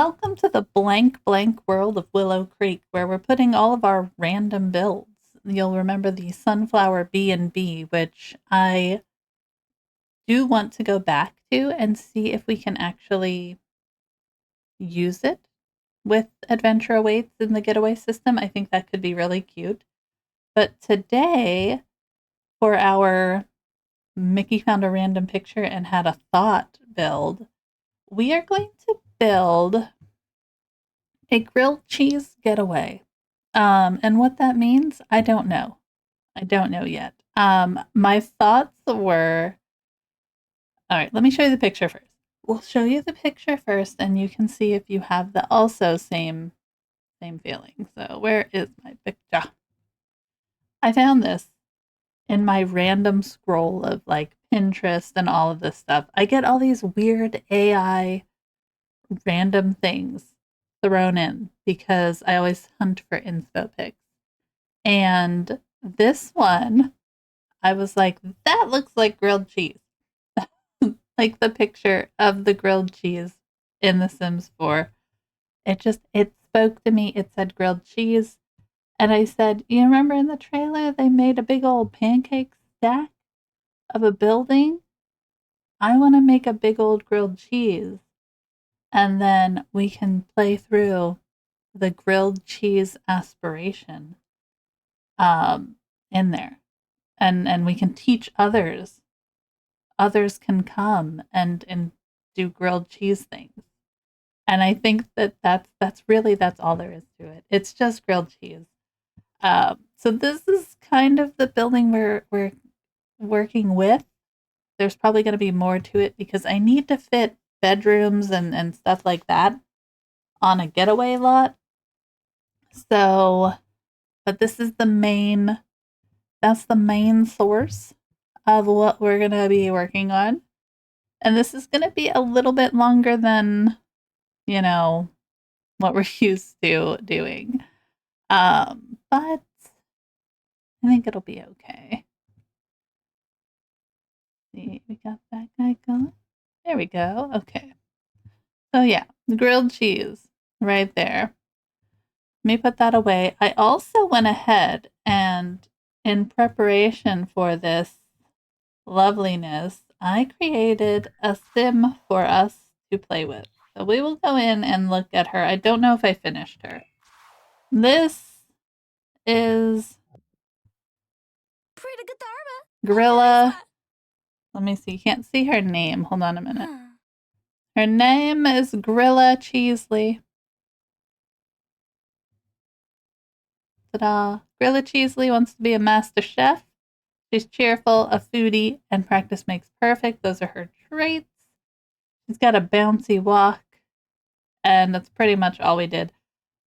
Welcome to the blank blank world of Willow Creek, where we're putting all of our random builds. You'll remember the sunflower B&B, which I do want to go back to and see if we can actually use it with adventure awaits in the Getaway system. I think that could be really cute. But today, for our Mickey found a random picture and had a thought build, we are going to build a grilled cheese getaway. And what that means, I don't know. I don't know yet. My thoughts were, all right, let me show you the picture first. We'll show you the picture first, and you can see if you have the also same feeling. So where is my picture? I found this in my random scroll of like Pinterest and all of this stuff. I get all these weird AI random things thrown in because I always hunt for inspo pics. And this one, I was like, that looks like grilled cheese. Like the picture of the grilled cheese in The Sims 4. It spoke to me. It said grilled cheese. And I said, you remember in the trailer they made a big old pancake stack of a building? I want to make a big old grilled cheese. And then we can play through the grilled cheese aspiration in there. And we can teach others. Others can come and do grilled cheese things. And I think that's all there is to it. It's just grilled cheese. So this is kind of the building we're working with. There's probably going to be more to it because I need to fit bedrooms and stuff like that on a getaway lot. So, but this is that's the main source of what we're going to be working on. And this is going to be a little bit longer than, what we're used to doing. But I think it'll be okay. See, we got that guy going. There we go. Okay. So yeah, the grilled cheese right there. Let me put that away. I also went ahead and in preparation for this loveliness, I created a sim for us to play with. So we will go in and look at her. I don't know if I finished her. This is Grilla. Let me see. You can't see her name. Hold on a minute. Her name is Grilla Cheesley. Ta-da. Grilla Cheesley wants to be a master chef. She's cheerful, a foodie, and practice makes perfect. Those are her traits. She's got a bouncy walk, and that's pretty much all we did.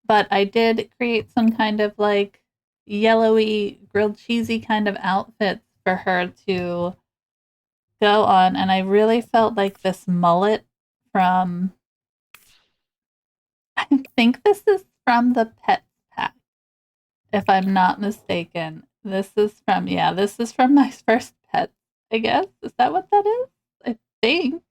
But I did create some kind of like yellowy, grilled cheesy kind of outfits for her to go on. And I really felt like this mullet from, I think this is from the Pets Pack, if I'm not mistaken. This is from my first pet, I guess. Is that what that is? I think.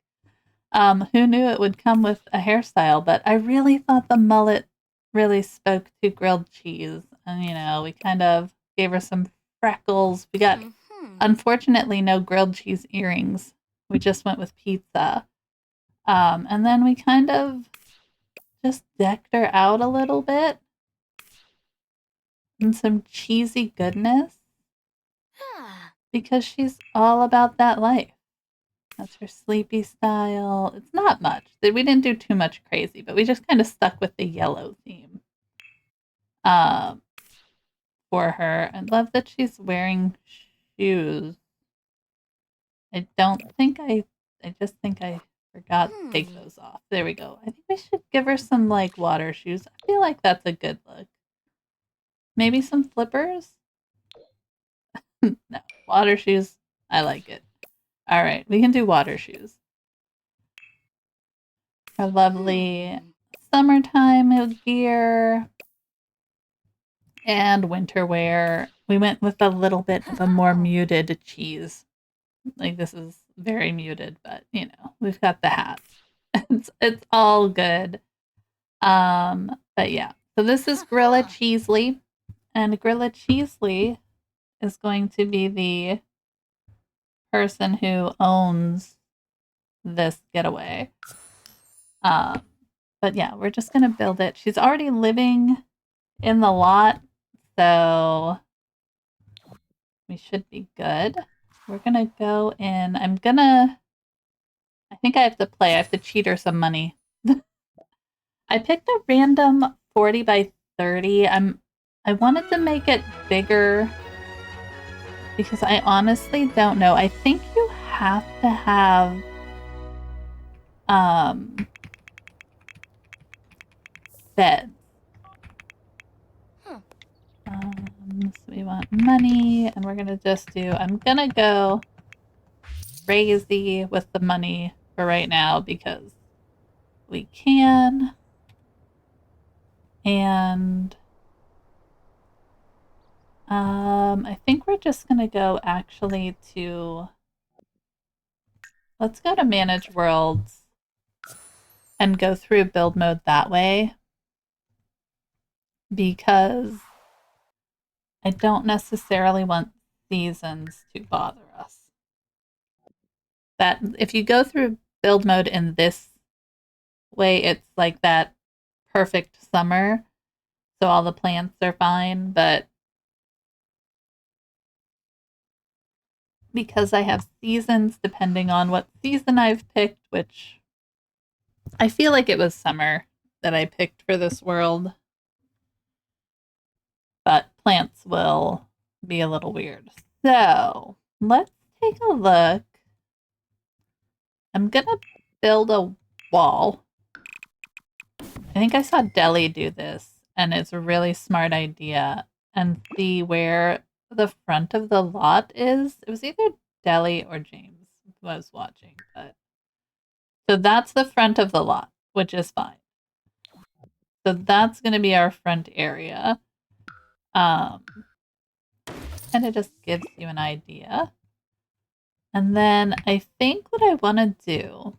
Who knew it would come with a hairstyle, but I really thought the mullet really spoke to grilled cheese. And, we kind of gave her some freckles. We got, unfortunately, no grilled cheese earrings. We just went with pizza. And then we kind of just decked her out a little bit. And some cheesy goodness. Because she's all about that life. That's her sleepy style. It's not much. We didn't do too much crazy, but we just kind of stuck with the yellow theme for her. I love that she's wearing shoes. I just think I forgot to take those off. There we go. I think we should give her some like water shoes. I feel like that's a good look. Maybe some flippers? No, water shoes. I like it. All right, we can do water shoes. Our lovely summertime gear and winter wear. We went with a little bit of a more muted cheese. Like this is very muted, but we've got the hats. It's all good. But yeah. So this is Grilla Cheesley, and Grilla Cheesley is going to be the person who owns this getaway. But yeah, we're just gonna build it. She's already living in the lot, so we should be good. We're gonna go in. I think I have to play. I have to cheat her some money. I picked a random 40 by 30. I wanted to make it bigger because I honestly don't know. I think you have to have beds. So we want money, and we're gonna just do. I'm gonna go crazy with the money for right now because we can. And I think we're just gonna go actually to. Let's go to manage worlds and go through build mode that way because I don't necessarily want seasons to bother us. That if you go through build mode in this way, it's like that perfect summer, so all the plants are fine, but because I have seasons depending on what season I've picked, which I feel like it was summer that I picked for this world, but plants will be a little weird. So let's take a look. I'm gonna build a wall. I think I saw Deli do this, and it's a really smart idea. And see where the front of the lot is. It was either Deli or James who I was watching, but so that's the front of the lot, which is fine. So that's going to be our front area. And it just gives you an idea. And then I think what I want to do,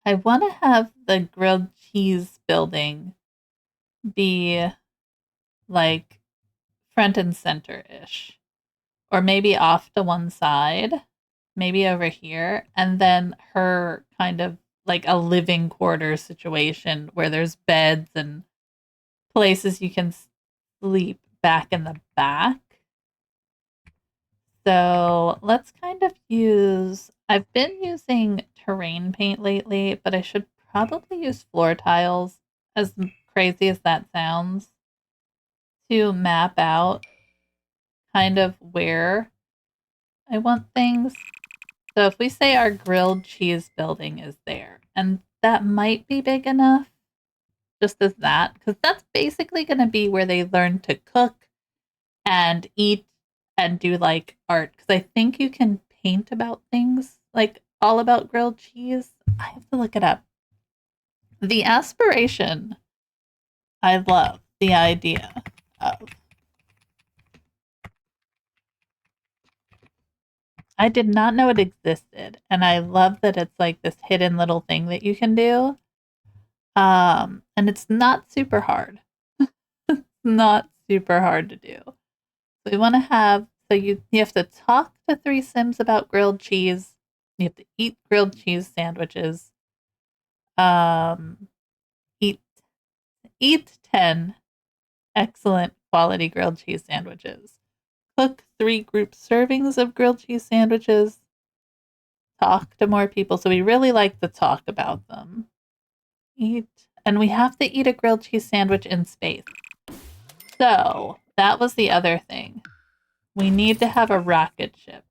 I want to have the grilled cheese building be like front and center ish, or maybe off to one side, maybe over here, and then her kind of like a living quarters situation where there's beds and places you can sleep back in the back. So let's kind of use, I've been using terrain paint lately, but I should probably use floor tiles, as crazy as that sounds, to map out kind of where I want things. So if we say our grilled cheese building is there, and that might be big enough, just as that, because that's basically going to be where they learn to cook and eat and do like art. Because I think you can paint about things like all about grilled cheese. I have to look it up. The aspiration, I love the idea of. I did not know it existed, and I love that it's like this hidden little thing that you can do. And it's not super hard. Not super hard to do. So we want to have you have to talk to 3 Sims about grilled cheese. You have to eat grilled cheese sandwiches. Um, eat eat 10 excellent quality grilled cheese sandwiches. Cook 3 group servings of grilled cheese sandwiches. Talk to more people. So we really like to talk about them. And we have to eat a grilled cheese sandwich in space. So that was the other thing. We need to have a rocket ship,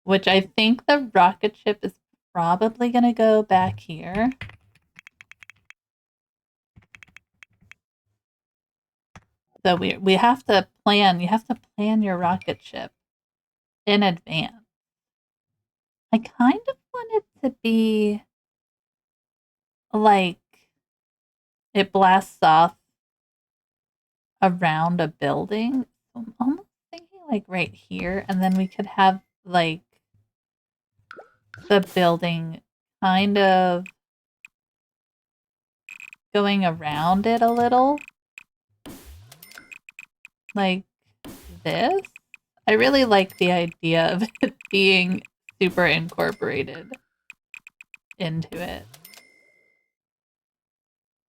which I think the rocket ship is probably going to go back here. So we have to plan. You have to plan your rocket ship in advance. I kind of want it to be like it blasts off around a building. So I'm almost thinking like right here, and then we could have like the building kind of going around it a little. Like this. I really like the idea of it being super incorporated into it.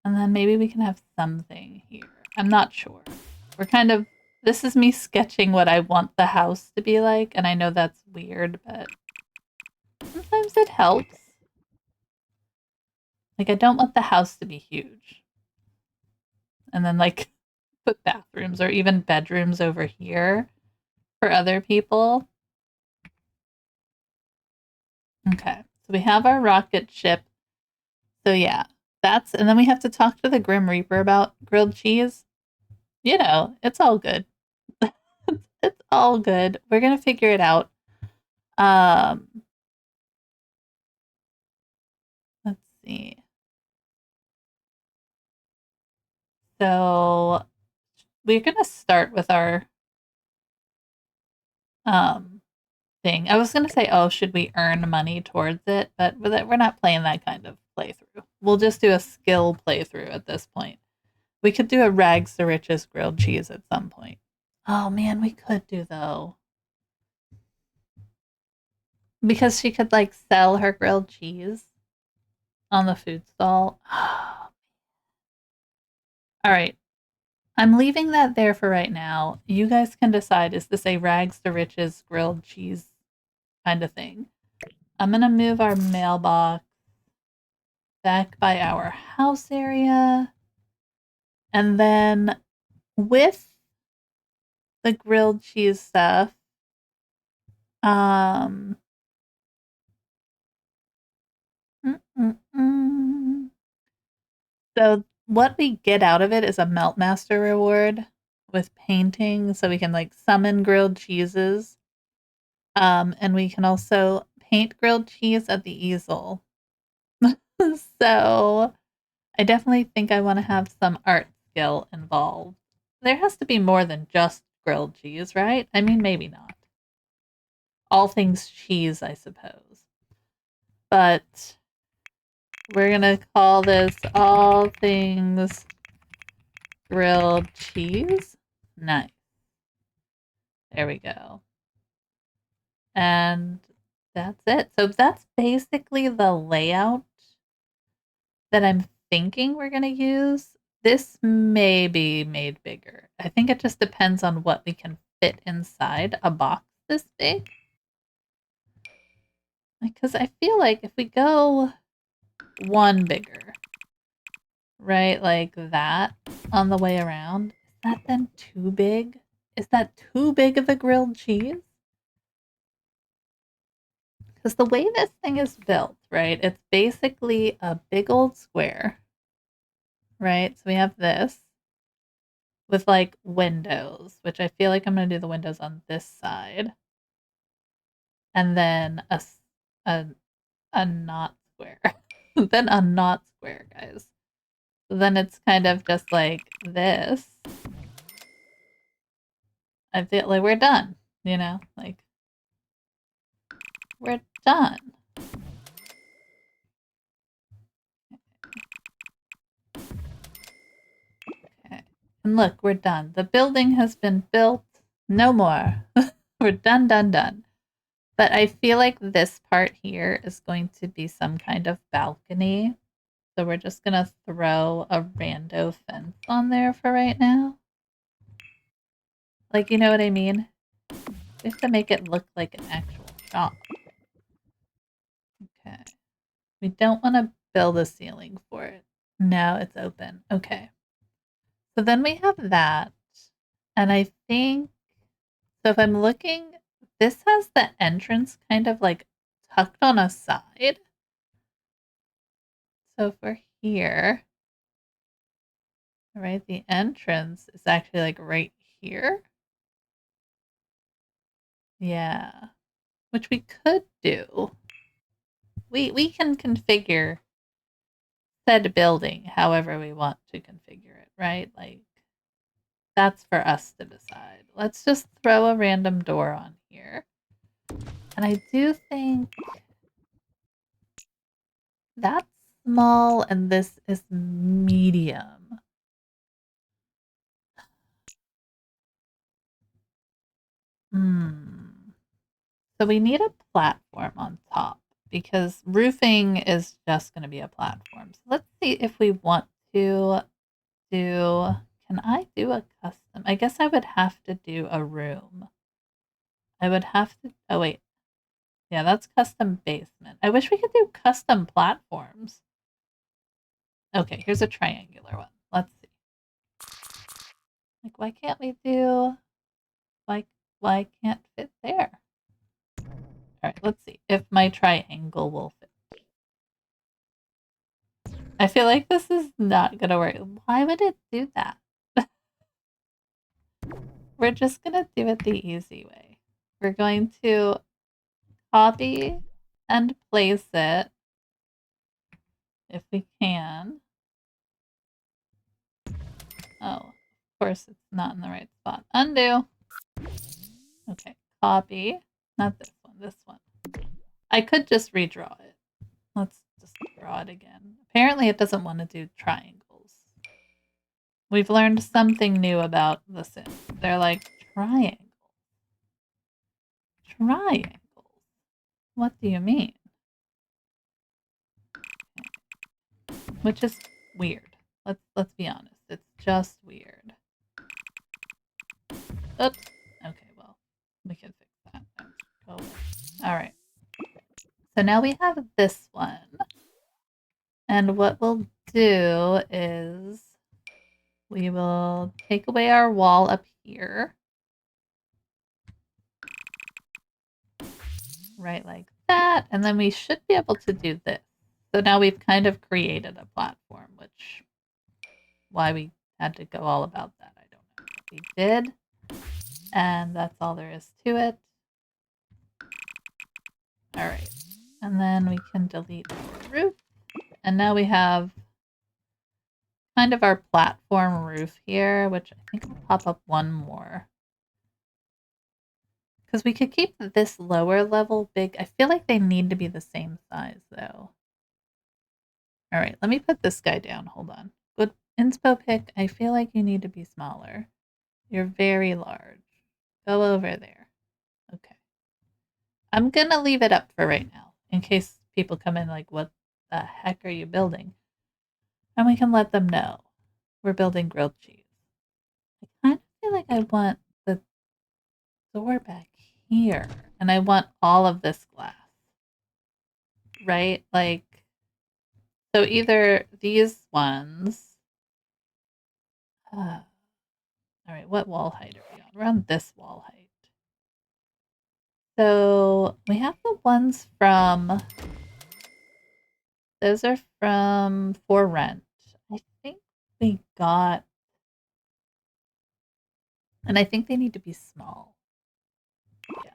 And then maybe we can have something here. I'm not sure. We're kind of, this is me sketching what I want the house to be like, and I know that's weird, but sometimes it helps. Like, I don't want the house to be huge. And then, like, put bathrooms or even bedrooms over here for other people. Okay, so we have our rocket ship. So yeah, and then we have to talk to the Grim Reaper about grilled cheese. You know, it's all good. It's all good. We're gonna figure it out. Um, let's see. So we're gonna start with our um thing. I was gonna say, oh, should we earn money towards it? But we're not playing that kind of playthrough. We'll just do a skill playthrough at this point. We could do a rags to riches grilled cheese at some point. Oh man, we could do though. Because she could like sell her grilled cheese on the food stall. All right. I'm leaving that there for right now. You guys can decide, is this a rags to riches grilled cheese kind of thing? I'm going to move our mailbox back by our house area. And then with the grilled cheese stuff, um, mm, mm, mm. So what we get out of it is a Melt Master reward with painting, so we can like summon grilled cheeses. And we can also paint grilled cheese at the easel. So I definitely think I want to have some art skill involved. There has to be more than just grilled cheese, right? I mean, maybe not. All things cheese, I suppose. But we're going to call this all things grilled cheese. Nice. There we go. And that's it. So that's basically the layout that I'm thinking we're going to use. This may be made bigger. I think it just depends on what we can fit inside a box this big. Because I feel like if we go one bigger, right, like that on the way around, is that then too big? Is that too big of a grilled cheese? Because the way this thing is built, right, it's basically a big old square, right? So we have this with like windows, which I feel like I'm going to do the windows on this side. And then a, a not square. Then a not square, guys. So then it's kind of just like this. I feel like we're done, you know? Like, we're done. Okay. And look, we're done. The building has been built. No more. We're done, done, done. But I feel like this part here is going to be some kind of balcony. So we're just going to throw a rando fence on there for right now. Like, you know what I mean? We have to make it look like an actual shop. Okay. We don't want to build a ceiling for it. No, it's open. Okay. So then we have that. And I think, so if I'm looking, this has the entrance kind of like tucked on a side. So if we're here, right, the entrance is actually like right here. Yeah. Which we could do. We can configure said building however we want to configure it, right? Like, that's for us to decide. Let's just throw a random door on here. And I do think that's small and this is medium. So we need a platform on top because roofing is just going to be a platform. So let's see if we want to do. Can I do a custom? I guess I would have to do a room. I would have to. Oh, wait. Yeah, that's custom basement. I wish we could do custom platforms. Okay, here's a triangular one. Let's see. Like, why can't we do. Why can't fit there? All right, let's see if my triangle will fit. I feel like this is not gonna work. Why would it do that? We're just gonna do it the easy way. We're going to copy and place it if we can. Oh, of course it's not in the right spot. Undo. Okay, copy. Not this one, this one. I could just redraw it. Let's just draw it again. Apparently it doesn't want to do triangles. We've learned something new about the Sims. They're like, triangles. Triangles? What do you mean? Which is weird. Let's be honest. It's just weird. Oops. Okay, well, we can fix that. Oh, all right. So now we have this one. And what we'll do is we will take away our wall up here. Right like that. And then we should be able to do this. So now we've kind of created a platform, which why we had to go all about that, I don't know. But we did. And that's all there is to it. All right. And then we can delete the roof. And now we have kind of our platform roof here, which I think will pop up one more. Because we could keep this lower level big. I feel like they need to be the same size, though. All right, let me put this guy down. Hold on. Good inspo pick. I feel like you need to be smaller. You're very large. Go over there. Okay. I'm going to leave it up for right now in case people come in like, what the heck are you building? And we can let them know we're building grilled cheese. I kind of feel like I want the door back here and I want all of this glass. Right? Like, so either these ones. All right, what wall height are we on? We're on this wall height. So we have the ones from. Those are from For Rent. I think we got. And I think they need to be small. Yeah.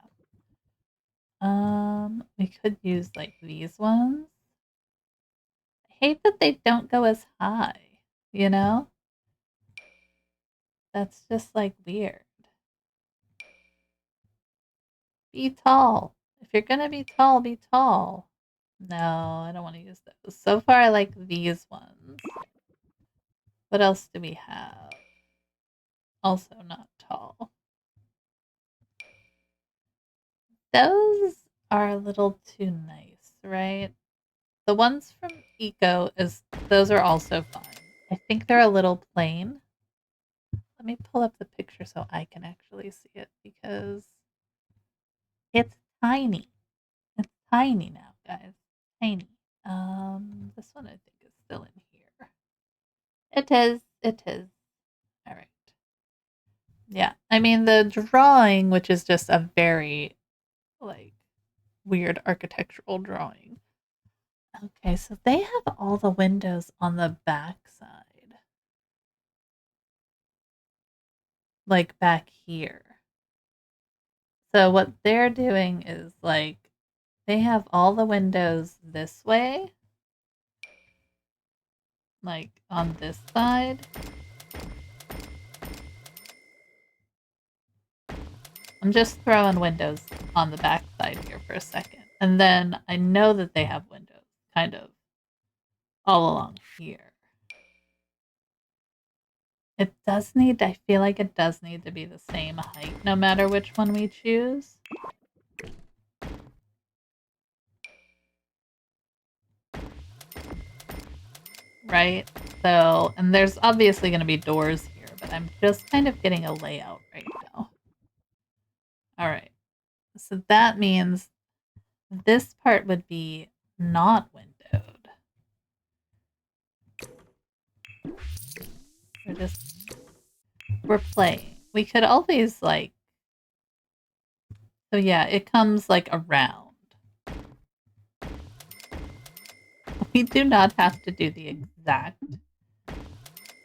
We could use like these ones. I hate that they don't go as high, you know? That's just like weird. Be tall. If you're gonna be tall, be tall. No, I don't want to use those. So far, I like these ones. What else do we have? Also not tall. Those are a little too nice, right? The ones from Eco those are also fine. I think they're a little plain. Let me pull up the picture so I can actually see it because it's tiny. It's tiny now, guys. Tiny. This one I think is still in here. It is. It is. All right. Yeah. I mean, the drawing, which is just a very, like, weird architectural drawing. Okay, so they have all the windows on the back side. Like, back here. So what they're doing is, like, they have all the windows this way. Like, on this side. I'm just throwing windows on the back side here for a second. And then I know that they have windows kind of all along here. It does need, I feel like it does need to be the same height no matter which one we choose. Right? So, and there's obviously going to be doors here, but I'm just kind of getting a layout right now. All right. So that means this part would be not windowed. We're playing. We could always like, so yeah, it comes like around. We do not have to do the exact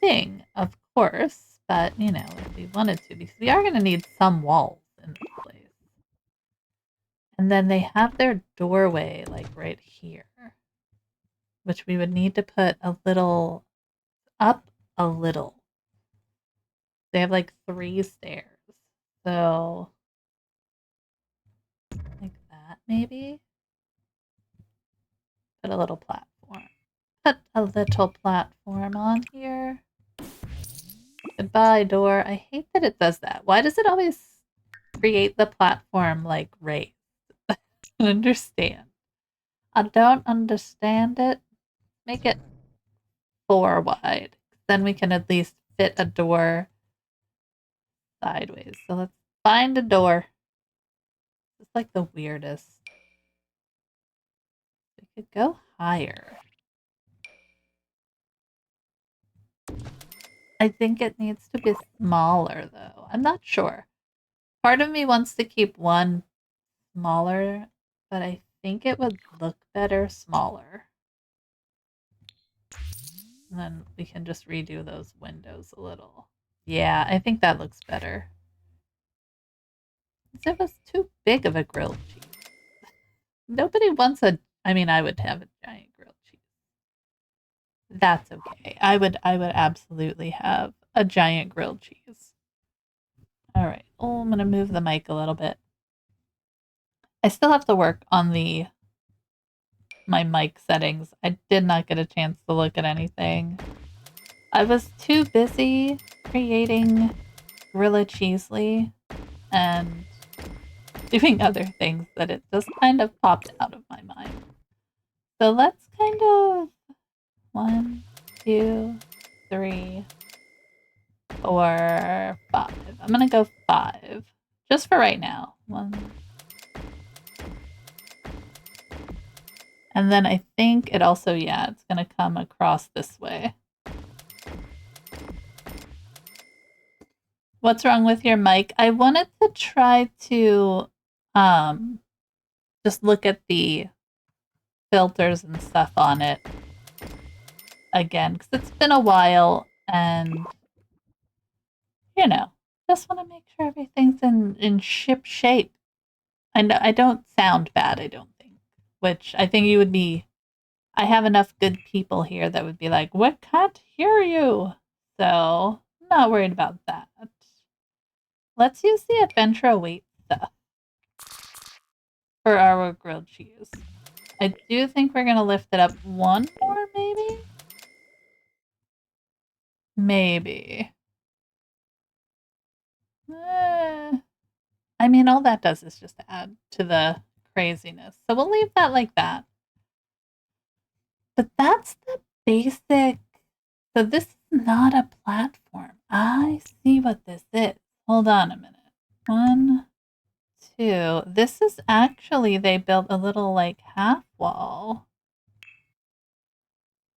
thing, of course, but you know, if we wanted to, because we are going to need some walls in this place. And then they have their doorway like right here, which we would need to put a little up a little. They have like 3 stairs. So like that maybe. Put a little platform. Put a little platform on here. Goodbye, door. I hate that it does that. Why does it always create the platform like raised? I don't understand. I don't understand it. Make it 4 wide. Then we can at least fit a door sideways. So let's find a door. It's like the weirdest. We could go higher. I think it needs to be smaller though. I'm not sure. Part of me wants to keep one smaller, but I think it would look better smaller. And then we can just redo those windows a little. Yeah, I think that looks better. It was too big of a grilled cheese. Nobody wants a, I mean, I would have a giant grilled cheese. That's okay. I would absolutely have a giant grilled cheese. All right. Oh, I'm going to move the mic a little bit. I still have to work on my mic settings. I did not get a chance to look at anything. I was too busy creating Grilla Cheesley and doing other things that it just kind of popped out of my mind. So let's kind of 1, 2, 3, 4, 5. I'm gonna go 5 just for right now. 1, and then I think it also, yeah, it's gonna come across this way. What's wrong with your mic? I wanted to try to just look at the filters and stuff on it again because it's been a while and you know, just want to make sure everything's in ship shape. I know I don't sound bad, I don't think, which I think you would be. I have enough good people here that would be like, "We can't hear you," so I'm not worried about that. Let's use the adventure weight stuff for our grilled cheese. I do think we're gonna lift it up 1 more, maybe. Maybe. I mean, all that does is just add to the craziness. So we'll leave that like that. But that's the basic. So this is not a platform. I see what this is. Hold on a minute. 1, 2. This is actually, they built a little like half wall.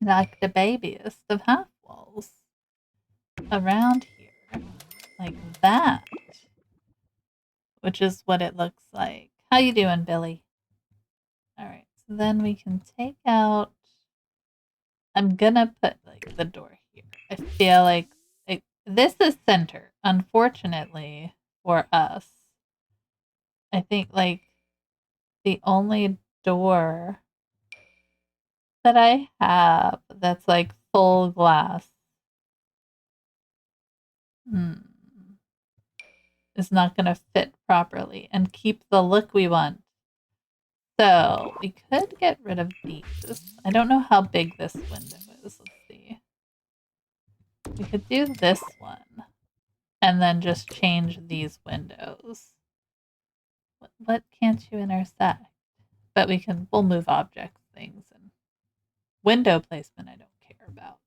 Like the babiest of half walls around here. Like that. Which is what it looks like. How you doing, Billy? All right. So then we can take out. I'm gonna put like the door here. I feel like this is center. Unfortunately for us, I think like the only door that I have that's like full glass is not gonna fit properly and keep the look we want. So we could get rid of these. I don't know how big this window is. Let's see. We could do this one and then just change these windows. What can't you intersect? But we'll move objects, things, and window placement I don't care about.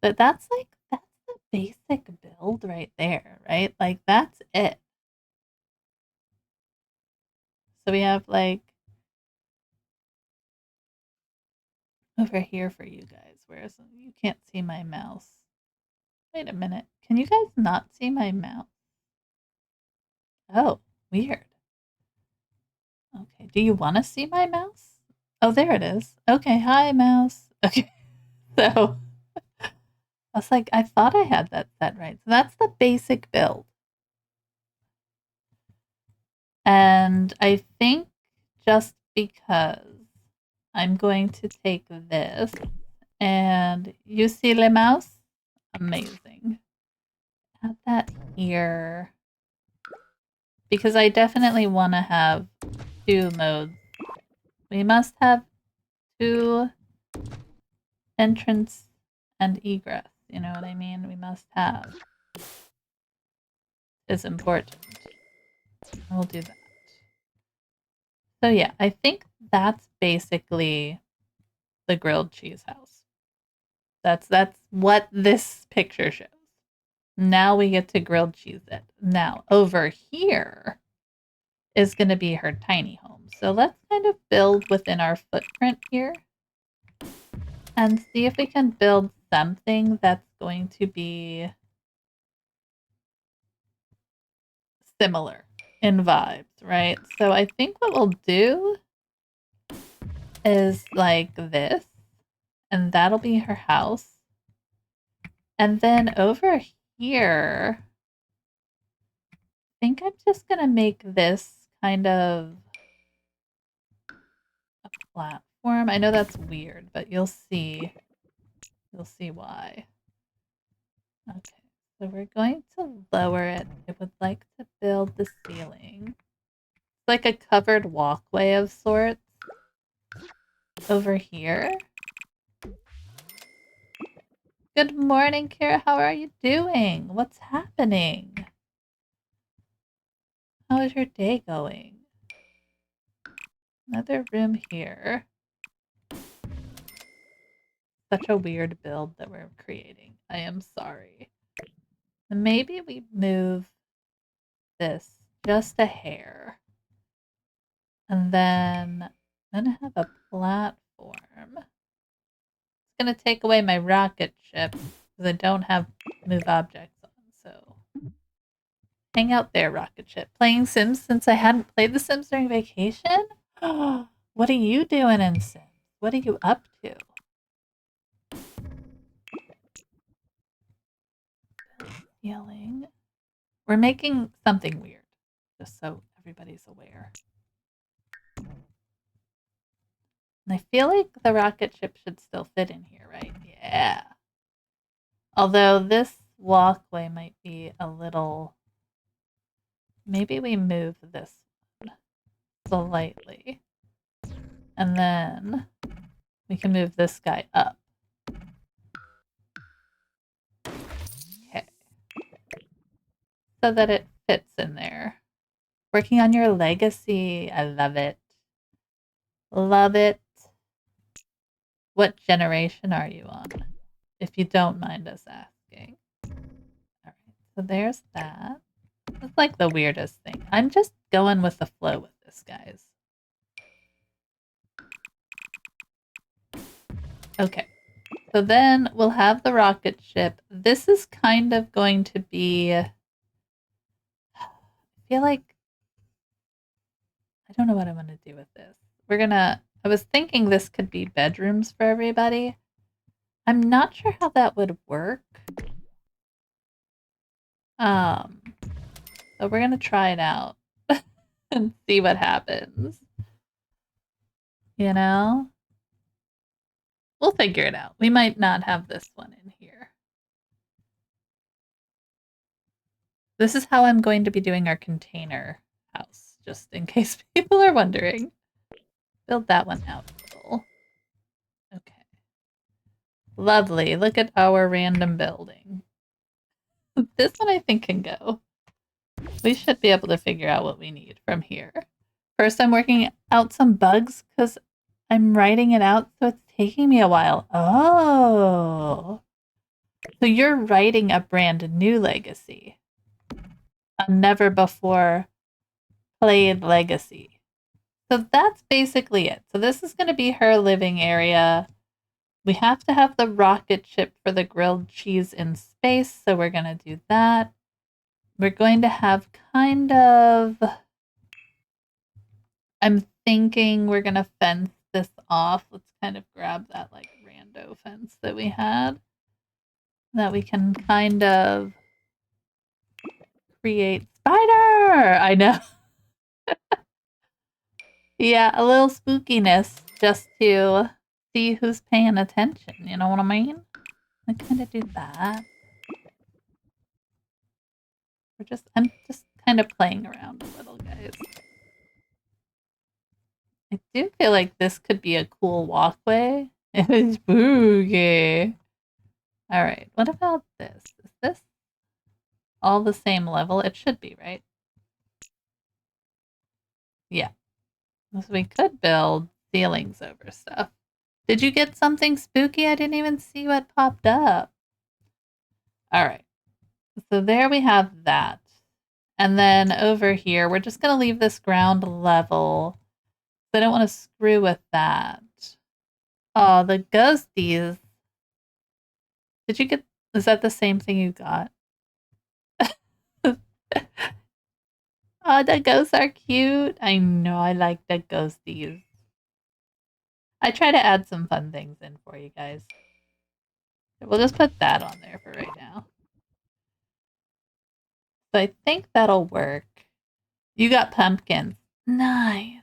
But that's the basic build right there, right? Like that's it. So we have like over here for you guys, whereas you can't see my mouse. Wait a minute. Can you guys not see my mouse? Oh, weird. Okay. Do you want to see my mouse? Oh, there it is. Okay. Hi, mouse. Okay. So I was like, I thought I had that set right. So that's the basic build. And I think just because I'm going to take this and you see le mouse? Amazing. Add that here. Because I definitely want to have 2 modes. We must have 2 entrance and egress. You know what I mean? We must have. It's important. We'll do that. So yeah, I think that's basically the grilled cheese house. That's what this picture shows. Now we get to grilled cheese it. Now over here is going to be her tiny home. So let's kind of build within our footprint here and see if we can build something that's going to be similar in vibes, right? So I think what we'll do is like this, and that'll be her house. And then over here, I think I'm just going to make this kind of a platform. I know that's weird, but you'll see. You'll see why. Okay, so we're going to lower it. I would like to build the ceiling. It's like a covered walkway of sorts over here. Good morning, Kara. How are you doing? What's happening? How is your day going? Another room here. Such a weird build that we're creating. I am sorry. Maybe we move this just a hair. And then I'm going to have a platform. It's going to take away my rocket ship because I don't have move objects on. So hang out there, rocket ship. Playing Sims since I hadn't played The Sims during vacation? What are you doing in Sims? What are you up to? Yelling. We're making something weird, just so everybody's aware. And I feel like the rocket ship should still fit in here, right? Yeah. Although this walkway might be a little... Maybe we move this one slightly. And then we can move this guy up. Okay. So that it fits in there. Working on your legacy. I love it. Love it. What generation are you on? If you don't mind us asking. Alright, so there's that. It's like the weirdest thing. I'm just going with the flow with this, guys. Okay. So then we'll have the rocket ship. This is kind of going to be... I feel like... I don't know what I'm going to do with this. I was thinking this could be bedrooms for everybody. I'm not sure how that would work. So we're going to try it out and see what happens. You know? We'll figure it out. We might not have this one in here. This is how I'm going to be doing our container house, just in case people are wondering. Build that one out a little. Okay. Lovely. Look at our random building. This one I think can go. We should be able to figure out what we need from here. First, I'm working out some bugs because I'm writing it out, so it's taking me a while. Oh. So you're writing a brand new legacy. A never before played legacy. So that's basically it. So this is going to be her living area. We have to have the rocket ship for the grilled cheese in space, so we're going to do that. We're going to have kind of... I'm thinking we're going to fence this off. Let's kind of grab that like rando fence that we had. That we can kind of create... Spider! I know. Yeah, a little spookiness just to see who's paying attention. You know what I mean? I kind of do that. I'm just kind of playing around a little, guys. I do feel like this could be a cool walkway. It's spooky. All right, what about this? Is this all the same level? It should be, right? Yeah. So we could build ceilings over stuff. Did you get something spooky? I didn't even see what popped up. All right. So there we have that. And then over here, we're just going to leave this ground level. I don't want to screw with that. Oh, the ghosties. Did you get... Is that the same thing you got? Oh, the ghosts are cute. I know, I like the ghosties. I try to add some fun things in for you guys. We'll just put that on there for right now. So I think that'll work. You got pumpkins. Nice.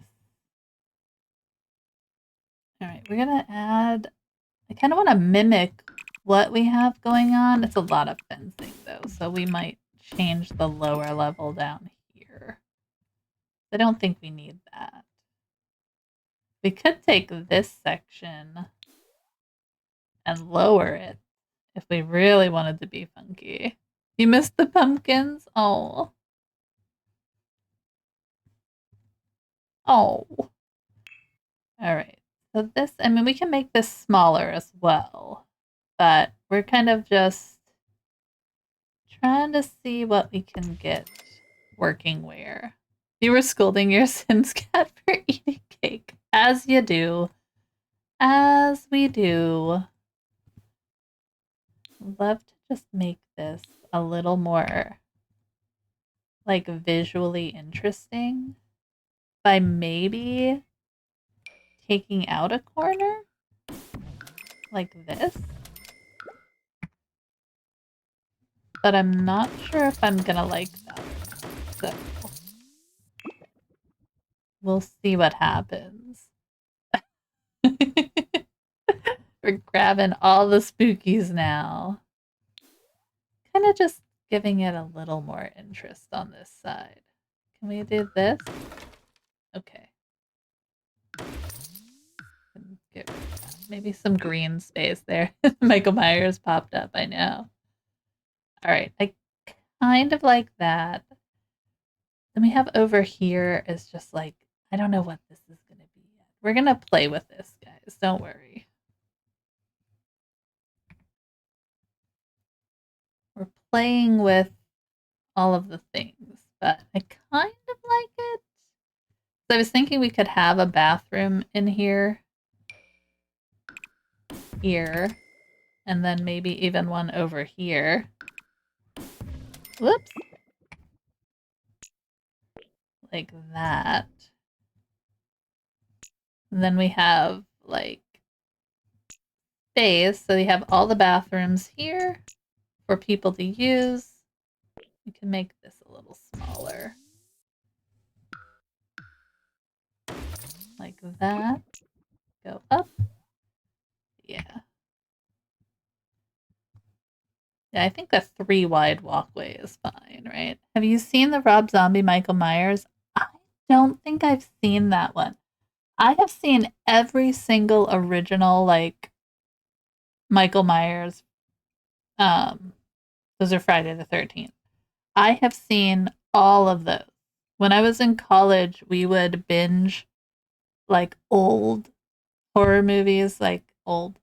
All right, we're going to add... I kind of want to mimic what we have going on. It's a lot of fencing, though, so we might change the lower level down here. I don't think we need that. We could take this section and lower it if we really wanted to be funky. You missed the pumpkins? Oh. Oh. All right. So this, I mean, we can make this smaller as well, but we're kind of just trying to see what we can get working where. You were scolding your Sims cat for eating cake, as you do. As we do. Love to just make this a little more like visually interesting by maybe taking out a corner like this. But I'm not sure if I'm gonna like that. So we'll see what happens. We're grabbing all the spookies now. Kind of just giving it a little more interest on this side. Can we do this? Okay. Get rid of that. Maybe some green space there. Michael Myers popped up, I know. All right, I kind of like that. Then we have over here is just like, I don't know what this is going to be yet. We're going to play with this, guys. Don't worry. We're playing with all of the things, but I kind of like it. So I was thinking we could have a bathroom in here, and then maybe even one over here. Whoops. Like that. And then we have like space, so we have all the bathrooms here for people to use. We can make this a little smaller. Like that. Go up. Yeah. Yeah, I think the 3 wide walkway is fine, right? Have you seen the Rob Zombie Michael Myers? I don't think I've seen that one. I have seen every single original, like, Michael Myers, um, those are Friday the 13th. I have seen all of those. When I was in college, we would binge, like, old horror movies, like old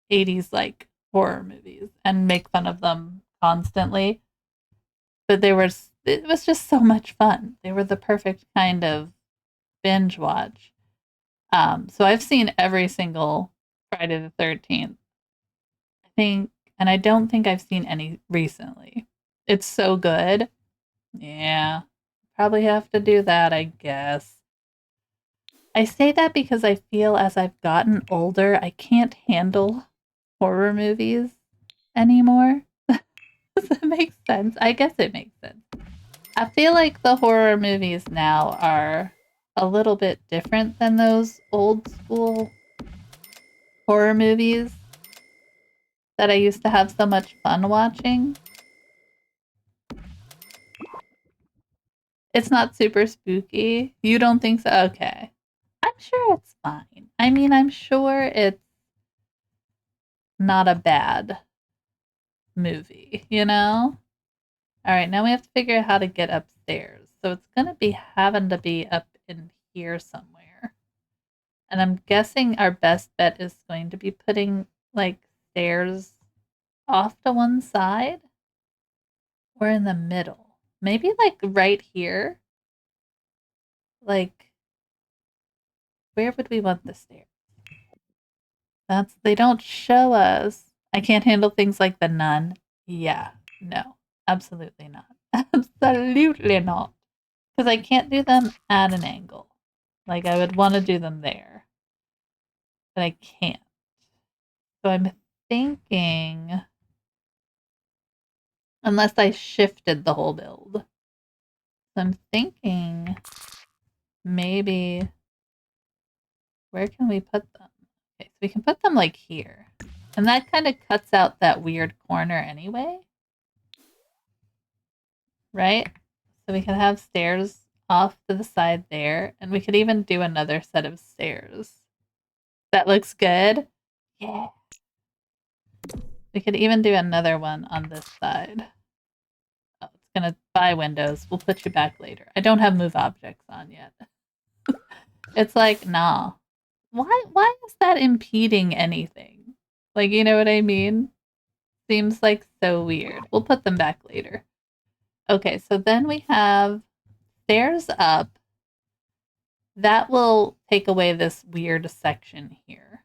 80s, like, horror movies, and make fun of them constantly. But it was just so much fun. They were the perfect kind of binge watch. So I've seen every single Friday the 13th. I think, and I don't think I've seen any recently. It's so good. Yeah. Probably have to do that, I guess. I say that because I feel as I've gotten older, I can't handle horror movies anymore. Does that make sense? I guess it makes sense. I feel like the horror movies now are a little bit different than those old school horror movies that I used to have so much fun watching. It's not super spooky. You don't think so? Okay. I'm sure it's fine. I mean, I'm sure it's not a bad movie, you know? All right, now we have to figure out how to get upstairs. So it's going to be having to be up in here somewhere. And I'm guessing our best bet is going to be putting, like, stairs off to one side or in the middle. Maybe, like, right here. Like, where would we want the stairs? They don't show us. I can't handle things like the nun. Yeah, no, absolutely not. Absolutely not. Because I can't do them at an angle. Like, I would want to do them there, but I can't. So I'm thinking, unless I shifted the whole build. So I'm thinking maybe, where can we put them? Okay, so we can put them like here. And that kind of cuts out that weird corner anyway. Right? So we could have stairs off to the side there, and we could even do another set of stairs. That looks good. Yeah. We could even do another one on this side. Oh, it's gonna buy windows. We'll put you back later. I don't have move objects on yet. It's like, nah. Why is that impeding anything? Like, you know what I mean? Seems like so weird. We'll put them back later. Okay, so then we have stairs up. That will take away this weird section here.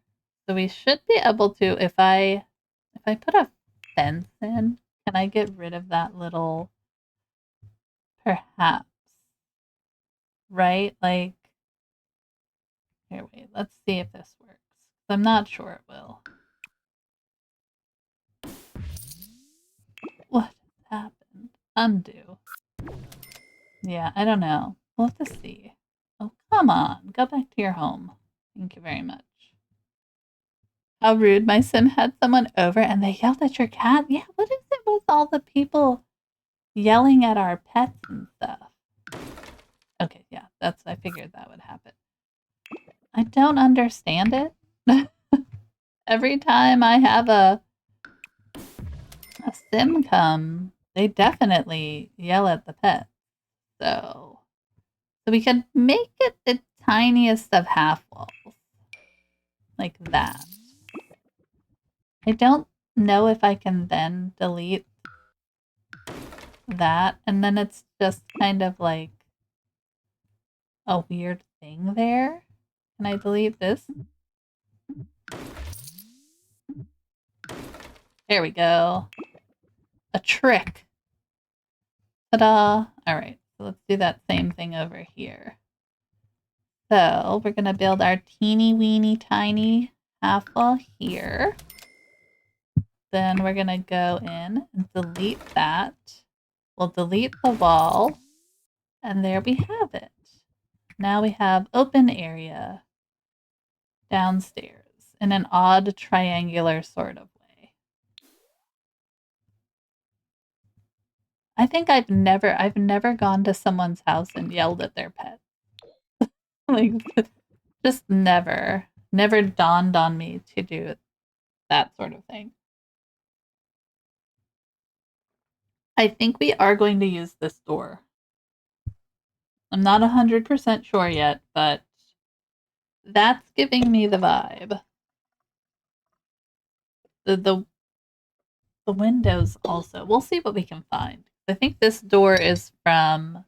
So we should be able to, if I put a fence in, can I get rid of that little, perhaps, right? Like, here, wait, let's see if this works. I'm not sure it will. What happened? Undo. Yeah, I don't know. We'll have to see. Oh, come on. Go back to your home. Thank you very much. How rude. My sim had someone over and they yelled at your cat. Yeah, what is it with all the people yelling at our pets and stuff? Okay, yeah, I figured that would happen. I don't understand it. Every time I have a sim come, they definitely yell at the pet. So we could make it the tiniest of half walls. Like that. I don't know if I can then delete that, and then it's just kind of like a weird thing there. Can I delete this? There we go. A trick. Ta-da! Alright, so let's do that same thing over here. So we're going to build our teeny weeny tiny half wall here. Then we're going to go in and delete that. We'll delete the wall. And there we have it. Now we have open area downstairs in an odd triangular sort of way. I think I've never gone to someone's house and yelled at their pet. Like, Just never dawned on me to do that sort of thing. I think we are going to use this door. I'm not 100% sure yet, but that's giving me the vibe. The windows also. We'll see what we can find. I think this door is from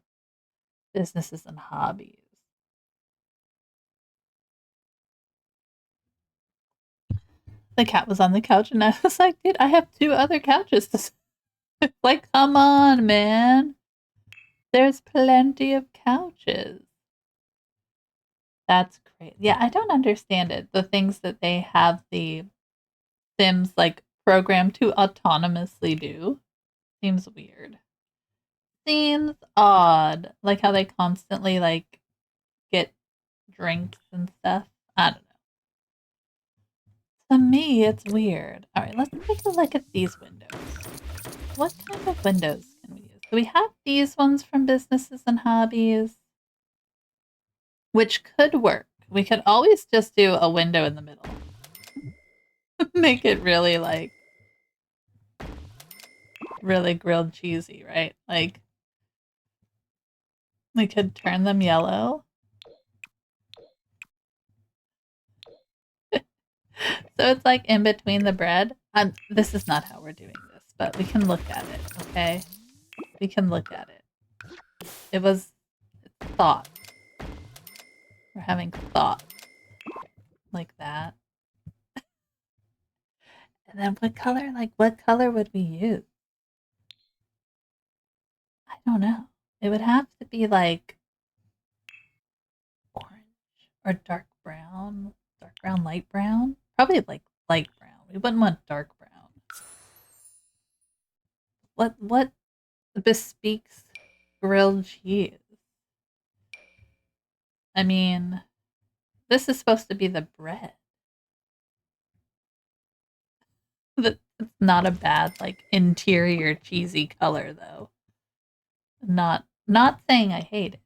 Businesses and Hobbies. The cat was on the couch, and I was like, dude, I have 2 other couches to like, come on, man. There's plenty of couches. That's great. Yeah, I don't understand it. The things that they have the Sims like programmed to autonomously do seems weird. Seems odd. Like how they constantly like get drinks and stuff. I don't know. To me, it's weird. All right, let's take a look at these windows. What kind of windows can we use? So we have these ones from Businesses and Hobbies, which could work. We could always just do a window in the middle. Make it really like really grilled cheesy, right? Like we could turn them yellow. So it's like in between the bread. This is not how we're doing this, but we can look at it, okay? We can look at it. It's thought. We're having thought. Like that. And then what color would we use? I don't know. It would have to be like orange or dark brown, light brown. Probably like light brown. We wouldn't want dark brown. What bespeaks grilled cheese? I mean, this is supposed to be the bread. It's not a bad like interior cheesy color though. Not saying I hate it.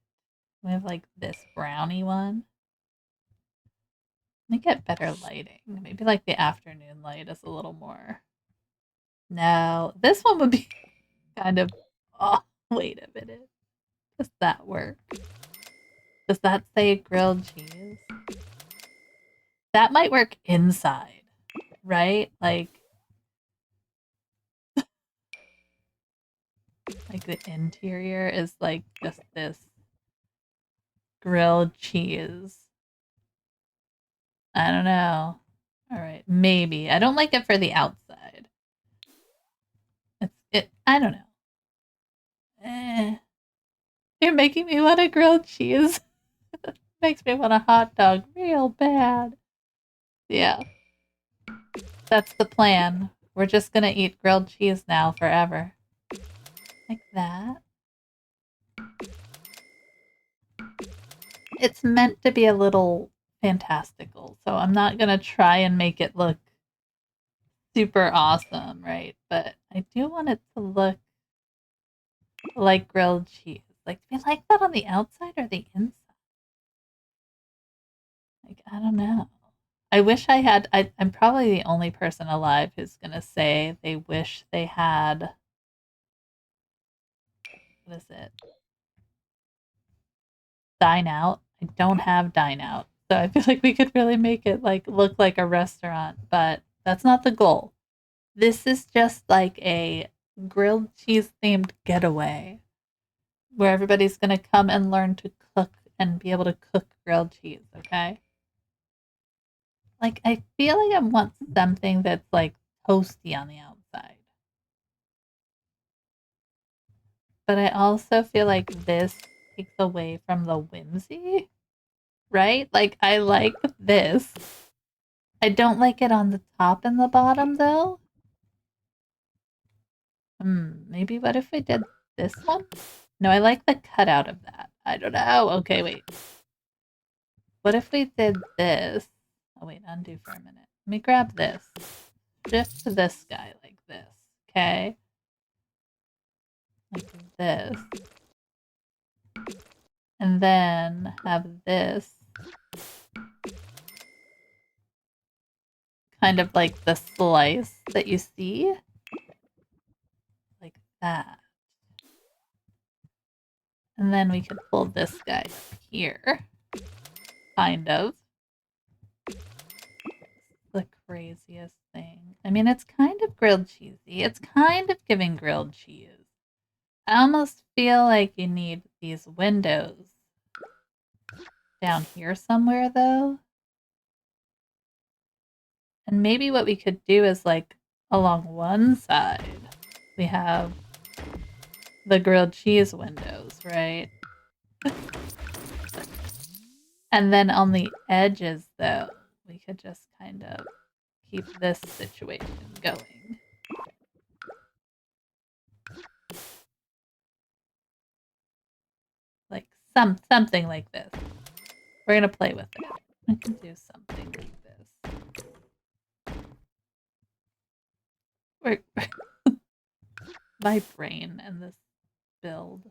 We have like this brownie one. Let me get better lighting. Maybe like the afternoon light is a little more. No, this one would be kind of. Oh, wait a minute. Does that work? Does that say grilled cheese? That might work inside, right? Like the interior is like just this grilled cheese. I don't know. All right, maybe. I don't like it for the outside. I don't know. You're making me want a grilled cheese. Makes me want a hot dog real bad. Yeah, that's the plan. We're just gonna eat grilled cheese now forever. Like that. It's meant to be a little fantastical, so I'm not gonna try and make it look super awesome, right? But I do want it to look like grilled cheese. Like, do you like that on the outside or the inside? Like, I don't know. I wish I had. I'm probably the only person alive who's gonna say they wish they had. What is it? Dine out. I don't have dine out, so I feel like we could really make it like look like a restaurant, but that's not the goal. This is just like a grilled cheese themed getaway where everybody's gonna come and learn to cook and be able to cook grilled cheese. Okay. Like I feel like I want something that's like toasty on the outside. But I also feel like this takes away from the whimsy, right? Like I like this. I don't like it on the top and the bottom though. Maybe what if we did this one? No, I like the cutout of that. I don't know. Okay, wait. What if we did this? Oh wait, undo for a minute. Let me grab this. Shift to this guy like this. Okay. Like this. And then have this kind of like the slice that you see. Like that. And then we could pull this guy up here. Kind of. The craziest thing. I mean, it's kind of grilled cheesy. It's kind of giving grilled cheese. I almost feel like you need these windows down here somewhere, though. And maybe what we could do is, like, along one side, we have the grilled cheese windows, right? And then on the edges, though, we could just kind of keep this situation going. Like something like this. We're gonna play with it. I can do something like this. My brain and this build.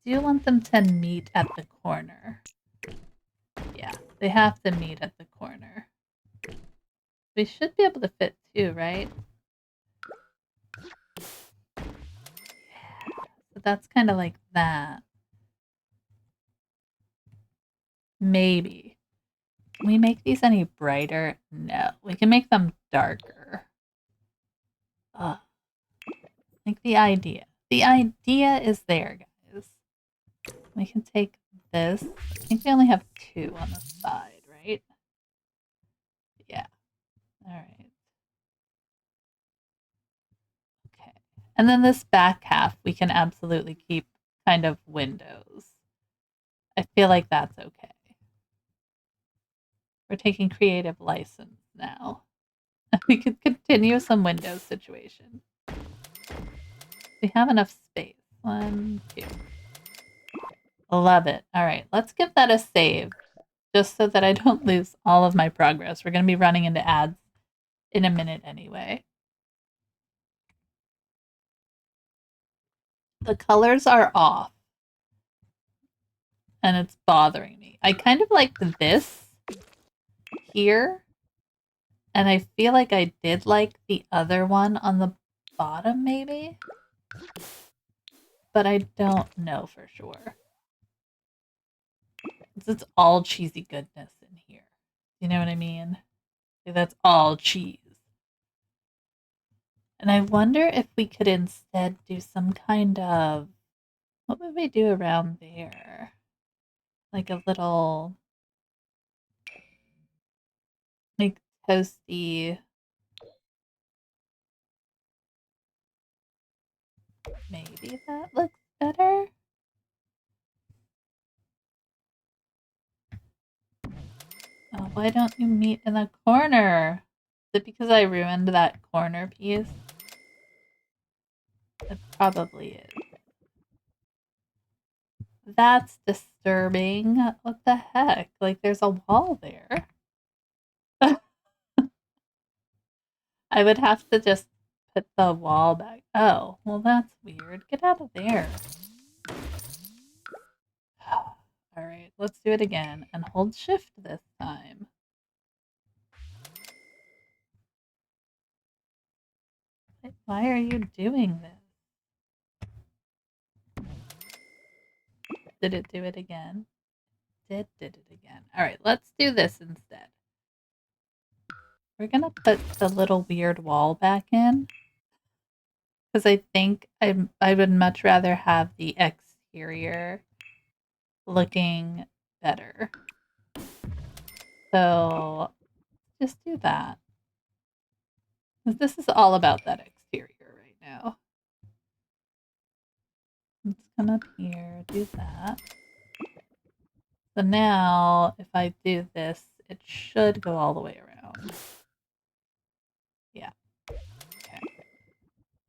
Do you want them to meet at the corner? Yeah, they have to meet at the corner. We should be able to fit two, right? Yeah. So that's kind of like that. Maybe. Can we make these any brighter? No. We can make them darker. Like the idea. The idea is there, guys. We can take this. I think we only have two on the side, right? Yeah. All right. Okay. And then this back half, we can absolutely keep kind of windows. I feel like that's okay. We're taking creative license now. We could continue some windows situation. We have enough space. 1, 2. Love it. All right, let's give that a save just so that I don't lose all of my progress. We're going to be running into ads in a minute anyway. The colors are off and it's bothering me. I kind of like this here, and I feel like I did like the other one on the bottom maybe, but I don't know for sure. It's all cheesy goodness in here. You know what I mean? That's all cheese. And I wonder if we could instead do some kind of, what would we do around there? Like a little, like toasty, maybe that looks better? Oh, why don't you meet in the corner? Is it because I ruined that corner piece? It probably is. That's disturbing. What the heck? Like, there's a wall there. I would have to just put the wall back. Oh, well, that's weird. Get out of there. All right, let's do it again and hold shift this time. Why are you doing this? Did it do it again? Did it again. All right, let's do this instead. We're going to put the little weird wall back in because I think I would much rather have the exterior looking better. So just do that. This is all about that exterior right now. Let's come up here, do that. So now, if I do this, it should go all the way around. Yeah. Okay.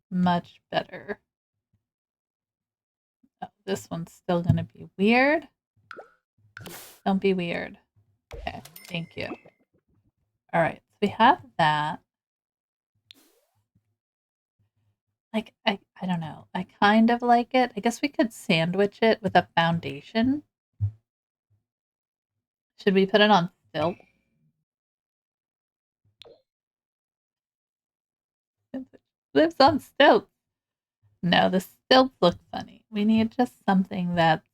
Much better. Oh, this one's still going to be weird. Don't be weird. Okay, thank you. All right, so we have that. Like, I don't know. I kind of like it. I guess we could sandwich it with a foundation. Should we put it on silk? lives on stilts. No, the stilts look funny. We need just something that's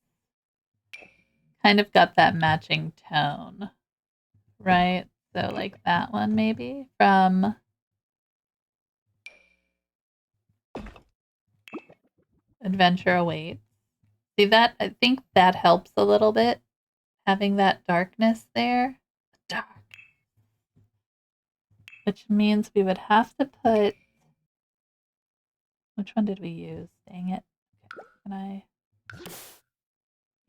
kind of got that matching tone, right? So like that one maybe from Adventure Awaits. See that? I think that helps a little bit, having that darkness there. Dark. Which means we would have to put. Which one did we use? Dang it. Can I?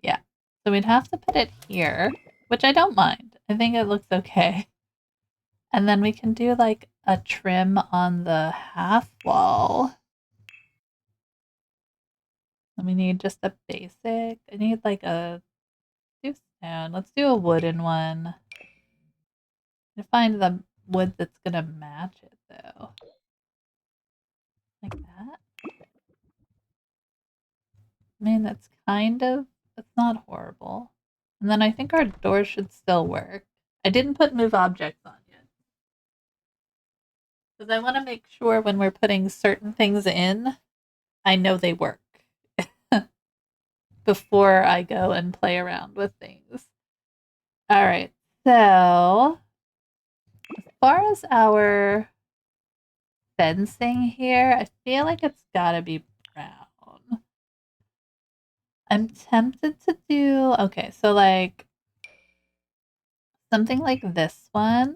Yeah. So we'd have to put it here, which I don't mind. I think it looks okay. And then we can do like a trim on the half wall. And we need just a basic. I need like a stone. Let's do a wooden one. To find the wood that's gonna match it though. Like that. I mean, that's not horrible. And then I think our door should still work. I didn't put move objects on yet. Because I want to make sure when we're putting certain things in, I know they work before I go and play around with things. All right. So, as far as our fencing here, I feel like it's got to be brown. I'm tempted to do, okay, so like something like this one,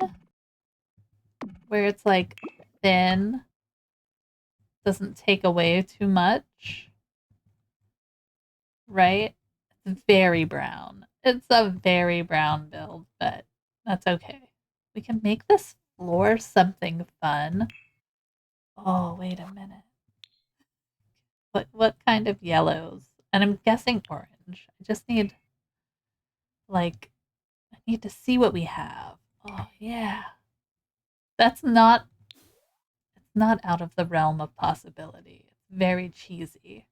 where it's like thin, doesn't take away too much, right? It's very brown. It's a very brown build, but that's okay. We can make this floor something fun. Oh, wait a minute. What kind of yellows? And I'm guessing orange. I just need like I need to see what we have. Oh yeah. That's not it's not out of the realm of possibility. It's very cheesy.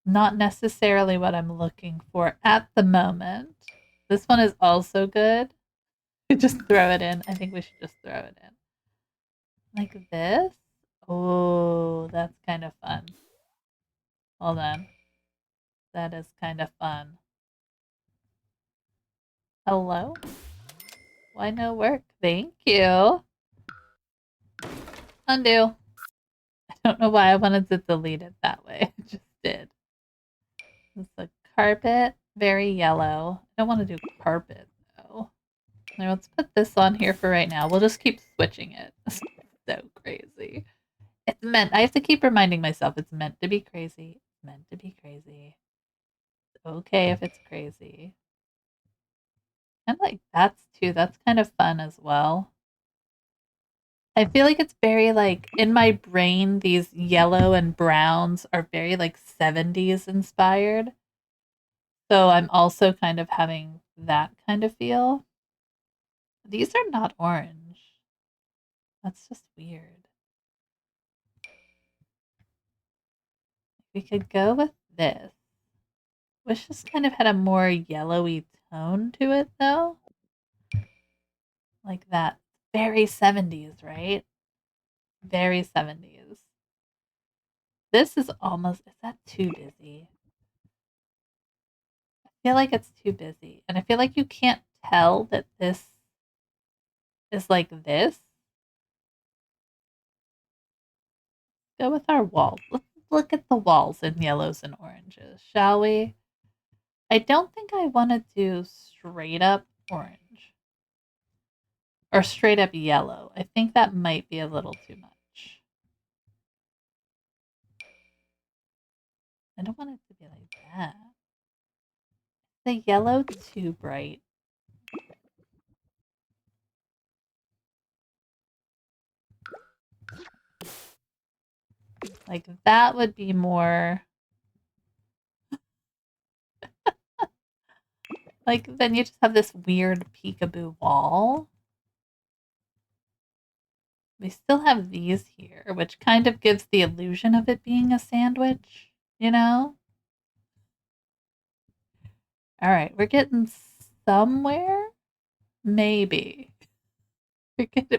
Not necessarily what I'm looking for at the moment. This one is also good. Just throw it in. I think we should just throw it in. Like this. Oh, that's kind of fun. Hold on. That is kind of fun. Hello? Why no work? Thank you. Undo. I don't know why I wanted to delete it that way. I just did. It's a carpet, very yellow. I don't want to do carpet though. Now let's put this on here for right now. We'll just keep switching it. So crazy. It's meant. I have to keep reminding myself it's meant to be crazy. It's meant to be crazy. It's okay if it's crazy. And like that's too. That's kind of fun as well. I feel like it's very like in my brain, these yellow and browns are very like 70s inspired. So I'm also kind of having that kind of feel. These are not orange. That's just weird. We could go with this. Wish this kind of had a more yellowy tone to it though. Like that. Very 70s, right? Very 70s. This is almost, is that too busy? I feel like it's too busy. And I feel like you can't tell that this is like this. Go with our walls. Let's look at the walls in yellows and oranges, shall we? I don't think I want to do straight up orange or straight up yellow. I think that might be a little too much. I don't want it to be like that. The yellow too bright. Like that would be more like then you just have this weird peekaboo wall. We still have these here, which kind of gives the illusion of it being a sandwich, you know? All right, we're getting somewhere. Maybe.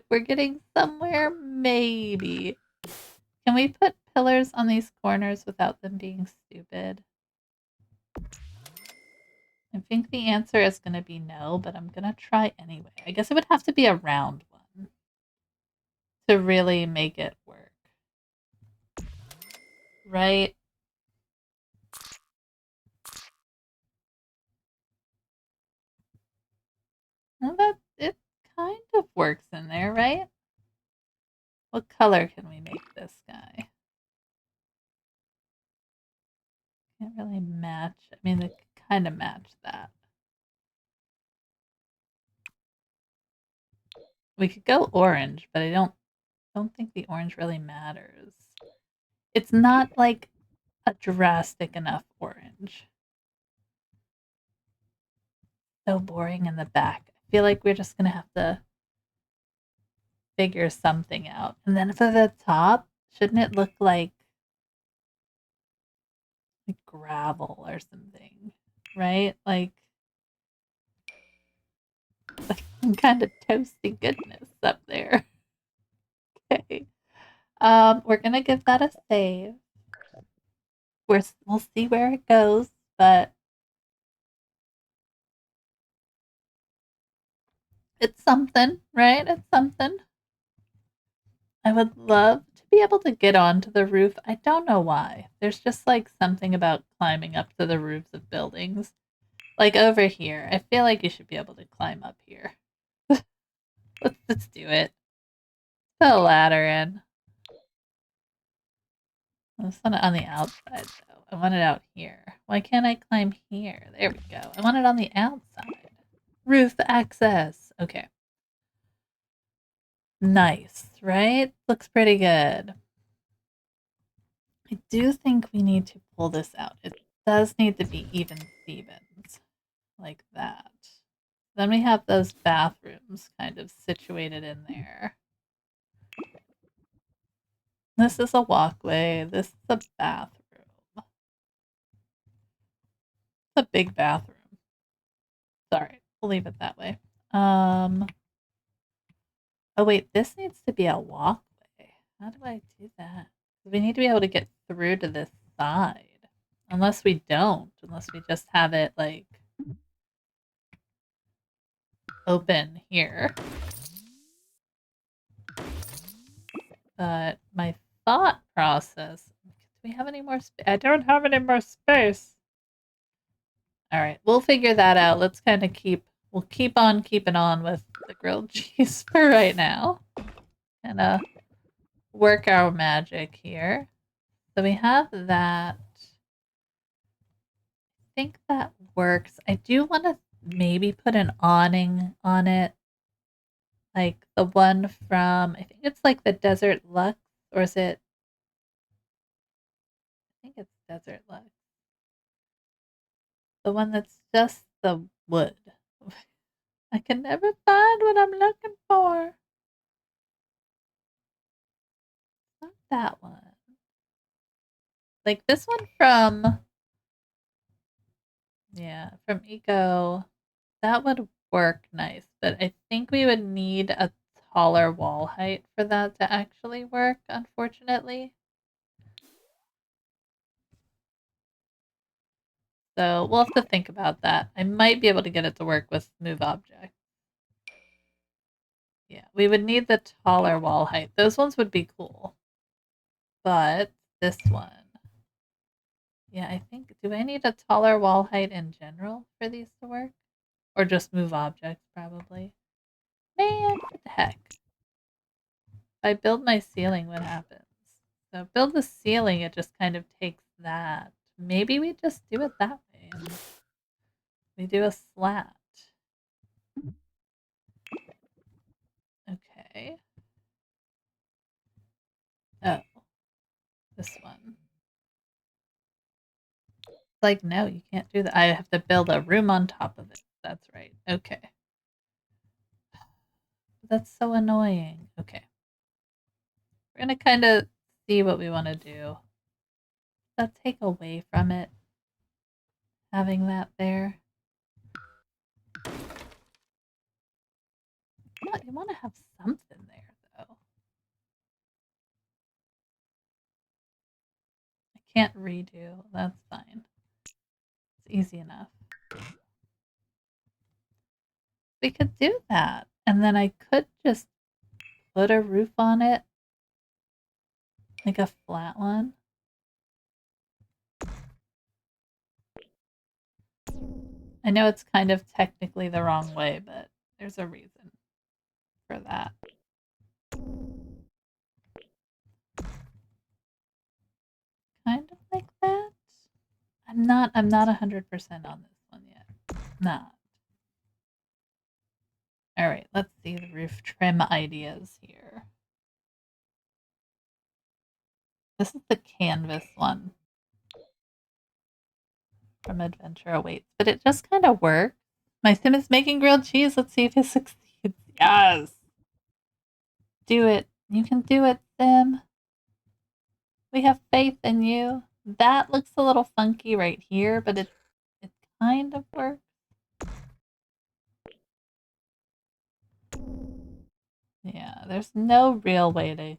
We're getting somewhere, maybe. Can we put pillars on these corners without them being stupid? I think the answer is going to be no, but I'm going to try anyway. I guess it would have to be a round one to really make it work. Right? Well, that it kind of works in there, right? What color can we make this guy? Can't really match. I mean, they kind of match that. We could go orange, but I don't think the orange really matters. It's not like a drastic enough orange. So boring in the back. I feel like we're just gonna have to figure something out. And then for the top, shouldn't it look like gravel or something? Right? Like some kind of toasty goodness up there. Okay. We're gonna give that a save. We'll see where it goes, but it's something, right? It's something. I would love to be able to get onto the roof. I don't know why. There's just like something about climbing up to the roofs of buildings. Like over here. I feel like you should be able to climb up here. Let's do it. Put a ladder in. I just want it on the outside though. I want it out here. Why can't I climb here? There we go. I want it on the outside. Roof access. Okay. Nice, right? Looks pretty good. I do think we need to pull this out. It does need to be even Stevens, like that. Then we have those bathrooms kind of situated in there. This is a walkway. This is a bathroom. It's a big bathroom. Sorry, we'll leave it that way. Oh wait, this needs to be a walkway. How do I do that? We need to be able to get through to this side. Unless we don't. Unless we just have it like open here. But my thought process. Do we have any more space? I don't have any more space. All right, we'll figure that out. Let's kind of we'll keep on keeping on with the grilled cheese for right now. And work our magic here. So we have that. I think that works. I do want to maybe put an awning on it. Like the one from, I think it's like the Desert Lux, or is it? I think it's Desert Lux. The one that's just the wood. I can never find what I'm looking for. Not that one. Like this one from, yeah, from Eco. That would work nice, but I think we would need a taller wall height for that to actually work, unfortunately. So we'll have to think about that. I might be able to get it to work with move object. Yeah, we would need the taller wall height. Those ones would be cool. But this one. Yeah, I think, do I need a taller wall height in general for these to work? Or just move objects, probably? Man, what the heck? If I build my ceiling, what happens? So build the ceiling, it just kind of takes that. Maybe we just do it that way. And we do a slat. Okay. Oh, this one. Like, no, you can't do that. I have to build a room on top of it. That's right. Okay. That's so annoying. Okay. We're going to kind of see what we want to do. Does that take away from it, having that there? You want to have something there, though. can't redo. That's fine. It's easy enough. We could do that. And then I could just put a roof on it. Like a flat one. I know it's kind of technically the wrong way, but there's a reason for that. Kind of like that. I'm not 100% on this one yet. Not. All right, let's see the roof trim ideas here. This is the canvas one from Adventure Awaits, but it just kind of works. My sim is making grilled cheese. Let's see if it succeeds. Yes. Do it. You can do it, Sim. We have faith in you. That looks a little funky right here, but it kind of works. Yeah, there's no real way to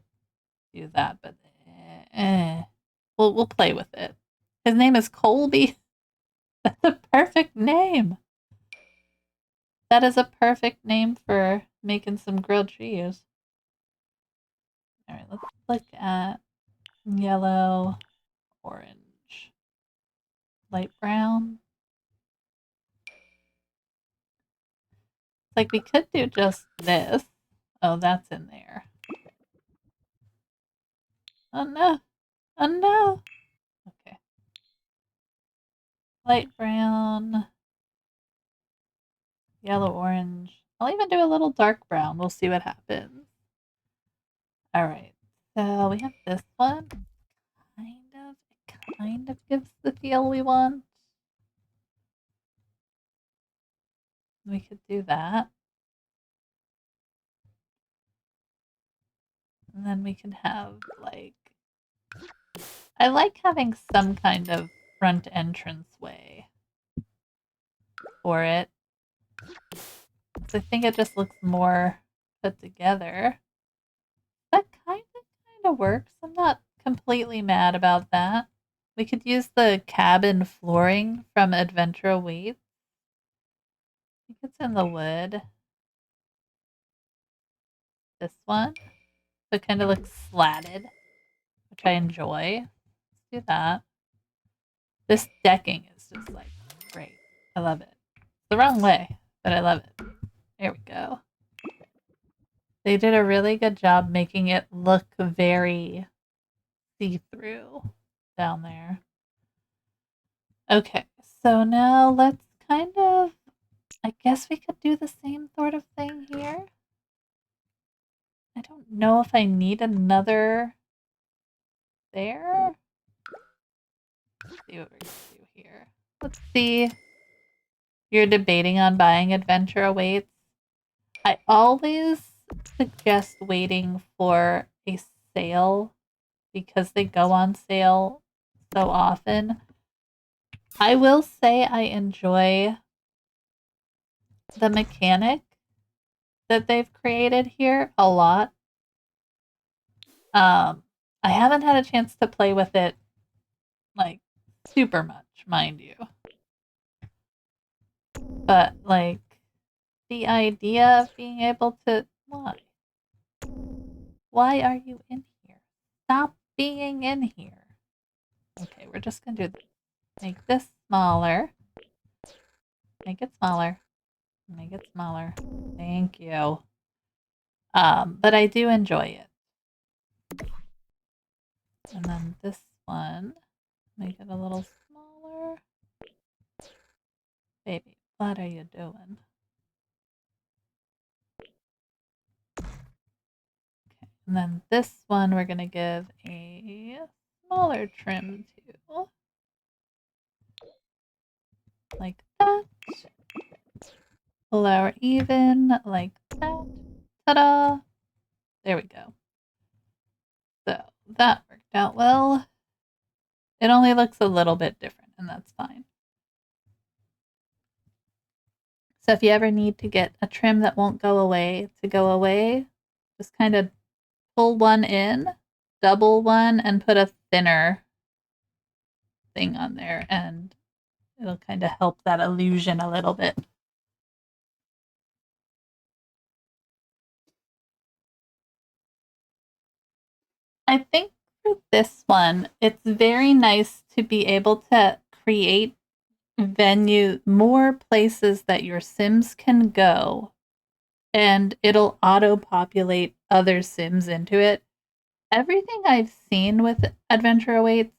do that, but we'll play with it. His name is Colby. That's a perfect name. That is a perfect name for making some grilled cheese. All right, let's look at yellow, orange, light brown. Like we could do just this. Oh, that's in there. Oh no. Oh no. Okay. Light brown, yellow, orange. I'll even do a little dark brown. We'll see what happens. All right. So we have this one. It kind of gives the feel we want. We could do that. And then we can have like, I like having some kind of front entrance way for it. So I think it just looks more put together. That kind of works. I'm not completely mad about that. We could use the cabin flooring from Adventure Awaits. I think it's in the wood. This one. So it kind of looks slatted, which I enjoy. Let's do that. This decking is just like great. I love it. It's the wrong way, but I love it. There we go. They did a really good job making it look very see-through down there. Okay, so now let's kind of, I guess we could do the same sort of thing here. I don't know if I need another there. Let's see what we're going to do here. Let's see. You're debating on buying Adventure Awaits. I always suggest waiting for a sale because they go on sale so often. I will say I enjoy the mechanic that they've created here a lot. I haven't had a chance to play with it like super much, mind you. But like the idea of being able to why are you in here? Stop being in here. Okay, we're just gonna do this. Make this smaller. Make it smaller. Make it smaller. Thank you. But I do enjoy it. And then this one, make it a little smaller. Baby, what are you doing? Okay, and then this one we're gonna give a smaller trim to. Like that. Flour even, like that. Ta-da! There we go. So that worked out well. It only looks a little bit different, and that's fine. So if you ever need to get a trim that won't go away to go away, just kind of pull one in, double one, and put a thinner thing on there, and it'll kind of help that illusion a little bit. I think for this one, it's very nice to be able to create more places that your Sims can go, and it'll auto populate other Sims into it. Everything I've seen with Adventure Awaits,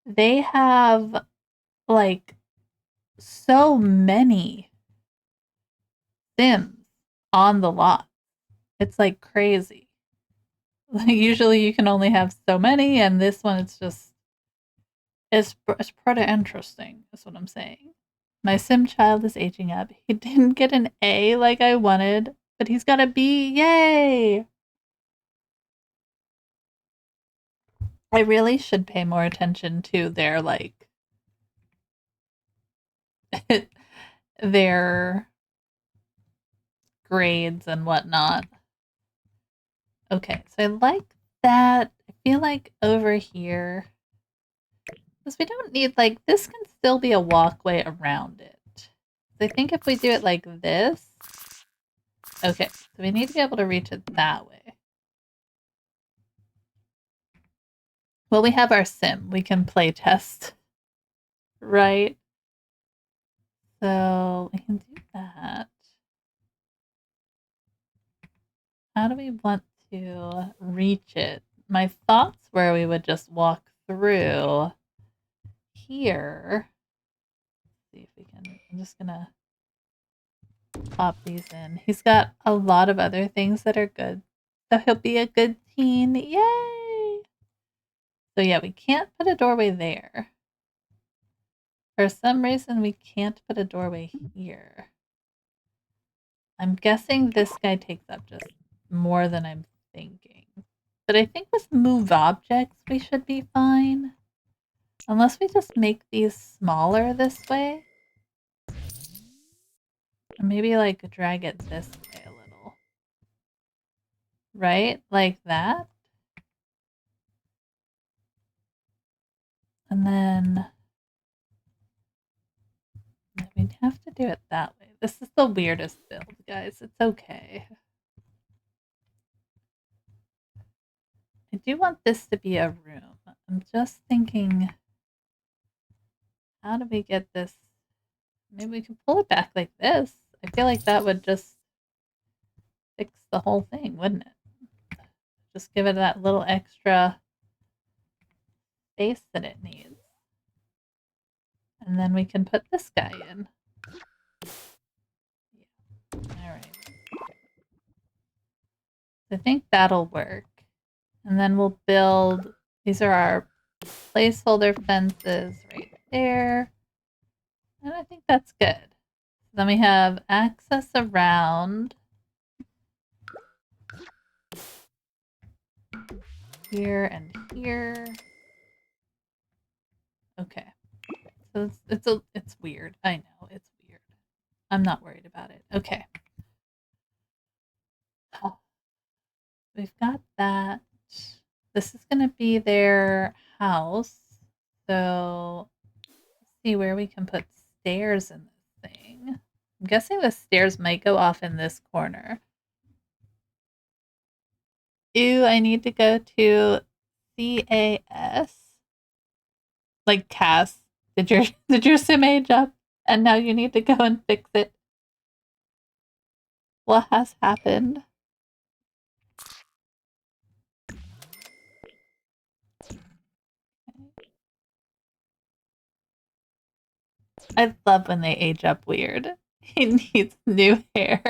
they have like so many Sims on the lot. It's like crazy. Like usually you can only have so many, and this one it's pretty interesting. Is what I'm saying. My Sim child is aging up. He didn't get an A like I wanted, but he's got a B. Yay! I really should pay more attention to their like their grades and whatnot. Okay, so I like that. I feel like over here, because we don't need like this can still be a walkway around it. So I think if we do it like this, okay, so we need to be able to reach it that way. Well, we have our sim. We can play test, right? So we can do that. How do we want to reach it? My thoughts were we would just walk through here. Let's see if we can. I'm just gonna pop these in. He's got a lot of other things that are good. So he'll be a good teen. Yay! So yeah, we can't put a doorway there. For some reason, we can't put a doorway here. I'm guessing this guy takes up just more than I'm thinking. But I think with move objects, we should be fine. Unless we just make these smaller this way. Or maybe like drag it this way a little. Right? Like that. And then we'd have to do it that way. This is the weirdest build, guys. It's okay. I do want this to be a room. I'm just thinking, how do we get this? Maybe we can pull it back like this. I feel like that would just fix the whole thing, wouldn't it? Just give it that little extra space that it needs. And then we can put this guy in. Yeah. All right. I think that'll work. And then we'll build, these are our placeholder fences right there. And I think that's good. Then we have access around here and here. Okay. So it's weird. I know, it's weird. I'm not worried about it. Okay. We've got that. This is going to be their house. So let's see where we can put stairs in this thing. I'm guessing the stairs might go off in this corner. Ew, I need to go to CAS. Like Cass. Did your sim age up? And now you need to go and fix it. What has happened? I love when they age up weird. He needs new hair.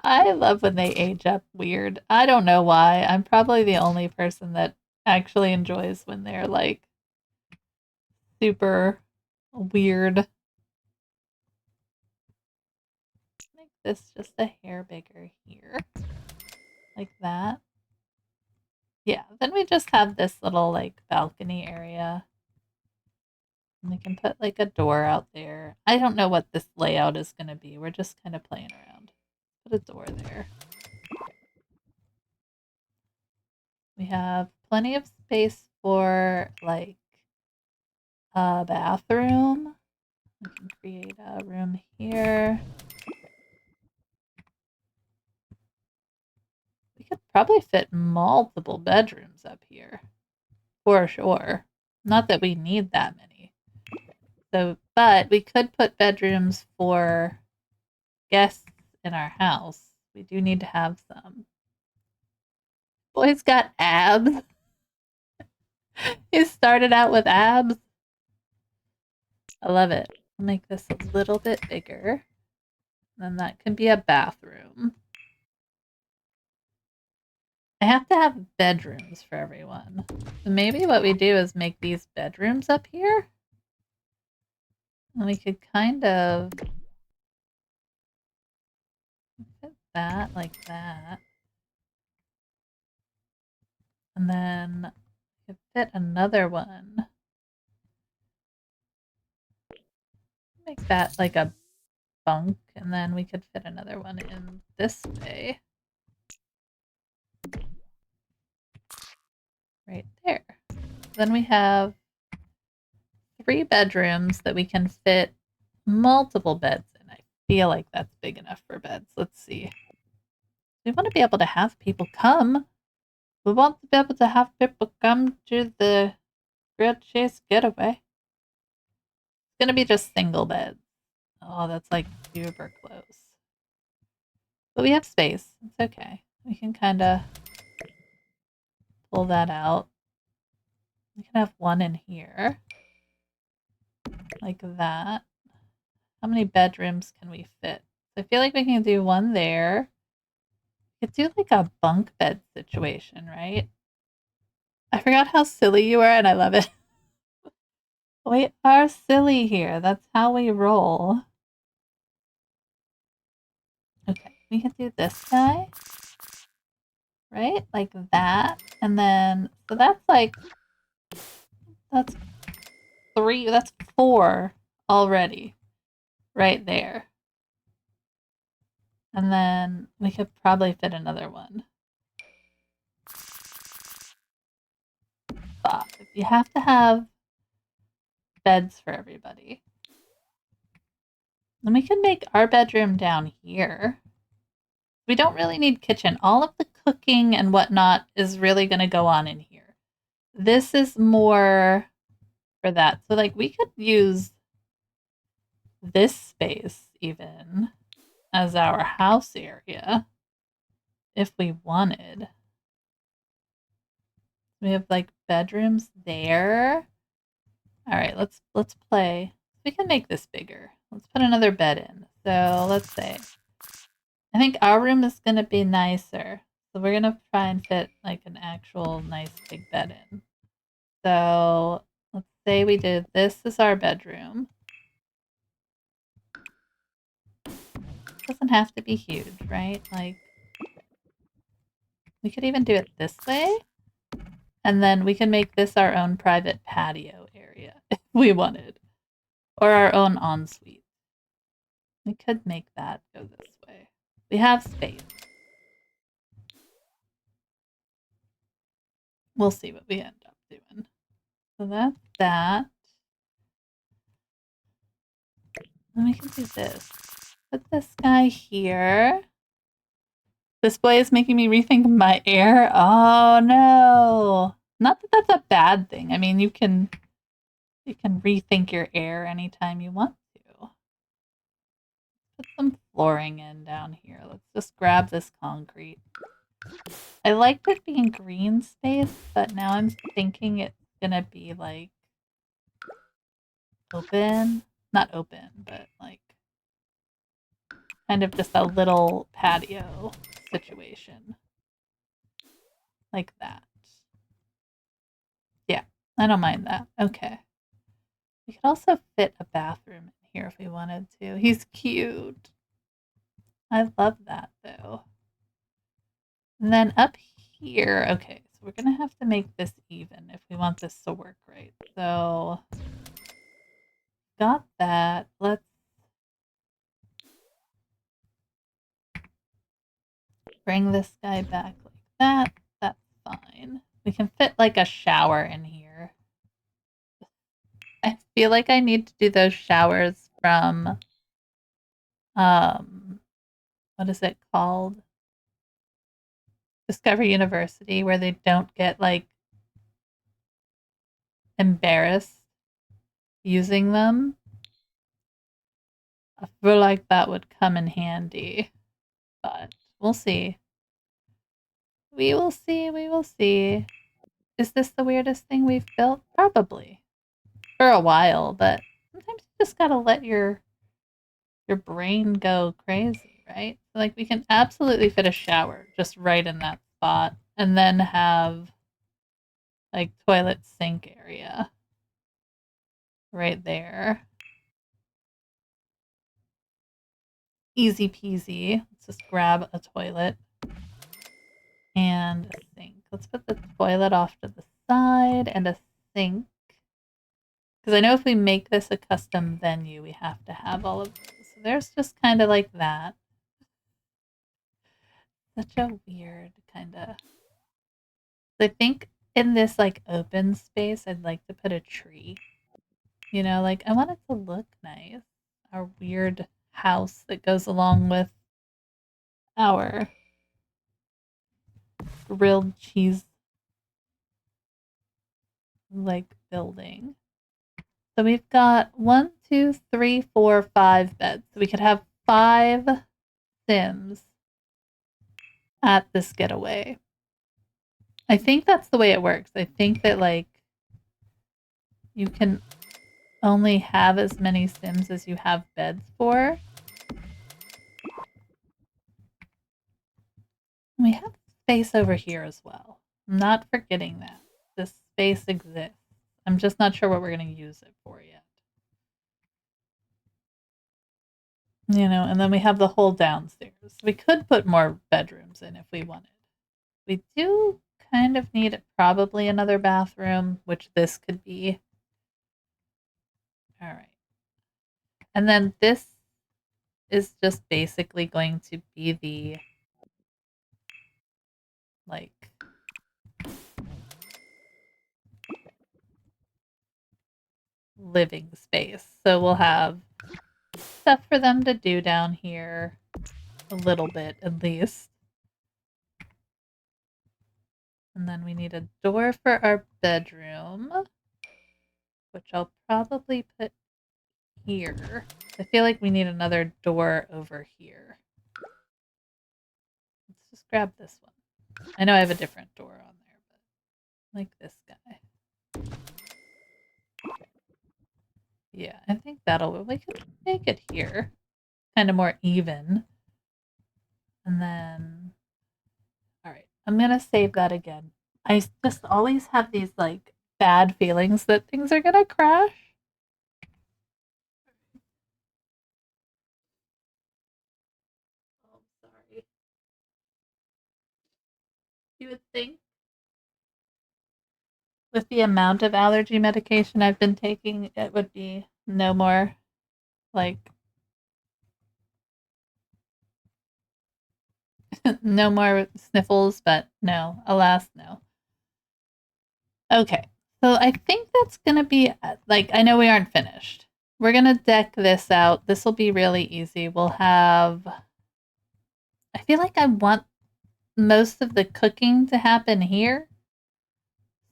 I love when they age up weird. I don't know why. I'm probably the only person that actually enjoys when they're like super weird. Make this just a hair bigger here. Like that. Yeah, then we just have this little like balcony area. And we can put like a door out there. I don't know what this layout is going to be. We're just kind of playing around. Put a door there. We have plenty of space for like a bathroom. We can create a room here. We could probably fit multiple bedrooms up here. For sure. Not that we need that many. So, but we could put bedrooms for guests in our house. We do need to have some. Boy's got abs. He started out with abs. I love it. I'll make this a little bit bigger. Then that can be a bathroom. I have to have bedrooms for everyone. So maybe what we do is make these bedrooms up here. And we could kind of fit that like that. And then we could fit another one. Make that like a bunk, and then we could fit another one in this way. Right there. Then we have 3 bedrooms that we can fit multiple beds in. I feel like that's big enough for beds. Let's see. We want to be able to have people come. We want to be able to have people come to the Grilled Cheese Getaway. It's going to be just single beds. Oh, that's like super close. But we have space. It's okay. We can kind of pull that out. We can have one in here. Like that. How many bedrooms can we fit? So I feel like we can do one there. We could do like a bunk bed situation, right? I forgot how silly you are and I love it. We are silly here. That's how we roll. Okay, we can do this guy. Right? Like that. And then, so that's like, that's 3, that's 4 already. Right there. And then we could probably fit another one. 5. You have to have beds for everybody. And we can make our bedroom down here. We don't really need kitchen. All of the cooking and whatnot is really going to go on in here. This is more for that. So, like, we could use this space even as our house area if we wanted. We have like bedrooms there. All right, let's play. We can make this bigger. Let's put another bed in. So let's say, I think our room is gonna be nicer. So we're gonna try and fit like an actual nice big bed in. So let's say we did this is our bedroom. It doesn't have to be huge, right? Like we could even do it this way. And then we can make this our own private patio area if we wanted. Or our own ensuite. We could make that go this way. We have space. We'll see what we end up doing. So that's that. Then we can do this. Put this guy here. This boy is making me rethink my air. Oh no. Not that that's a bad thing. I mean, you can rethink your air anytime you want to. Put some flooring in down here. Let's just grab this concrete. I liked it being green space, but now I'm thinking it's gonna be like open. Not open, but like kind of just a little patio situation. Like that. Yeah, I don't mind that. Okay. We could also fit a bathroom in here if we wanted to. He's cute. I love that though. And then up here, okay, so we're gonna have to make this even if we want this to work right. So got that. Let's bring this guy back like that. That's fine. We can fit like a shower in here. feel like I need to do those showers from, what is it called? Discovery University, where they don't get like embarrassed using them. I feel like that would come in handy, but we'll see. We will see. We will see. Is this the weirdest thing we've built? Probably for a while, but sometimes you just gotta let your brain go crazy, right? Like we can absolutely fit a shower just right in that spot, and then have like toilet sink area right there. Easy peasy. Let's just grab a toilet and a sink. Let's put the toilet off to the side and a sink. Because I know if we make this a custom venue, we have to have all of those. So there's just kind of like that. Such a weird kind of. I think in this like open space, I'd like to put a tree. You know, like I want it to look nice. Our weird house that goes along with our grilled cheese like building. So we've got 1, 2, 3, 4, 5 beds. So we could have 5 Sims at this getaway. I think that's the way it works. I think that like you can only have as many Sims as you have beds for. We have space over here as well. I'm not forgetting that. This space exists. I'm just not sure what we're going to use it for yet. You know, and then we have the whole downstairs. We could put more bedrooms in if we wanted. We do kind of need probably another bathroom, which this could be. All right. And then this is just basically going to be the like living space. So we'll have stuff for them to do down here, a little bit at least. And then we need a door for our bedroom, which I'll probably put here. I feel like we need another door over here. Let's just grab this one. I know I have a different door on there, but like this guy. Yeah, I think we could make it here. Kind of more even. And then, all right, I'm going to save that again. I just always have these like bad feelings that things are going to crash. Oh, sorry. You would think with the amount of allergy medication I've been taking, it would be no more like no more sniffles, but no, alas, no. Okay, so I think that's gonna be like I know we aren't finished. We're gonna deck this out. This will be really easy. We'll have. I feel like I want most of the cooking to happen here.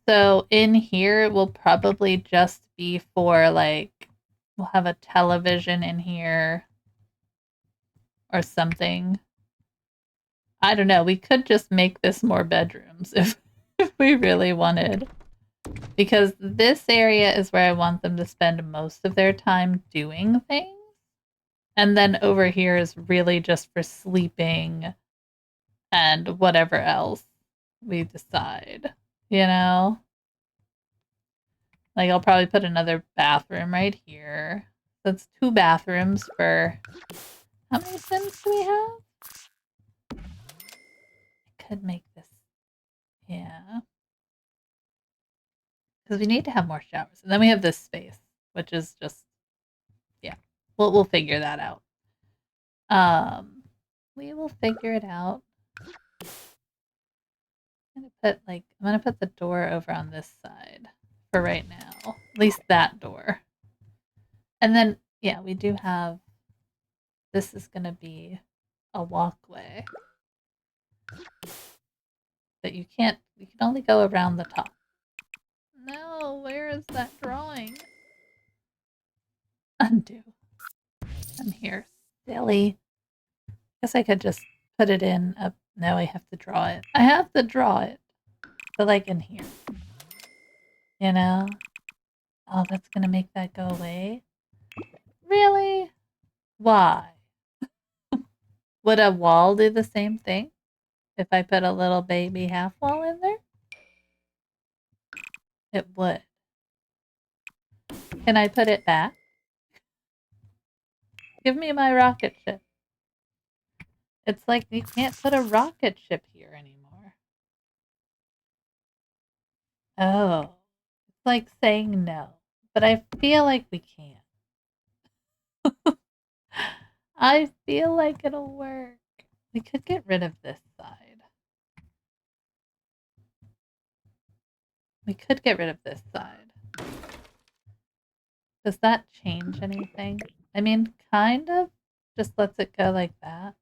So in here, it will probably just be for like we'll have a television in here or something. I don't know. We could just make this more bedrooms if we really wanted. Because this area is where I want them to spend most of their time doing things. And then over here is really just for sleeping and whatever else we decide, you know? Like I'll probably put another bathroom right here. That's 2 bathrooms for how many Sims do we have? I could make this, yeah. Because we need to have more showers. And then we have this space, which is just, yeah. We'll figure that out. We will figure it out. I'm gonna put the door over on this side for right now. At least that door. And then, yeah, we do have, this is going to be a walkway. But you can only go around the top. No, where is that drawing? Undo. I'm here. Silly. Guess I could just put it in up. No, I have to draw it. I have to draw it. So like in here. You know? Oh, that's gonna make that go away? Really? Why? Would a wall do the same thing? If I put a little baby half wall in there? It would. Can I put it back? Give me my rocket ship. It's like you can't put a rocket ship here anymore. Oh. It's like saying no. But I feel like we can. I feel like it'll work. We could get rid of this side. We could get rid of this side. Does that change anything? I mean, kind of. Just lets it go like that.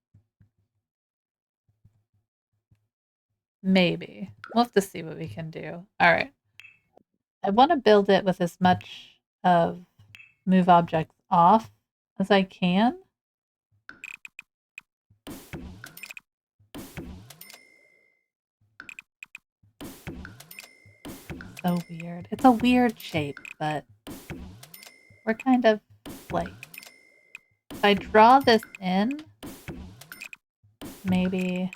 Maybe. We'll have to see what we can do. All right. I want to build it with as much of move objects off as I can. So weird. It's a weird shape, but we're kind of like, if I draw this in, maybe,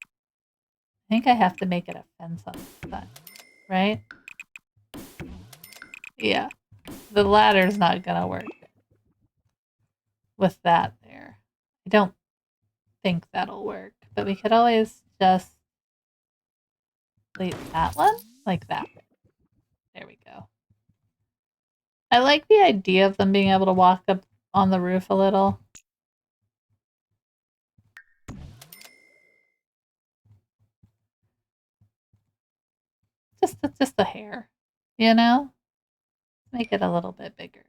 I think I have to make it a fence on this side, right? Yeah, the ladder's not gonna work with that there. I don't think that'll work, but we could always just delete that one like that. There we go. I like the idea of them being able to walk up on the roof a little. Just a hair, you know? Make it a little bit bigger.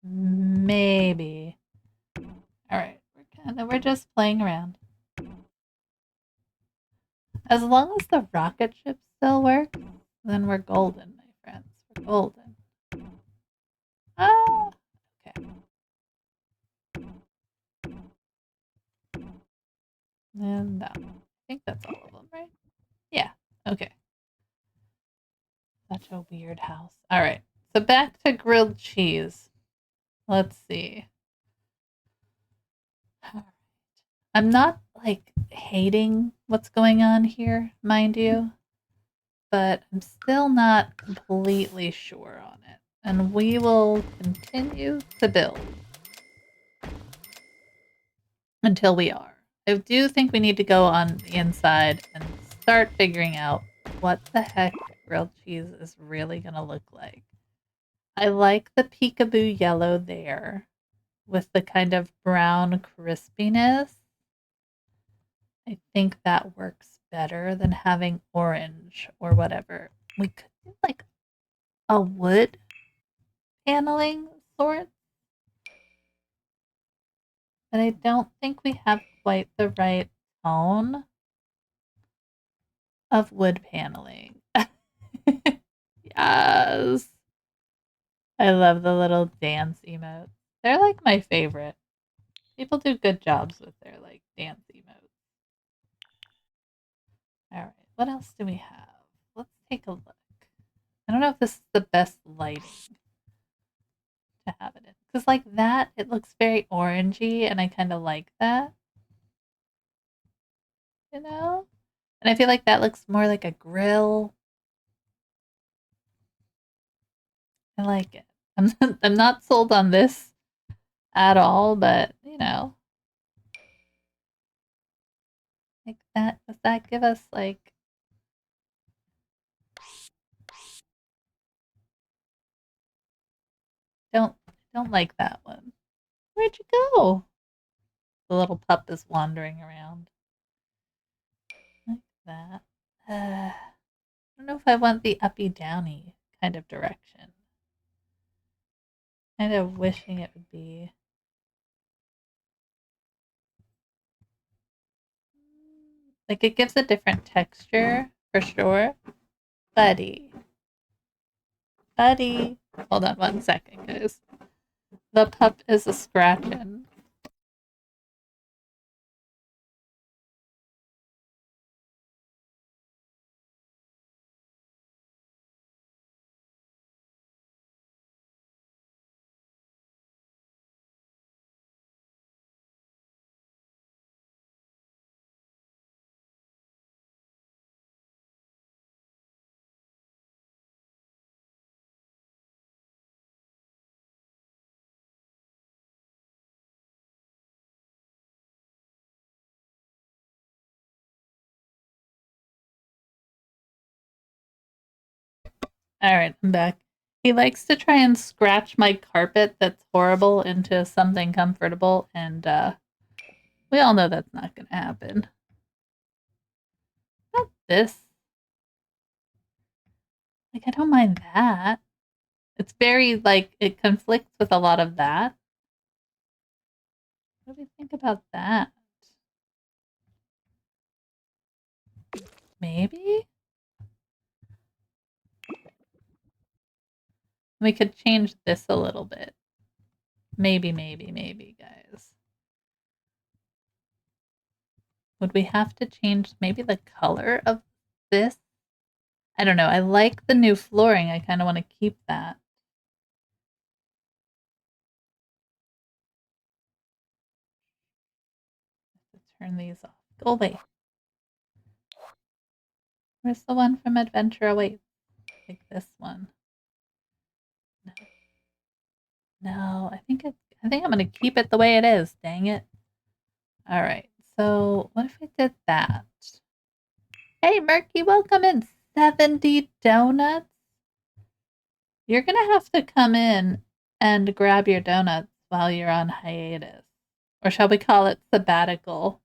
Maybe. All right, we're just playing around. As long as the rocket ship still works, then we're golden, my friends. We're golden. Ah, okay. And that one. I think that's all of them, right? Yeah. Okay. Such a weird house. All right. So back to grilled cheese. Let's see. I'm not like hating what's going on here, mind you, but I'm still not completely sure on it. And we will continue to build until we are. I do think we need to go on the inside and start figuring out what the heck grilled cheese is really going to look like. I like the peekaboo yellow there with the kind of brown crispiness. I think that works better than having orange or whatever. We could do like a wood paneling sort, but I don't think we have quite the right tone of wood paneling. Yes. I love the little dance emotes. They're like my favorite. People do good jobs with their like dance emotes. All right, what else do we have? Let's take a look. I don't know if this is the best lighting to have it in. Because like that, it looks very orangey and I kind of like that. You know? And I feel like that looks more like a grill. I like it. I'm not sold on this at all, but you know, like that, does that give us like, don't don't like that one. Where'd you go? The little pup is wandering around. Like that. I don't know know if I want the uppy downy kind of direction. Kind of wishing it would be. Like it gives a different texture for sure. Buddy. Buddy. Hold on 1 second, guys. The pup is a scratching. All right, I'm back. He likes to try and scratch my carpet that's horrible into something comfortable, and we all know that's not going to happen. Not this. Like, I don't mind that. It's very, like, it conflicts with a lot of that. What do we think about that? Maybe? We could change this a little bit. Maybe, guys. Would we have to change maybe the color of this? I don't know. I like the new flooring. I kind of want to keep that. Let's turn these off. Go away. Where's the one from Adventure Awaits? Like this one. No. No, I think I'm gonna keep it the way it is. Dang it. Alright, so what if we did that? Hey Murky, welcome in. 70 donuts? You're gonna have to come in and grab your donuts while you're on hiatus. Or shall we call it sabbatical?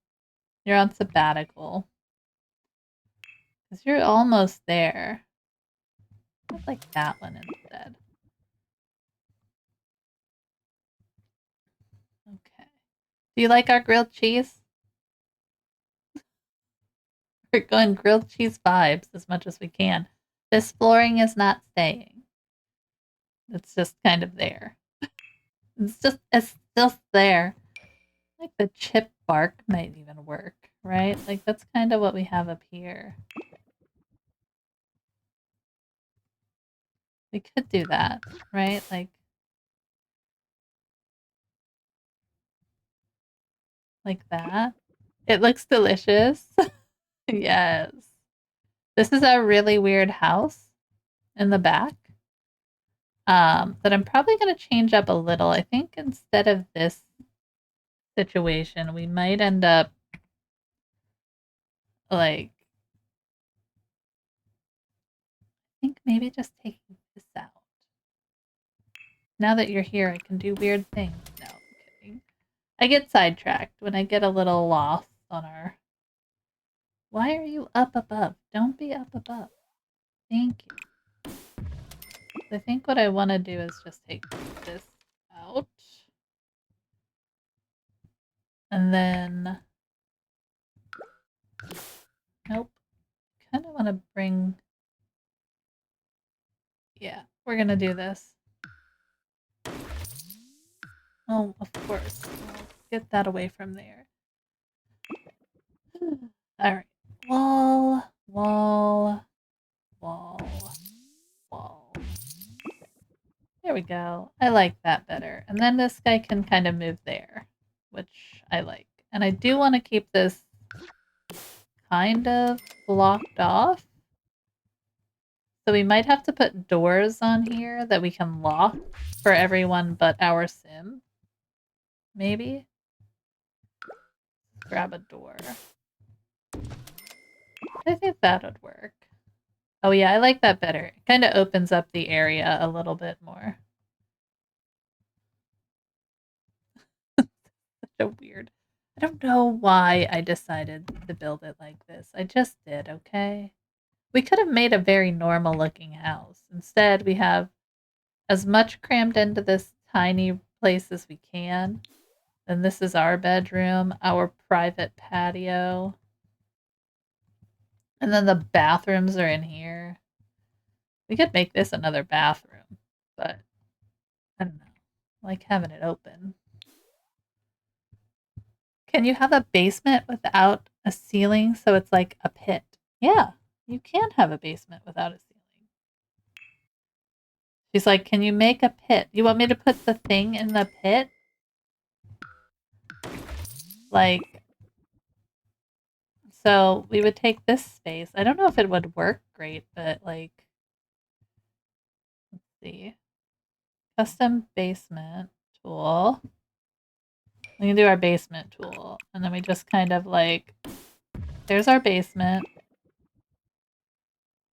You're on sabbatical. Because you're almost there. I'd like that one instead. Okay. Do you like our grilled cheese? We're going grilled cheese vibes as much as we can. This flooring is not staying. It's just kind of there. It's just there. Like the chip bark might even work, right? Like that's kind of what we have up here. We could do that, right? Like that. It looks delicious. Yes. This is a really weird house in the back. That I'm probably gonna change up a little. I think instead of this situation, we might end up like I think maybe just taking this out. Now that you're here, I can do weird things. No, I'm kidding. I get sidetracked when I get a little lost on our. Why are you up above? Don't be up above. Thank you. I think what I want to do is just take this out. And then. Nope. Kind of want to bring. Yeah, we're going to do this. Oh, of course. I'll get that away from there. All right. Wall, wall, wall, wall. There we go. I like that better. And then this guy can kind of move there, which I like. And I do want to keep this kind of blocked off. So we might have to put doors on here that we can lock for everyone but our sim. Maybe? Grab a door. I think that would work. Oh yeah, I like that better. It kind of opens up the area a little bit more. So weird. I don't know why I decided to build it like this. I just did, okay? We could have made a very normal looking house. Instead, we have as much crammed into this tiny place as we can. And this is our bedroom, our private patio. And then the bathrooms are in here. We could make this another bathroom, but I don't know. I like having it open. Can you have a basement without a ceiling so it's like a pit? Yeah, you can have a basement without a ceiling. She's like, can you make a pit? You want me to put the thing in the pit? Like, so we would take this space. I don't know if it would work great, but like, let's see. Custom basement tool. We can do our basement tool. And then we just kind of like, there's our basement.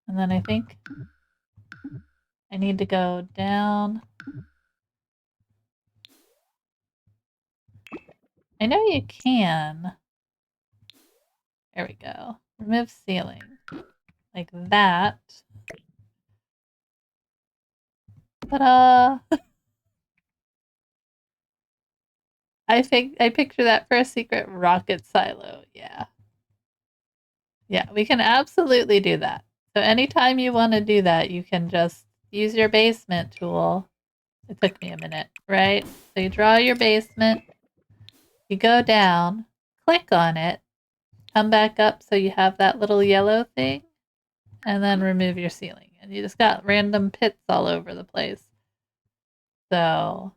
And then I think I need to go down. I know you can. There we go. Remove ceiling. Like that. Ta-da! I picture that for a secret rocket silo. Yeah. Yeah, we can absolutely do that. So anytime you want to do that, you can just use your basement tool. It took me a minute, right? So you draw your basement, you go down, click on it, come back up so you have that little yellow thing, and then remove your ceiling. And you just got random pits all over the place. So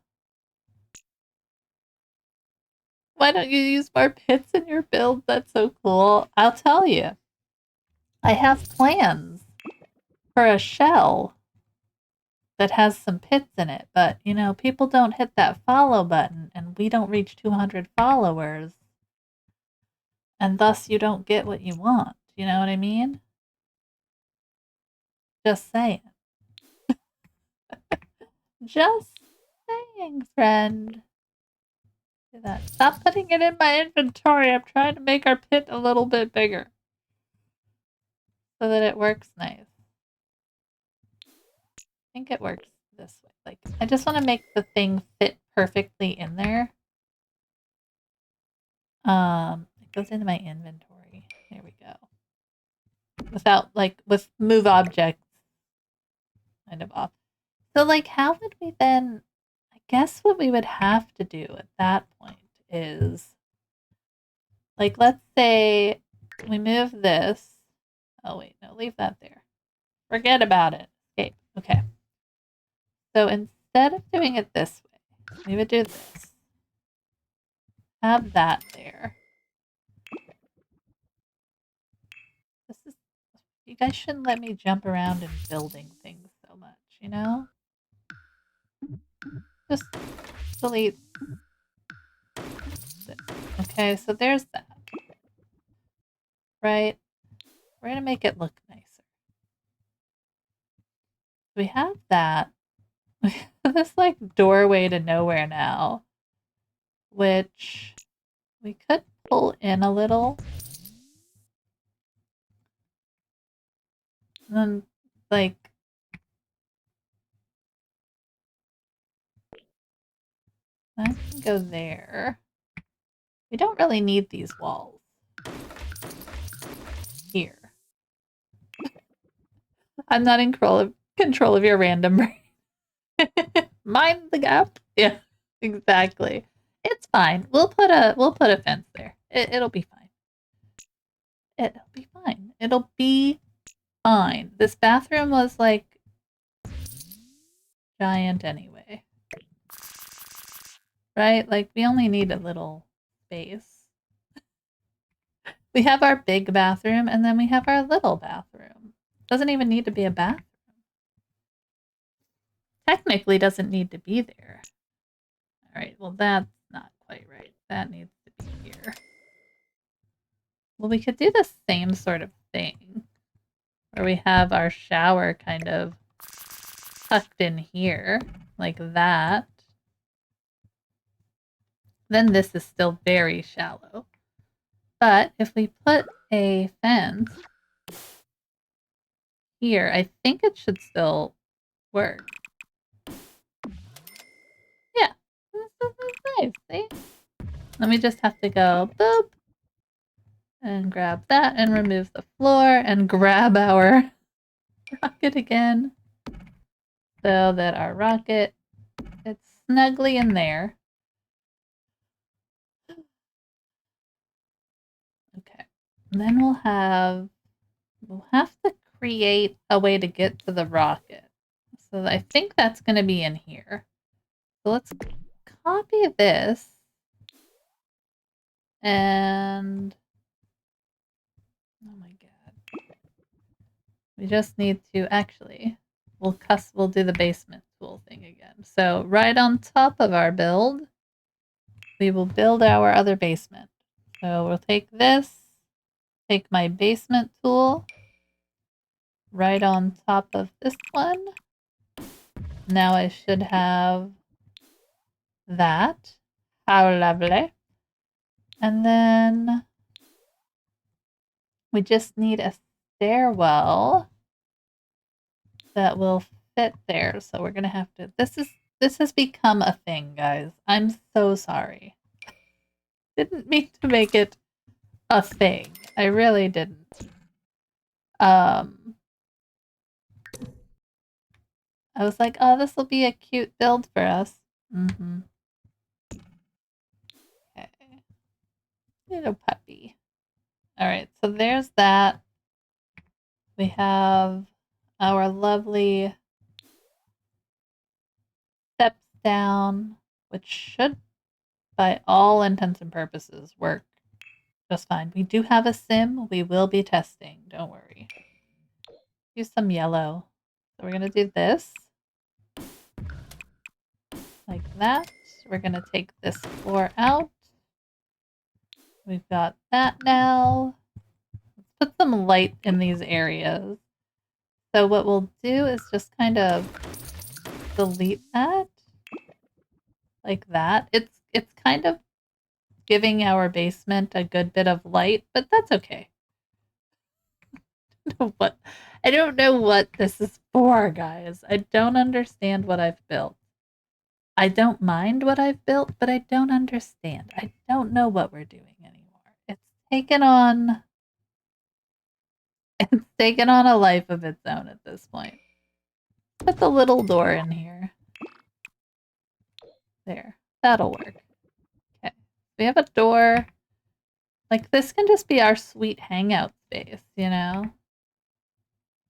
why don't you use more pits in your build? That's so cool. I'll tell you. I have plans for a shell that has some pits in it, but you know, people don't hit that follow button and we don't reach 200 followers, and thus you don't get what you want. You know what I mean? Just saying. Just saying, friend. Do that. Stop putting it in my inventory. I'm trying to make our pit a little bit bigger so that it works nice. I think it works this way. Like, I just want to make the thing fit perfectly in there. It goes into my inventory. There we go. Without, like, with move objects kind of off. So, like, how would we then? I guess what we would have to do at that point is, like, let's say we move this. Oh, wait, no, leave that there. Forget about it. Escape. Okay. So instead of doing it this way, we would do this. Have that there. This is, you guys shouldn't let me jump around in building things so much, you know? Just delete this. Okay, so there's that. Right? We're gonna make it look nicer. We have that. We have this like doorway to nowhere now, which we could pull in a little. And then like that can go there. We don't really need these walls here. I'm not in control of your random brain. Mind the gap. Yeah, exactly. It's fine. We'll put a fence there. It'll be fine. It'll be fine. It'll be fine. This bathroom was like giant anyway. Right? Like we only need a little space. We have our big bathroom and then we have our little bathroom. Doesn't even need to be a bathroom. Technically doesn't need to be there. All right, well that's not quite right. That needs to be here. Well, we could do the same sort of thing where we have our shower kind of tucked in here like that. Then this is still very shallow. But if we put a fence here, I think it should still work. Yeah, this is nice, see? Then we just have to go boop and grab that and remove the floor and grab our rocket again so that our rocket fits snugly in there. Okay, and then we'll have to create a way to get to the rocket. So I think that's going to be in here. So let's copy this and oh my god. We just need to actually we'll do the basement tool thing again. So right on top of our build, we will build our other basement. So we'll take this, take my basement tool right on top of this one. Now I should have that. How lovely. And then we just need a stairwell that will fit there. So we're going to have to this has become a thing, guys. I'm so sorry. Didn't mean to make it a thing. I really didn't. I was like, oh, this will be a cute build for us. Mm-hmm. Okay. Little puppy. All right, so there's that. We have our lovely steps down, which should, by all intents and purposes, work just fine. We do have a sim. We will be testing. Don't worry. Use some yellow. So we're going to do this. Like that. We're going to take this floor out. We've got that now. Let's put some light in these areas. So what we'll do is just kind of delete that. Like that. It's kind of giving our basement a good bit of light, but that's okay. I don't know what this is for, guys. I don't understand what I've built. I don't mind what I've built, but I don't understand. I don't know what we're doing anymore. Taken on it's taken on a life of its own at this point. Put the little door in here. There. That'll work. Okay. We have a door. Like, this can just be our sweet hangout space, you know?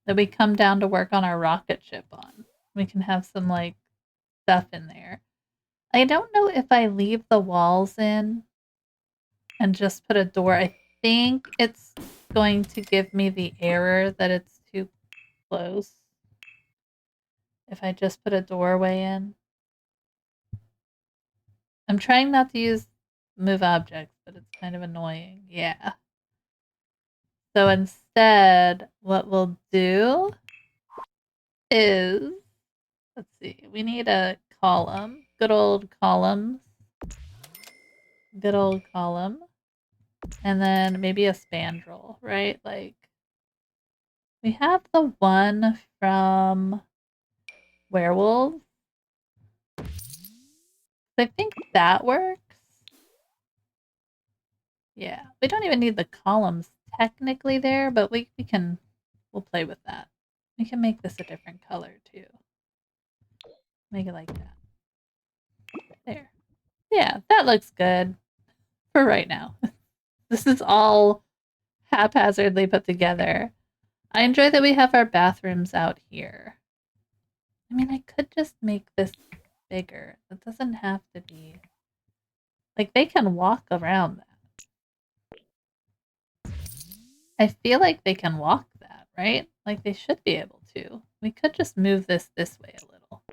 That we come down to work on our rocket ship on. We can have some, like, stuff in there. I don't know if I leave the walls in and just put a door. I think it's going to give me the error that it's too close. If I just put a doorway in. I'm trying not to use move objects, but it's kind of annoying. Yeah. So instead, what we'll do is, let's see, we need a column. Good old columns. Good old column. And then maybe a spandrel, right? Like, we have the one from Werewolves. I think that works. Yeah, we don't even need the columns technically there, but we'll play with that. We can make this a different color too. Make it like that. There. Yeah, that looks good for right now. This is all haphazardly put together. I enjoy that we have our bathrooms out here. I mean, I could just make this bigger. It doesn't have to be. Like, they can walk around that. I feel like they can walk that, right? Like, they should be able to. We could just move this way a little.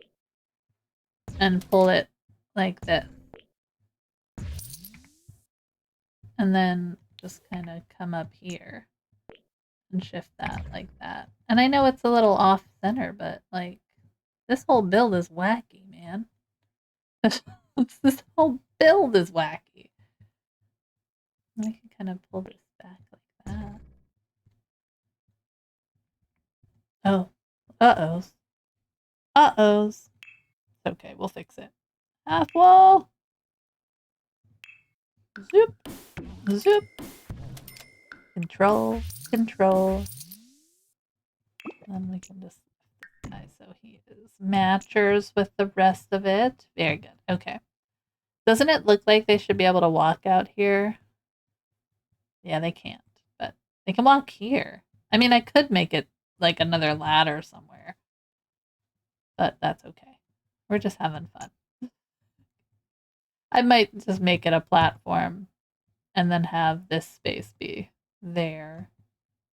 And pull it like this. And then just kind of come up here. And shift that like that. And I know it's a little off center, but like this whole build is wacky, man. This whole build is wacky. I can kind of pull this back like that. Oh. Uh-ohs. Uh-ohs. It's okay, we'll fix it. Half wall. Zoop. Zoop. Control. Control. Then we can just so he is matchers with the rest of it. Very good. Okay. Doesn't it look like they should be able to walk out here? Yeah, they can't, but they can walk here. I mean, I could make it like another ladder somewhere, but that's okay. We're just having fun. I might just make it a platform and then have this space be there.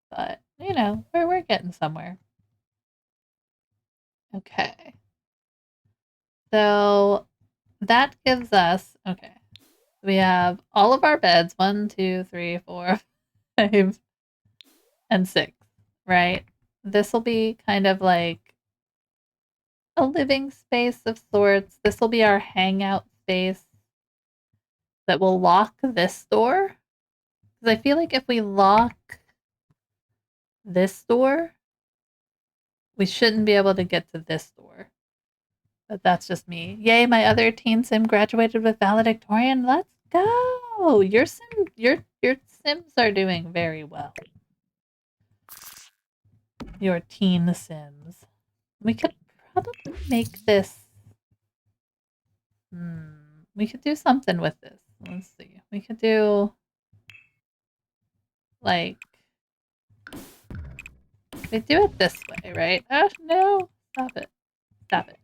But, you know, we're getting somewhere. Okay. So that gives us, okay, we have all of our beds 1, 2, 3, 4, 5, and 6, right? This will be kind of like a living space of sorts. This will be our hangout space that will lock this door. Because I feel like if we lock this door, we shouldn't be able to get to this door. But that's just me. Yay, my other teen sim graduated with valedictorian. Let's go. Your sims are doing very well. Your teen sims. We could probably make this. We could do something with this. Let's see. We could do like we do it this way, right? Oh no! Stop it! Stop it!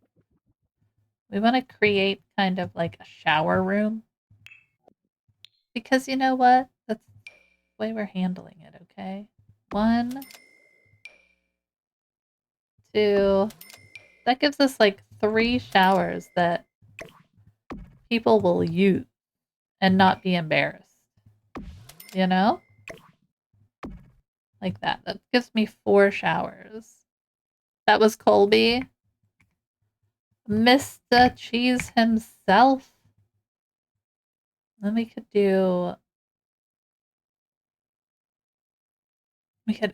We want to create kind of like a shower room because you know what? That's the way we're handling it. Okay. 1, 2. That gives us like 3 showers that people will use and not be embarrassed. You know? Like that. That gives me 4 showers. That was Colby. Mr. Cheese himself. Then we could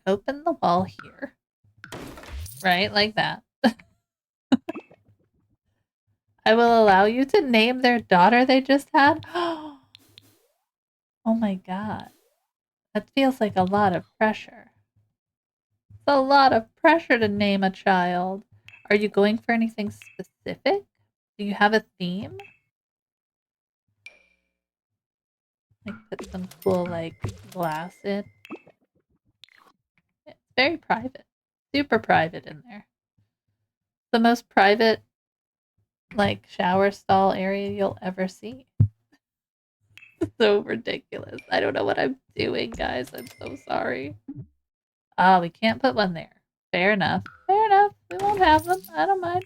open the wall here. Right? Like that. I will allow you to name their daughter they just had. Oh my god. That feels like a lot of pressure. It's a lot of pressure to name a child. Are you going for anything specific? Do you have a theme? Like put some cool like glass in. It's very private. Super private in there. The most private like shower stall area you'll ever see. So ridiculous. I don't know what I'm doing, guys. I'm so sorry. Ah, we can't put one there. Fair enough. Fair enough. We won't have them. I don't mind.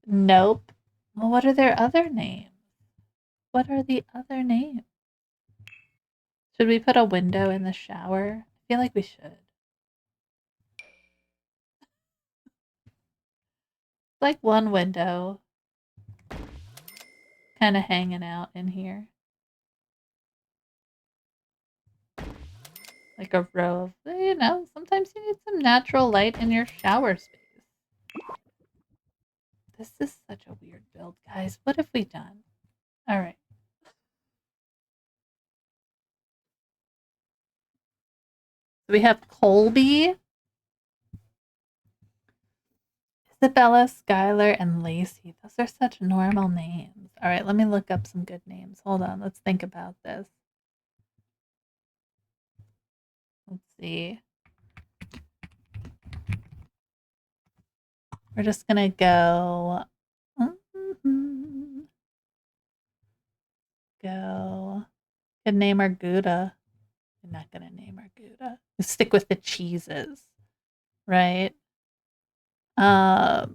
Nope. Well, what are their other names? What are the other names? Should we put a window in the shower? I feel like we should. Like one window kind of hanging out in here. Like a row of, you know, sometimes you need some natural light in your shower space. This is such a weird build, guys. What have we done? All right. So we have Colby, Isabella, Skylar, and Lacey. Those are such normal names. All right, let me look up some good names. Hold on, let's think about this. Let's see. We're just gonna go. Go. Could name our Gouda. I'm not gonna name our Gouda. Stick with the cheeses, right? Let's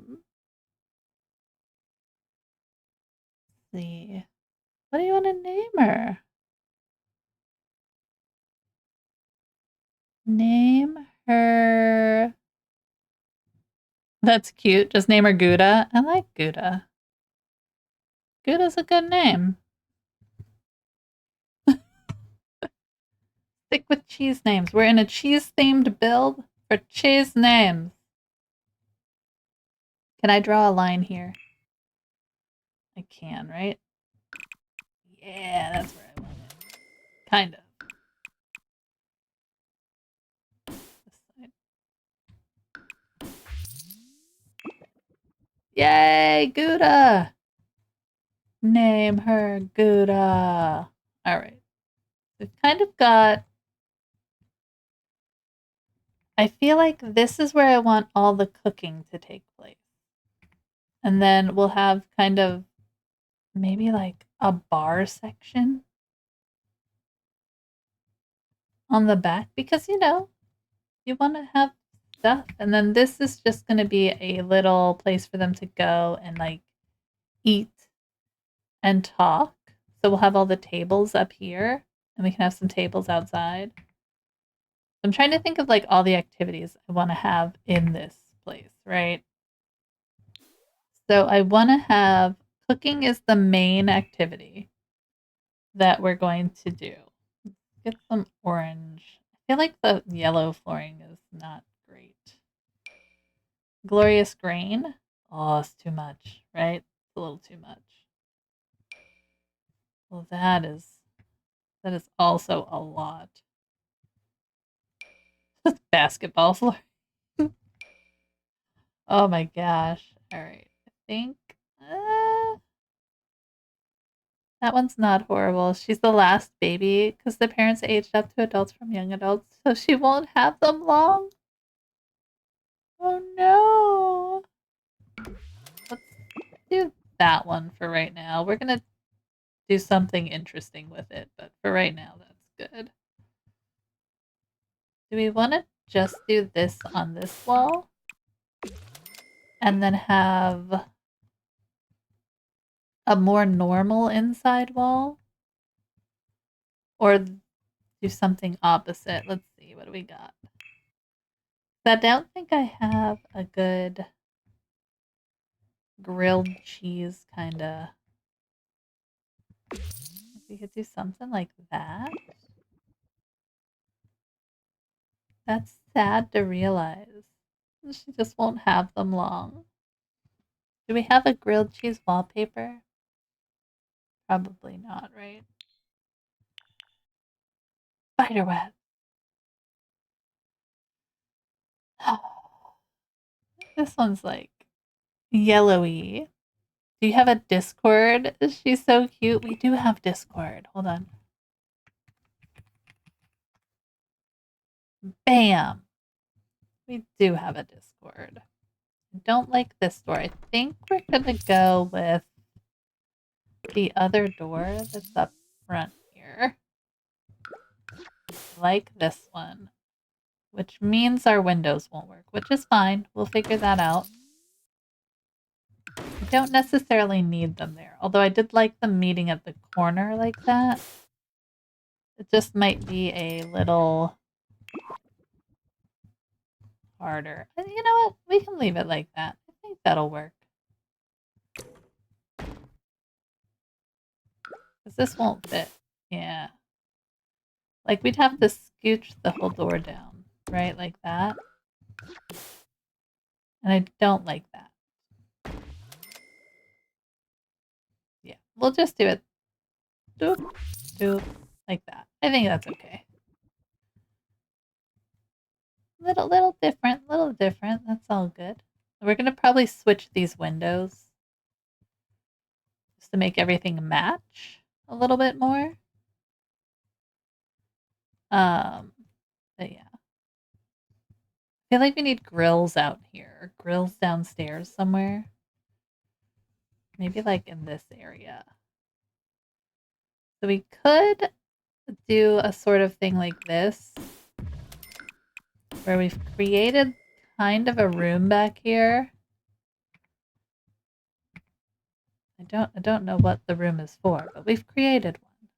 see. What do you want to name her? Name her. That's cute. Just name her Gouda. I like Gouda. Gouda's a good name. Stick with cheese names. We're in a cheese themed build for cheese names. Can I draw a line here? I can, right? Yeah, that's where I want it. Kind of. This side. Yay, Gouda! Name her Gouda. Alright. We've kind of got... I feel like this is where I want all the cooking to take place. And then we'll have kind of maybe like a bar section on the back because, you know, you want to have stuff. And then this is just going to be a little place for them to go and like eat and talk. So we'll have all the tables up here and we can have some tables outside. I'm trying to think of like all the activities I want to have in this place, right? So I want to have cooking is the main activity that we're going to do. Get some orange. I feel like the yellow flooring is not great. Glorious grain. Oh, it's too much, right? It's a little too much. Well, that is also a lot. Basketball floor. Oh my gosh. All right. I think that one's not horrible. She's the last baby because the parents aged up to adults from young adults, so she won't have them long. Oh no. Let's do that one for right now. We're going to do something interesting with it, but for right now, that's good. Do we want to just do this on this wall? And then have a more normal inside wall? Or do something opposite? Let's see, what do we got? I don't think I have a good grilled cheese kind of. We could do something like that. That's sad to realize. She just won't have them long. Do we have a grilled cheese wallpaper? Probably not, right? Spiderweb. This one's like yellowy. Do you have a Discord? She's so cute. We do have Discord. Hold on. Bam. We do have a Discord. I don't like this door. I think we're going to go with the other door that's up front here. Like this one. Which means our windows won't work, which is fine. We'll figure that out. I don't necessarily need them there, although I did like them meeting at the corner like that. It just might be a little harder. You know what? We can leave it like that. I think that'll work. Because this won't fit. Yeah. Like, we'd have to scooch the whole door down, right? Like that. And I don't like that. Yeah. We'll just do it. Doop, doop, like that. I think that's okay. Little different, little different. That's all good. We're going to probably switch these windows just to make everything match a little bit more. But yeah. I feel like we need grills out here, or grills downstairs somewhere. Maybe like in this area. So we could do a sort of thing like this, where we've created kind of a room back here. I don't know what the room is for, but we've created one.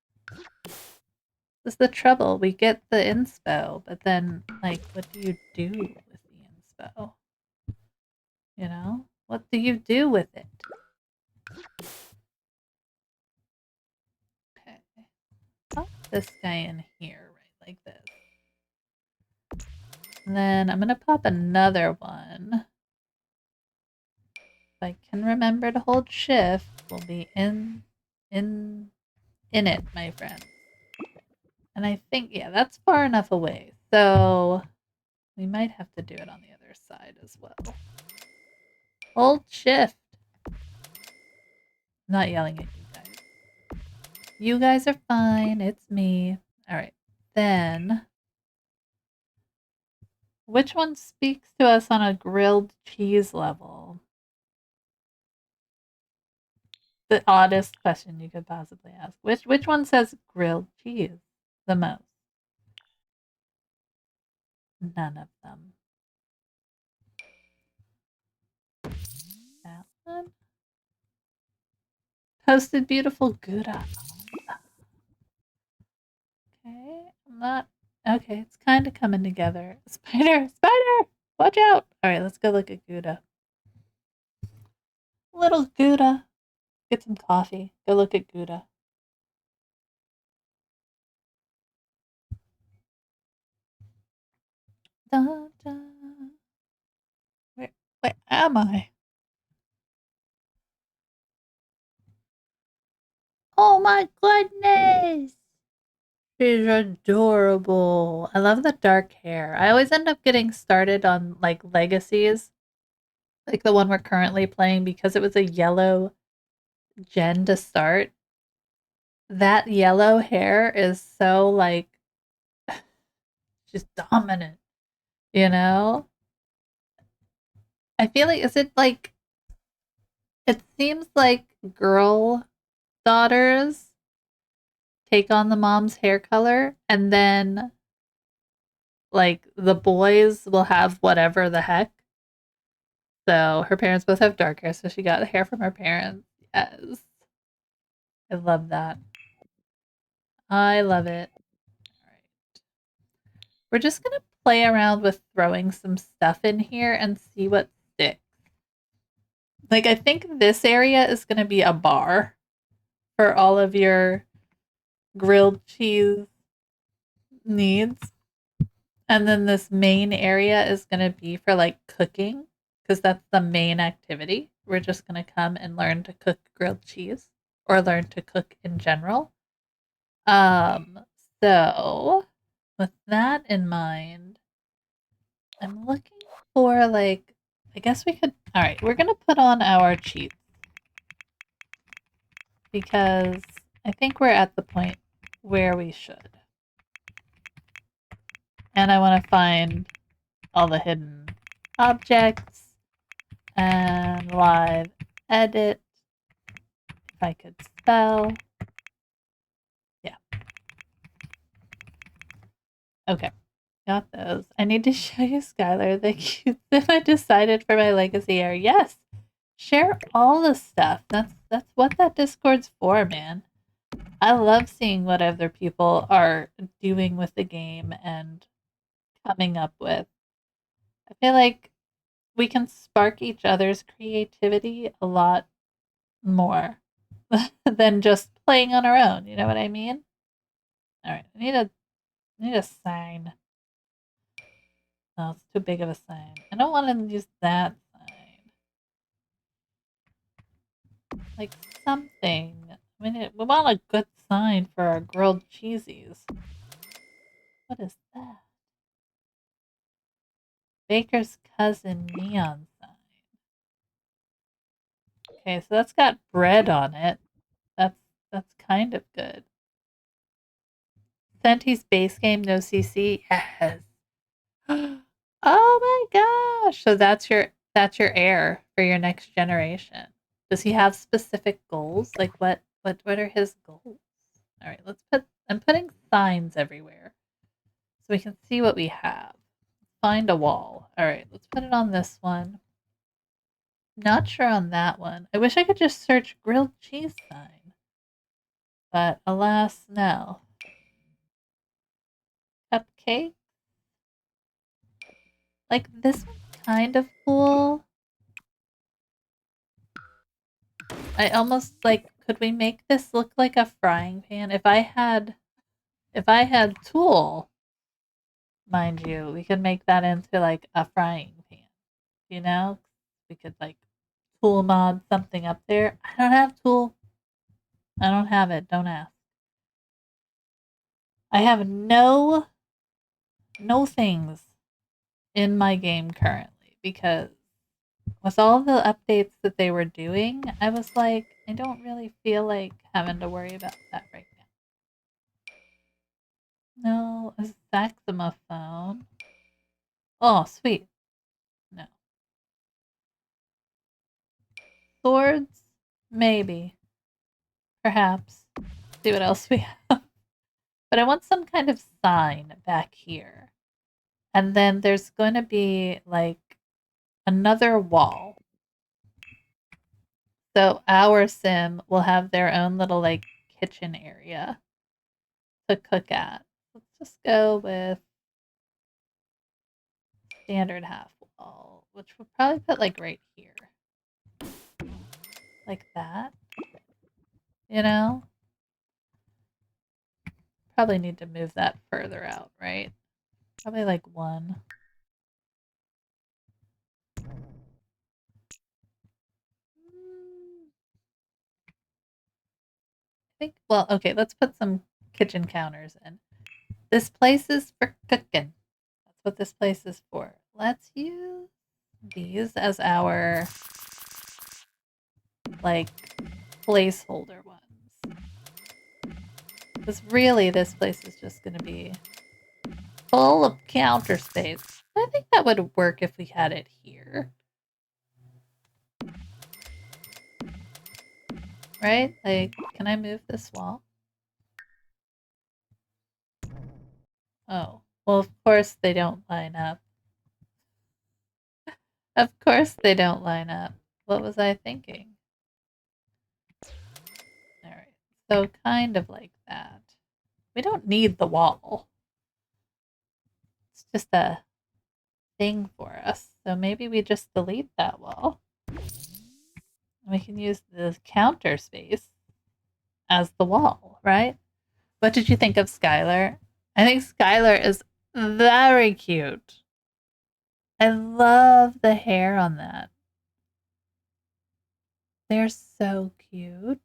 This is the trouble. We get the inspo, but then, like, what do you do with the inspo? You know? What do you do with it? Okay. Pop this guy in here, right, like this. And then I'm going to pop another one I can remember to hold shift, we'll be in it, my friend. And I think, yeah, that's far enough away. So we might have to do it on the other side as well. Hold shift. I'm not yelling at you guys. You guys are fine. It's me. All right. Then, which one speaks to us on a grilled cheese level? The oddest question you could possibly ask. Which one says grilled cheese the most? None of them. That one? Toasted beautiful Gouda. Okay, I'm not. Okay, it's kind of coming together. Spider, spider, watch out! All right, let's go look at Gouda. Little Gouda, get some coffee. Go look at Gouda. Dun, dun. Where am I? Oh my goodness! She's adorable. I love the dark hair. I always end up getting started on like legacies, like the one we're currently playing, because it was a yellow gen to start. That yellow hair is so like just dominant, you know? I feel like is it like it seems like girl daughters take on the mom's hair color and then like the boys will have whatever the heck. So her parents both have dark hair, so she got hair from her parents. Yes. I love that. I love it. All right. We're just going to play around with throwing some stuff in here and see what sticks. Like, I think this area is going to be a bar for all of your grilled cheese needs. And then this main area is going to be for like cooking because that's the main activity. We're just going to come and learn to cook grilled cheese or learn to cook in general. Um, so with that in mind, I'm looking for like I guess we could all right, we're gonna put on our cheats because I think we're at the point where we should. And I want to find all the hidden objects and live edit if I could spell. Yeah. Okay. Got those. I need to show you, Skylar, the cute that I decided for my legacy heir. Yes. Share all the stuff. That's what that Discord's for, man. I love seeing what other people are doing with the game and coming up with. I feel like we can spark each other's creativity a lot more than just playing on our own. You know what I mean? All right, I need a sign. No, it's too big of a sign. I don't want to use that sign. Like something. I mean, we want a good sign for our grilled cheesies. What is that? Baker's cousin neon sign. Okay, so that's got bread on it. That's kind of good. Senti's base game, no CC. Yes. Oh my gosh! So that's your heir for your next generation. Does he have specific goals? Like what are his goals? All right, I'm putting signs everywhere so we can see what we have. Find a wall. All right, let's put it on this one. Not sure on that one. I wish I could just search grilled cheese sign. But alas, no. Cupcake? Like this one's kind of cool. I almost like could we make this look like a frying pan? If I had tool, mind you, we could make that into like a frying pan. You know? We could like tool mod something up there. I don't have tool. I don't have it. Don't ask. I have no things in my game currently because with all the updates that they were doing, I was like, I don't really feel like having to worry about that right now. No, a saxophone. Oh, sweet. No. Swords? Maybe. Perhaps. See what else we have. But I want some kind of sign back here. And then there's going to be like another wall. So our sim will have their own little like kitchen area to cook at. Let's just go with standard half wall, which we'll probably put like right here. Like that. You know? Probably need to move that further out, right? Probably like one. I think, well, okay, let's put some kitchen counters in. This place is for cooking. That's what this place is for. Let's use these as our like placeholder ones. Because really this place is just going to be full of counter space. I think that would work if we had it here. Right? Like, can I move this wall? Oh, well, of course they don't line up. Of course they don't line up. What was I thinking? Alright, so kind of like that. We don't need the wall. It's just a thing for us. So maybe we just delete that wall. We can use the counter space as the wall, right? What did you think of Skylar? I think Skylar is very cute. I love the hair on that. They're so cute.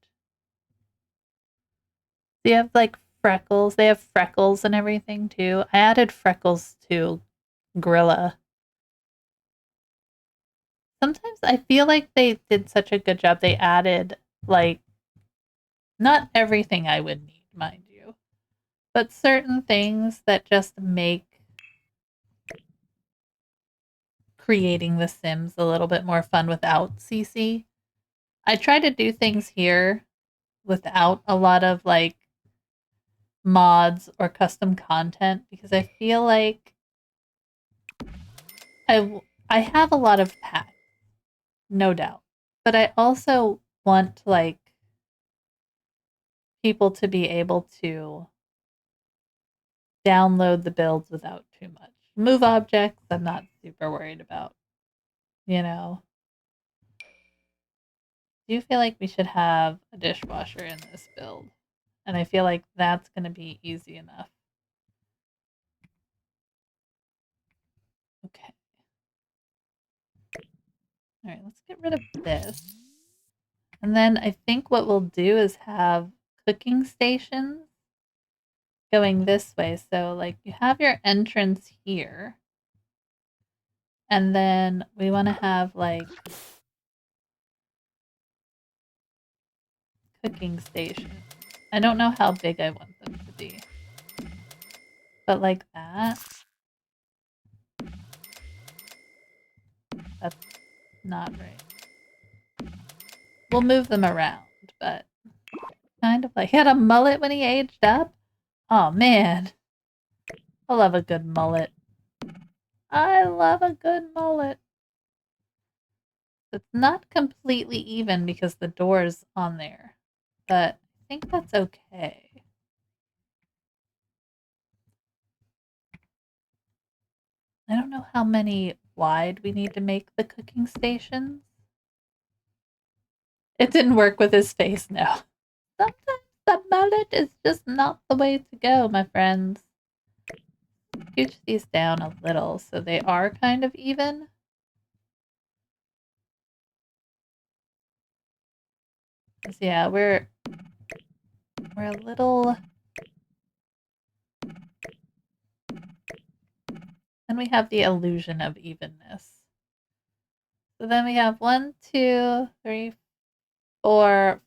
They have like freckles. They have freckles and everything too. I added freckles to Grilla. Sometimes I feel like they did such a good job. They added like not everything I would need, mind you, but certain things that just make creating the Sims a little bit more fun without CC. I try to do things here without a lot of like mods or custom content because I feel like I have a lot of packs, no doubt, but I also want like people to be able to download the builds without too much. Move objects, I'm not super worried about, you know. Do you feel like we should have a dishwasher in this build? And I feel like that's going to be easy enough. Okay. All right, let's get rid of this. And then I think what we'll do is have cooking stations going this way. So, like, you have your entrance here. And then we want to have, like, cooking stations. I don't know how big I want them to be. But like that. That's not right. We'll move them around, but kind of like he had a mullet when he aged up. Oh man. I love a good mullet. I love a good mullet. It's not completely even because the door's on there, but I think that's okay. I don't know how many wide we need to make the cooking stations. It didn't work with his face, no. Sometimes the mullet is just not the way to go, my friends. Scooch these down a little so they are kind of even. 'Cause, yeah, we're a little, and we have the illusion of evenness. So then we have 1, 2, 3, 4,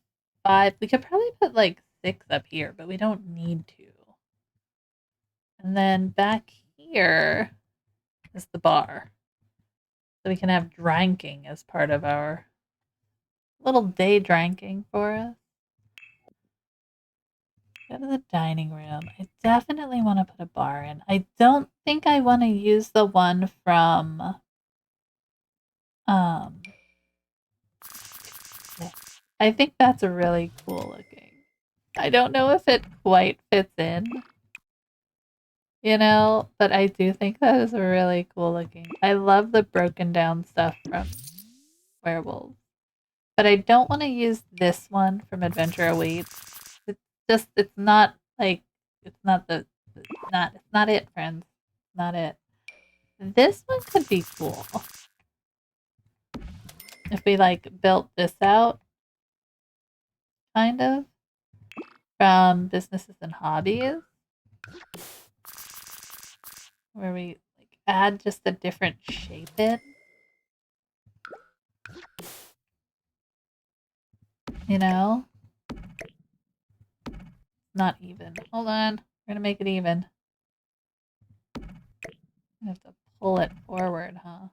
5. We could probably put like 6 up here, but we don't need to. And then back here is the bar. So we can have drinking as part of our little day drinking for us. Go to the dining room. I definitely want to put a bar in. I don't think I want to use the one from um I think that's really cool looking. I don't know if it quite fits in, but I do think that is really cool looking. I love the broken down stuff from Werewolves. But I don't want to use this one from Adventure Awaits. It's not like, it's not it's not it, friends. Not it. This one could be cool. If we like built this out, kind of, from Businesses and Hobbies, where we like add just a different shape in. You know? Not even. Hold on. We're gonna make it even. I have to pull it forward, huh?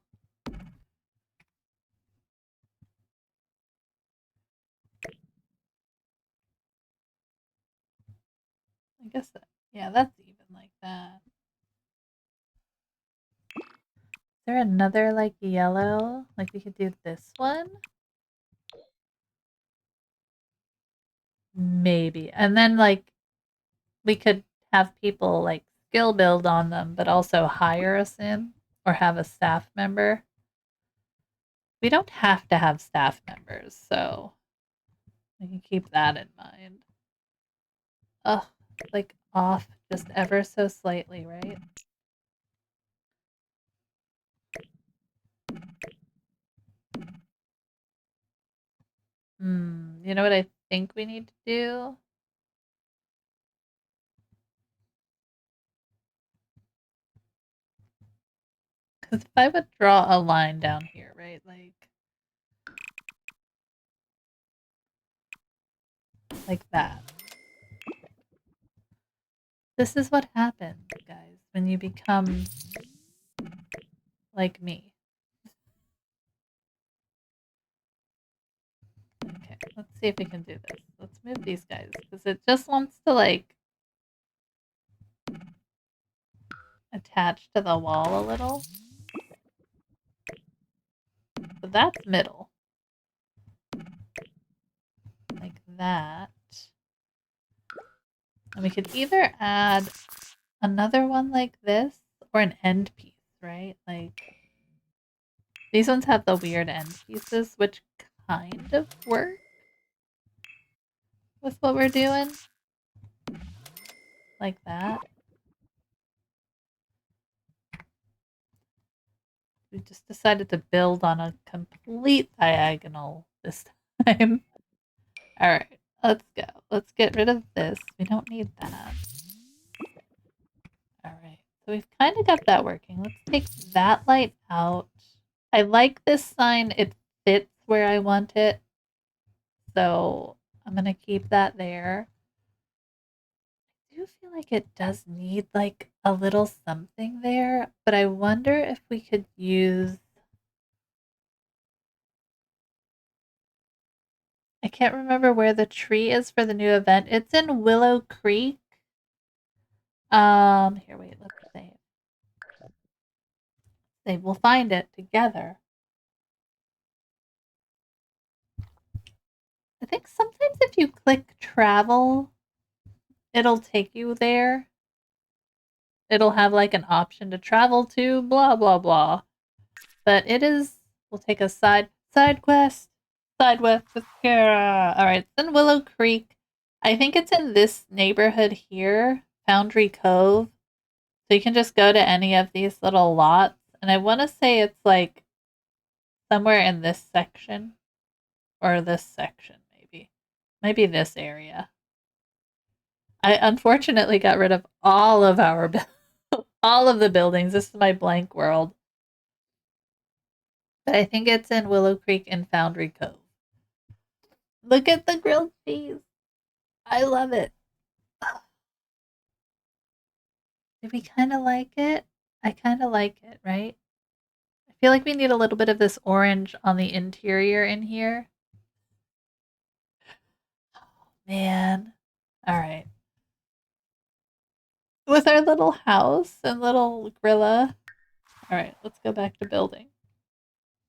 I guess yeah, that's even like that. Is there another like yellow? Like we could do this one? Maybe. And then like we could have people like skill build on them, but also hire us in or have a staff member. We don't have to have staff members, so we can keep that in mind. Ugh, like off just ever so slightly, right? You know what I think we need to do? Because if I would draw a line down here, right? Like that. This is what happens, guys, when you become like me. Okay, let's see if we can do this. Let's move these guys because it just wants to like attach to the wall a little. So that's middle. Like that. And we could either add another one like this or an end piece, right? Like these ones have the weird end pieces, which kind of work with what we're doing. Like that. We just decided to build on a complete diagonal this time. All right, let's go. Let's get rid of this. We don't need that. All right, so we've kind of got that working. Let's take that light out. I like this sign. It fits where I want it. So I'm going to keep that there. I do feel like it does need like a little something there, but I wonder if we could use, I can't remember where the tree is for the new event. It's in Willow Creek. Here, wait, let's save. Save. We'll find it together. I think sometimes if you click travel, it'll take you there. It'll have like an option to travel to blah blah blah. But it is, we'll take a side quest. Side quest with Kara. Alright, it's in Willow Creek. I think it's in this neighborhood here, Foundry Cove. So you can just go to any of these little lots. And I want to say it's like somewhere in this section. Or this section, maybe. Maybe this area. I unfortunately got rid of all of our all of the buildings. This is my blank world. But I think it's in Willow Creek and Foundry Cove. Look at the grilled cheese. I love it. Do we kind of like it? I kind of like it, right? I feel like we need a little bit of this orange on the interior in here. Oh, man. All right. With our little house and little Grilla. All right, let's go back to building.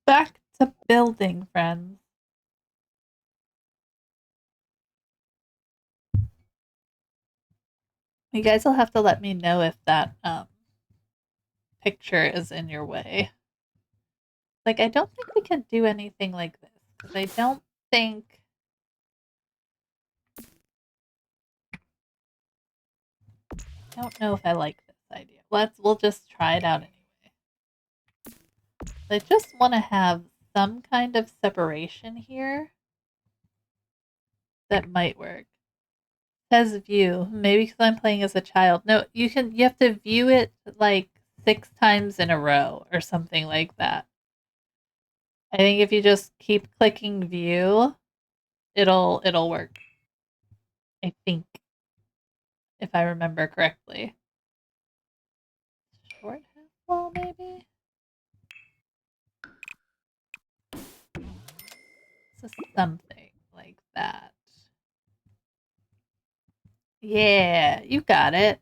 Back to building, friends. You guys will have to let me know if that picture is in your way. Like, I don't think we can do anything like this because I don't think. I don't know if I like this idea. We'll just try it out anyway. I just want to have some kind of separation here that might work. Says view. Maybe because I'm playing as a child. No, you have to view it like 6 times in a row or something like that. I think if you just keep clicking view, it'll work. I think, if I remember correctly. Short half wall, maybe? So something like that. Yeah, you got it.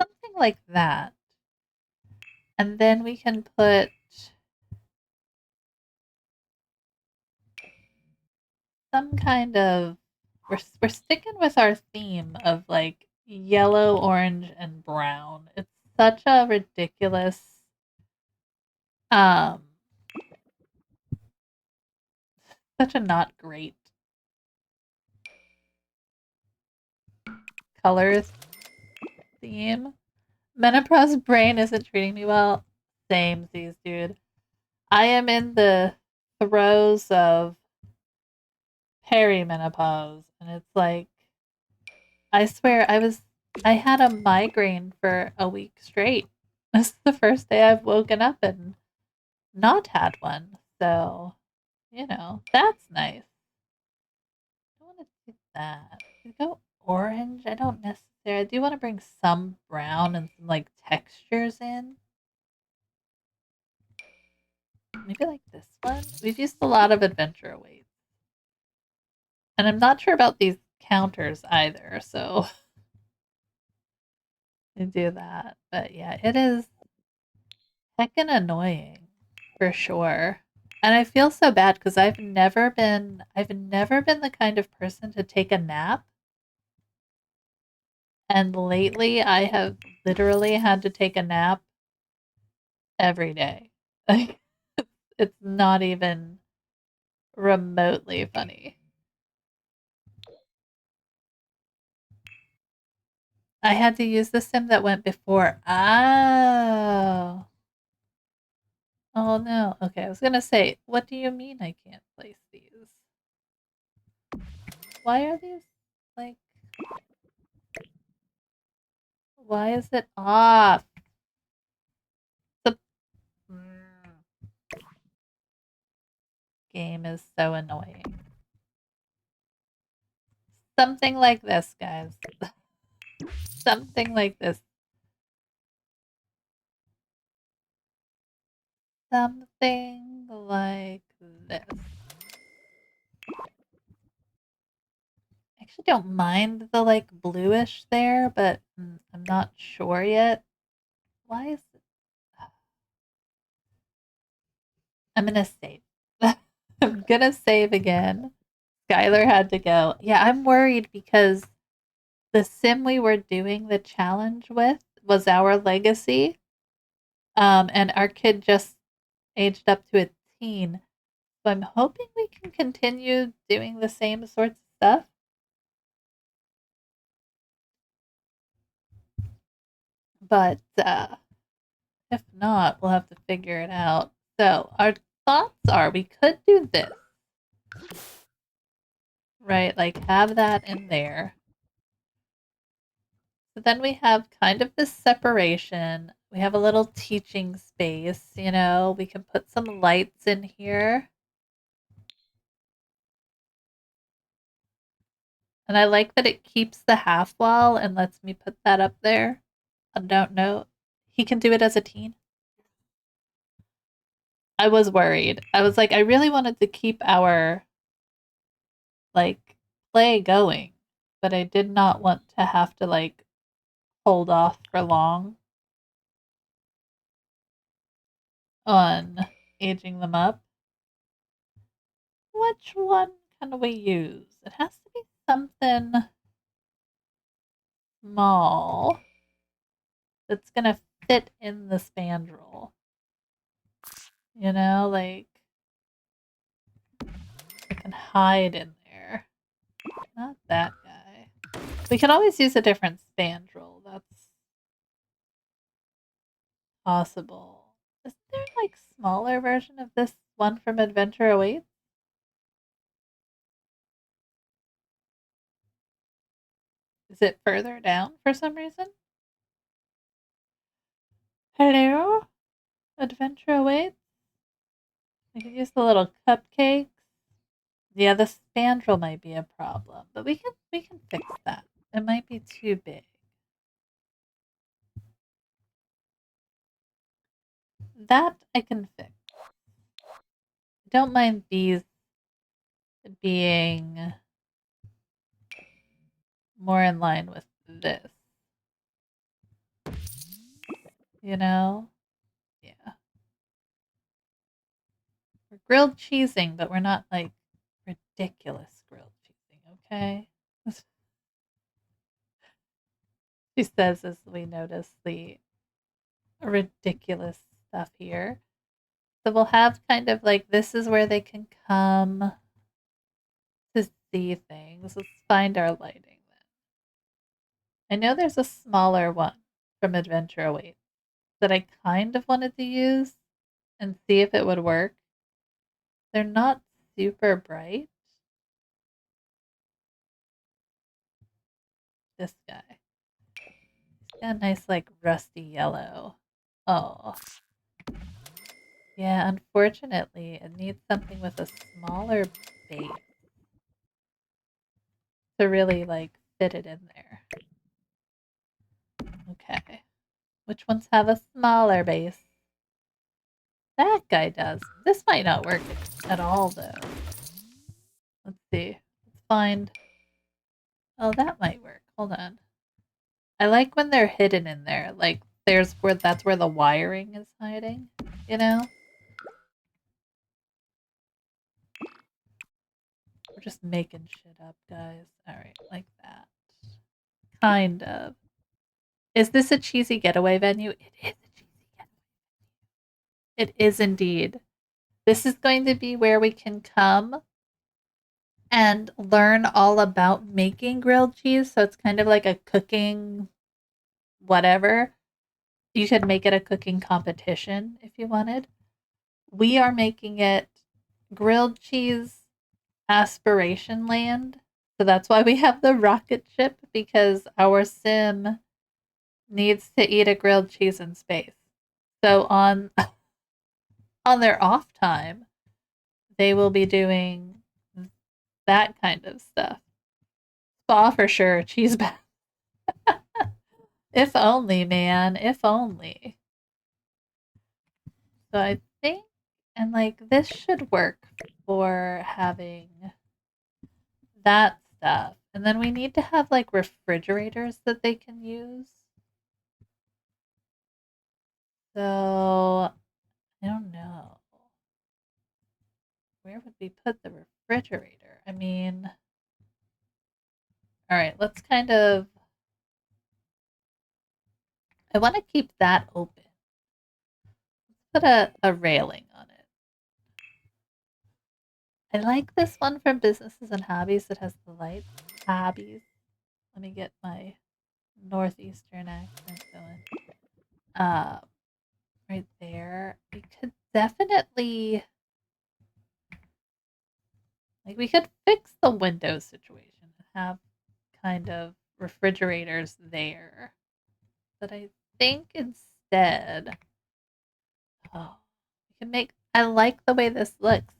Something like that. And then we can put some kind of we're sticking with our theme of like yellow, orange, and brown. It's such a ridiculous um such a not great color theme. Menopause brain isn't treating me well. Same, Z's, dude. I am in the throes of perimenopause, and it's like I swear I had a migraine for a week straight. This is the first day I've woken up and not had one. So, that's nice. I want to do that. We go orange. I don't necessarily. I do want to bring some brown and some like textures in. Maybe like this one. We've used a lot of adventure awaits. And I'm not sure about these counters either, so I do that. But yeah, it is heckin' annoying for sure. And I feel so bad because I've never been the kind of person to take a nap. And lately I have literally had to take a nap every day. Like it's not even remotely funny. I had to use the sim that went before. Oh. Oh no. Okay, I was gonna say, what do you mean I can't place these? Why are these like why is it off? The game is so annoying. Something like this, guys. Something like this. Something like this. I actually don't mind the like bluish there, but I'm not sure yet. Why is it? I'm gonna save. I'm gonna save again. Skylar had to go. Yeah, I'm worried because the sim we were doing the challenge with was our legacy. And our kid just aged up to a teen. So I'm hoping we can continue doing the same sorts of stuff. But if not, we'll have to figure it out. So our thoughts are we could do this. right? Like have that in there. So then we have kind of this separation. We have a little teaching space, you know, we can put some lights in here. And I like that it keeps the half wall and lets me put that up there. I don't know. He can do it as a teen. I was worried. I was like, I really wanted to keep our like play going, but I did not want to have to like hold off for long on aging them up. Which one can we use? It has to be something small that's gonna fit in the spandrel. You know, like it can hide in there. Not that guy. We can always use a different spandrel. That's possible. Is there like smaller version of this one from Adventure Awaits? Is it further down for some reason? Hello? Adventure Awaits? We can use the little cupcakes. Yeah, the spandrel might be a problem, but we can fix that. It might be too big. That I can fix. I don't mind these being more in line with this. You know? Yeah. We're grilled cheesing, but we're not like ridiculous grilled cheesing, okay? She says as we notice the ridiculous stuff here. So we'll have kind of like this is where they can come to see things. Let's find our lighting then. I know there's a smaller one from Adventure Awaits that I kind of wanted to use and see if it would work. They're not super bright. This guy. He's got a nice like rusty yellow. Oh. Yeah, unfortunately, it needs something with a smaller base to really like fit it in there. Okay. Which ones have a smaller base? That guy does. This might not work at all, though. Let's see. Let's find. Oh, that might work. Hold on. I like when they're hidden in there. Like, there's where that's where the wiring is hiding. You know? We're just making shit up, guys. All right, like that. Kind of. Is this a cheesy getaway venue? It is a cheesy getaway. It is indeed. This is going to be where we can come and learn all about making grilled cheese. So it's kind of like a cooking whatever. You could make it a cooking competition if you wanted. We are making it grilled cheese aspiration land. So that's why we have the rocket ship because our sim needs to eat a grilled cheese in space. So on their off time, they will be doing that kind of stuff. Spa for sure, cheese bath. If only, man. If only. So I think, and like this should work for having that stuff. And then we need to have like refrigerators that they can use. So I don't know. Where would we put the refrigerator? I mean, all right, let's kind of. I want to keep that open. Let's put a railing on it. I like this one from Businesses and Hobbies that has the lights. Hobbies. Let me get my northeastern accent going. Uh, right there. We could definitely Like, we could fix the window situation and have kind of refrigerators there. But I think instead, oh, we can make. I like the way this looks.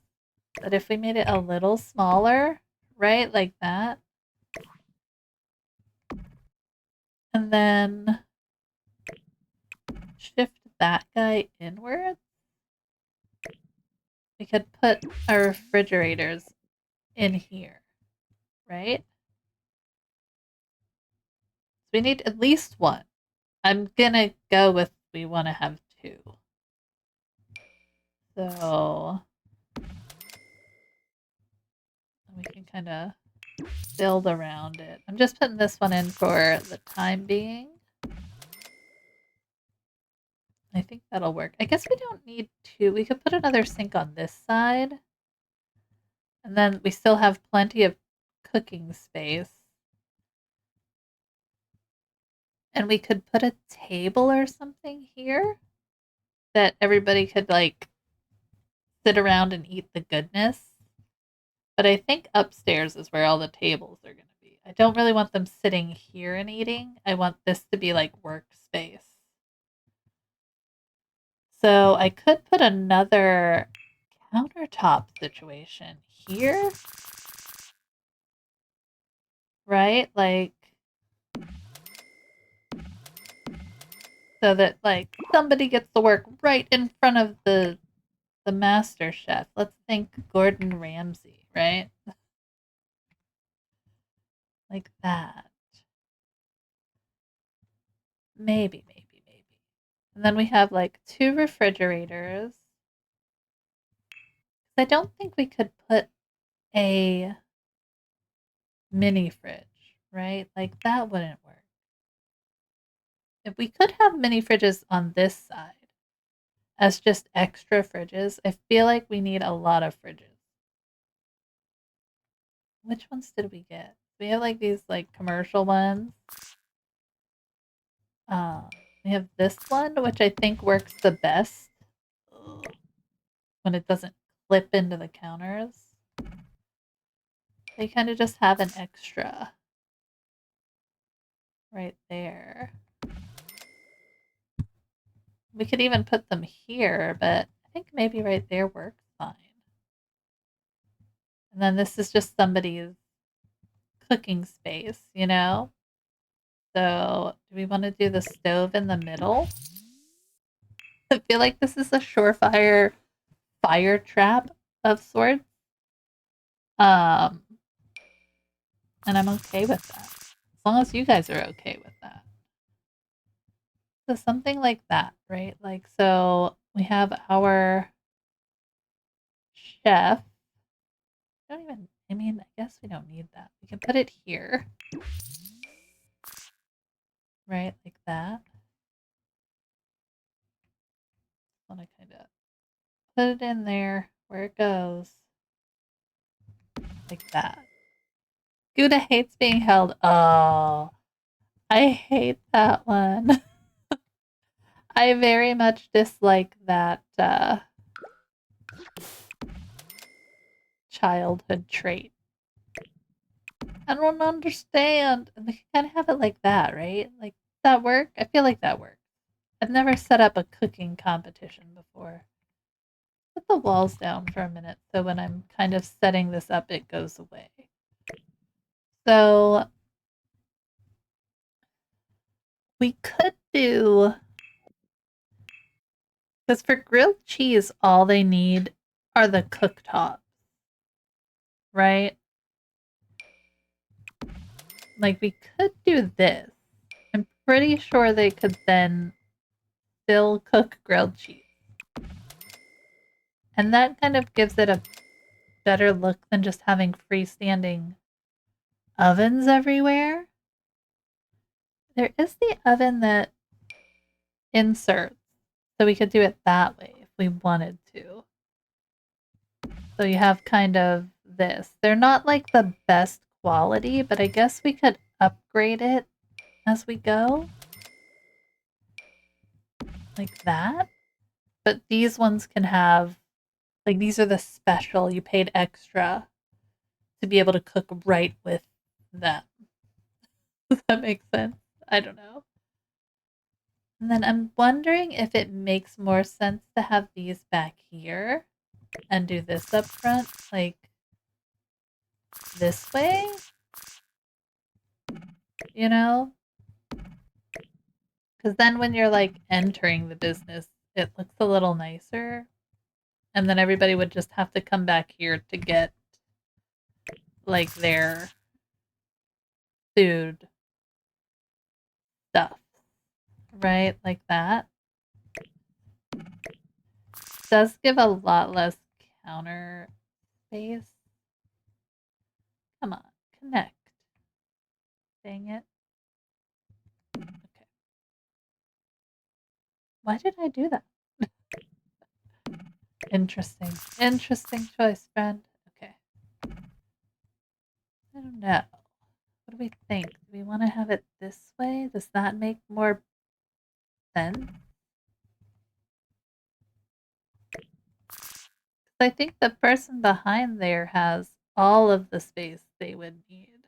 But if we made it a little smaller, right, like that, and then shift that guy inwards, we could put our refrigerators in here, right? So we need at least one. I'm gonna go with we want to have two. So we can kind of build around it. I'm just putting this one in for the time being. I think that'll work. I guess we don't need two. We could put another sink on this side. And then we still have plenty of cooking space. And we could put a table or something here that everybody could like sit around and eat the goodness. But I think upstairs is where all the tables are going to be. I don't really want them sitting here and eating. I want this to be like workspace. So I could put another countertop situation here. Right? Like, so that like somebody gets to work right in front of the master chef. Let's think Gordon Ramsay, right? Like that. Maybe. And then we have like two refrigerators. I don't think we could put a mini fridge, right? Like that wouldn't work. If we could have mini fridges on this side as just extra fridges, I feel like we need a lot of fridges. Which ones did we get? We have like these like commercial ones. We have this one, which I think works the best when it doesn't clip into the counters. They kind of just have an extra right there. We could even put them here, but I think maybe right there works fine. And then this is just somebody's cooking space, you know? So, do we want to do the stove in the middle? I feel like this is a surefire fire trap of sorts. Um, and I'm okay with that. As long as you guys are okay with that. So something like that, right? Like, so we have our chef. I mean, I guess we don't need that. We can put it here, right? Like that. Want to kind of put it in there where it goes. Like that. Gouda hates being held. Oh, I hate that one. I very much dislike that childhood trait. I don't understand. And they can kind of have it like that, right? Like, that work? I feel like that works. I've never set up a cooking competition before. Put the walls down for a minute so when I'm kind of setting this up, it goes away. So we could do, because for grilled cheese, all they need are the cooktops, right? Like, we could do this. I'm pretty sure they could then still cook grilled cheese. And that kind of gives it a better look than just having freestanding ovens everywhere. There is the oven that inserts, so we could do it that way if we wanted to. So you have kind of this. They're not like the best quality, but I guess we could upgrade it as we go. Like that. But these ones can have, like, these are the special, you paid extra to be able to cook right with them. Does that make sense? I don't know. And then I'm wondering if it makes more sense to have these back here and do this up front, like this way, you know? Because then when you're like entering the business, it looks a little nicer. And then everybody would just have to come back here to get like their food stuff, right? Like that. Does give a lot less counter space. Come on, connect. Dang it. Okay. Why did I do that? Interesting. Interesting choice, friend. Okay. I don't know. What do we think? Do we want to have it this way? Does that make more sense? I think the person behind there has all of the space they would need.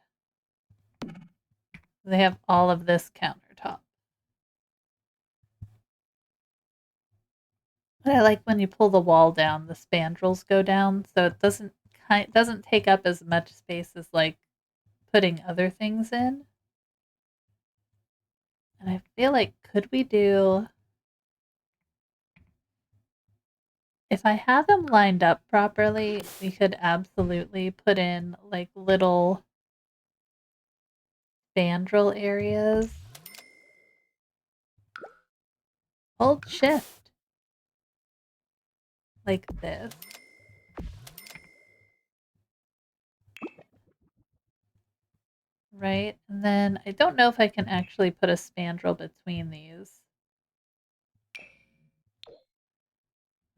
They have all of this countertop. But I like when you pull the wall down, the spandrels go down, so it doesn't take up as much space as like putting other things in. And I feel like could we do, if I have them lined up properly, we could absolutely put in like little spandrel areas. Hold shift. Like this. Right? And then I don't know if I can actually put a spandrel between these.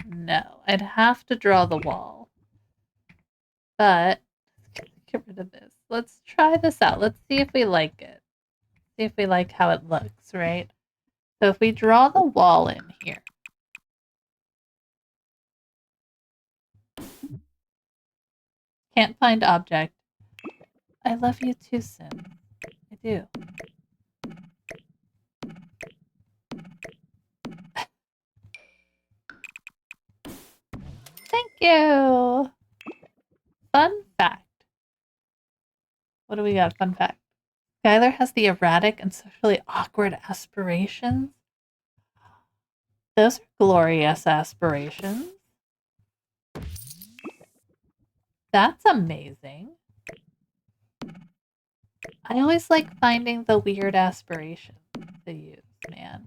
No, I'd have to draw the wall. But get rid of this. Let's try this out. Let's see if we like it. See if we like how it looks, right? So if we draw the wall in here. Can't find object. I love you too, Sim. I do. Thank you. Fun fact. What do we got? Fun fact. Skylar has the erratic and socially awkward aspirations. Those are glorious aspirations. That's amazing. I always like finding the weird aspirations to use, man.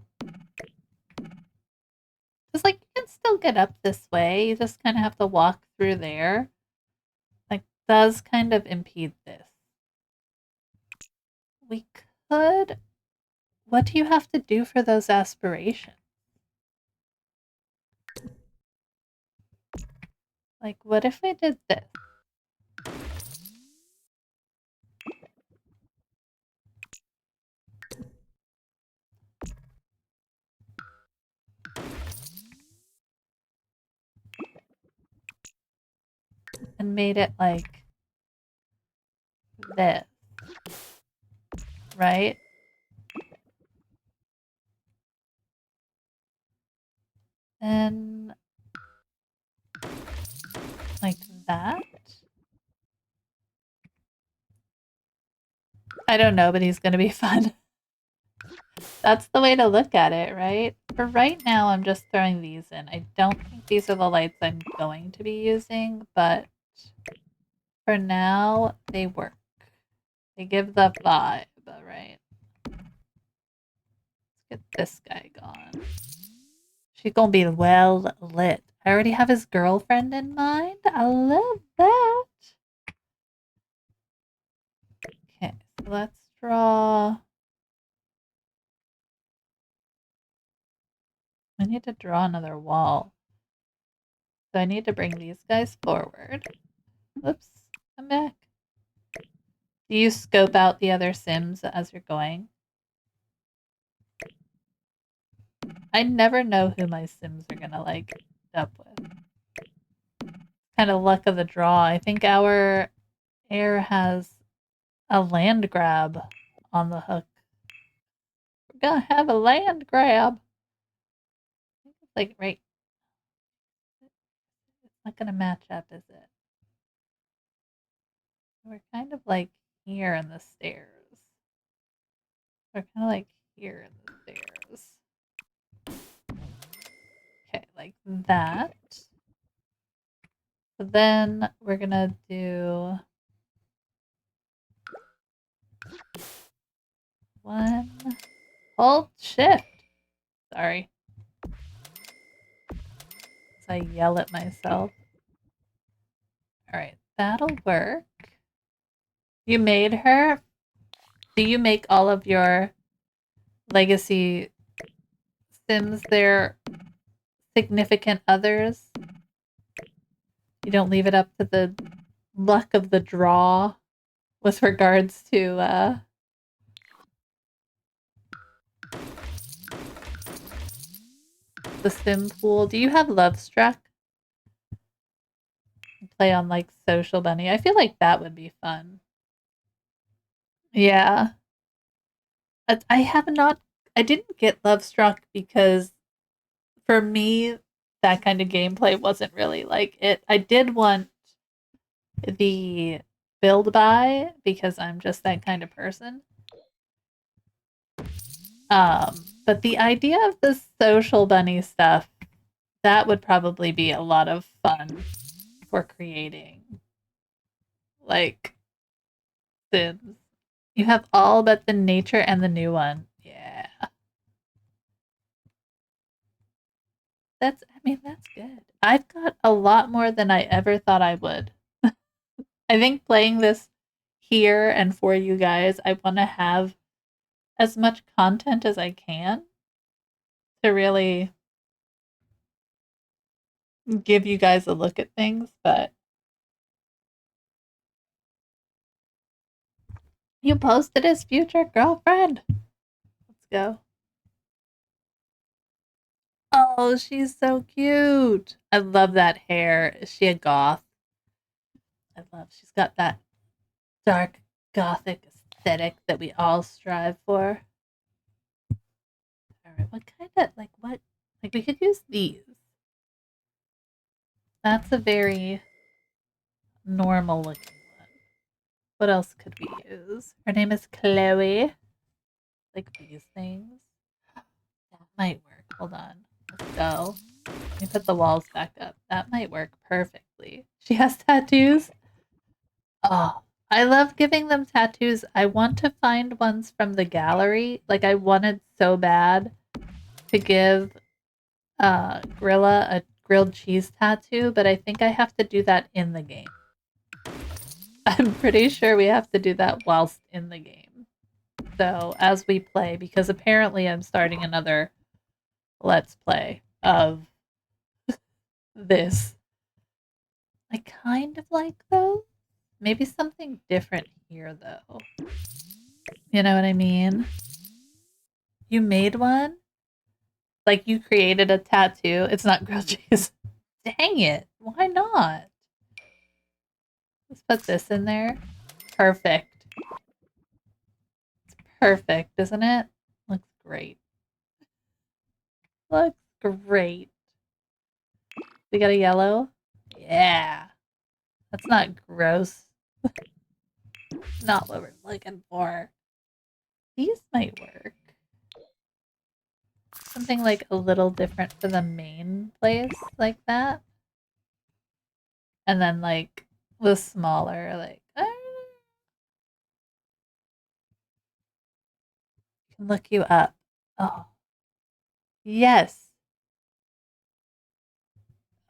Just like you can still get up this way, you just kind of have to walk through there. Like, does kind of impede this. We could. What do you have to do for those aspirations? Like, what if we did this? And made it like this, right? And like that. I don't know, but he's going to be fun. That's the way to look at it, right? For right now, I'm just throwing these in. I don't think these are the lights I'm going to be using, but for now, they work. They give the vibe, right? Let's get this guy gone. She's gonna be well lit. I already have his girlfriend in mind. I love that. Okay, so let's draw. I need to draw another wall. So I need to bring these guys forward. Whoops, come back. Do you scope out the other Sims as you're going? I never know who my Sims are gonna like end up with. Kind of luck of the draw. I think our hare has a land grab on the hook. We're gonna have a land grab. Like, right. It's not gonna match up, is it? We're kind of like here in the stairs. We're kind of like here in the stairs. Okay, like that. So then we're gonna do one, hold shift. Sorry. So I yell at myself. All right, that'll work. You made her. Do you make all of your legacy Sims their significant others? You don't leave it up to the luck of the draw with regards to the sim pool. Do you have Love Struck? Play on like Social Bunny. I feel like that would be fun. Yeah. I have not. I didn't get Love Struck because for me, that kind of gameplay wasn't really like it. I did want the build buy because I'm just that kind of person. But the idea of the Social Bunny stuff, that would probably be a lot of fun for creating like Sims. You have all but the nature and the new one. Yeah. I mean, that's good. I've got a lot more than I ever thought I would. I think playing this here and for you guys, I want to have as much content as I can to really give you guys a look at things, but you posted his future girlfriend. Let's go. Oh, she's so cute. I love that hair. Is she a goth? She's got that dark gothic aesthetic that we all strive for. All right, what kind of like we could use these. That's a very normal looking one. What else could we use? Her name is Chloe. Like these things. That might work. Hold on. Let's go. Let me put the walls back up. That might work perfectly. She has tattoos. Oh, I love giving them tattoos. I want to find ones from the gallery. Like I wanted so bad to give Grilla a grilled cheese tattoo, but I think I have to do that in the game. I'm pretty sure we have to do that whilst in the game. So as we play, because apparently I'm starting another let's play of this. I kind of like those. Maybe something different here though. You know what I mean? You made one? Like you created a tattoo. It's not grilled cheese. Dang it. Why not? Let's put this in there. Perfect. It's perfect, isn't it? Looks great. Looks great. We got a yellow? Yeah. That's not gross. Not what we're looking for. These might work. Something like a little different for the main place, like that. And then like the smaller, like can look you up. Oh, yes.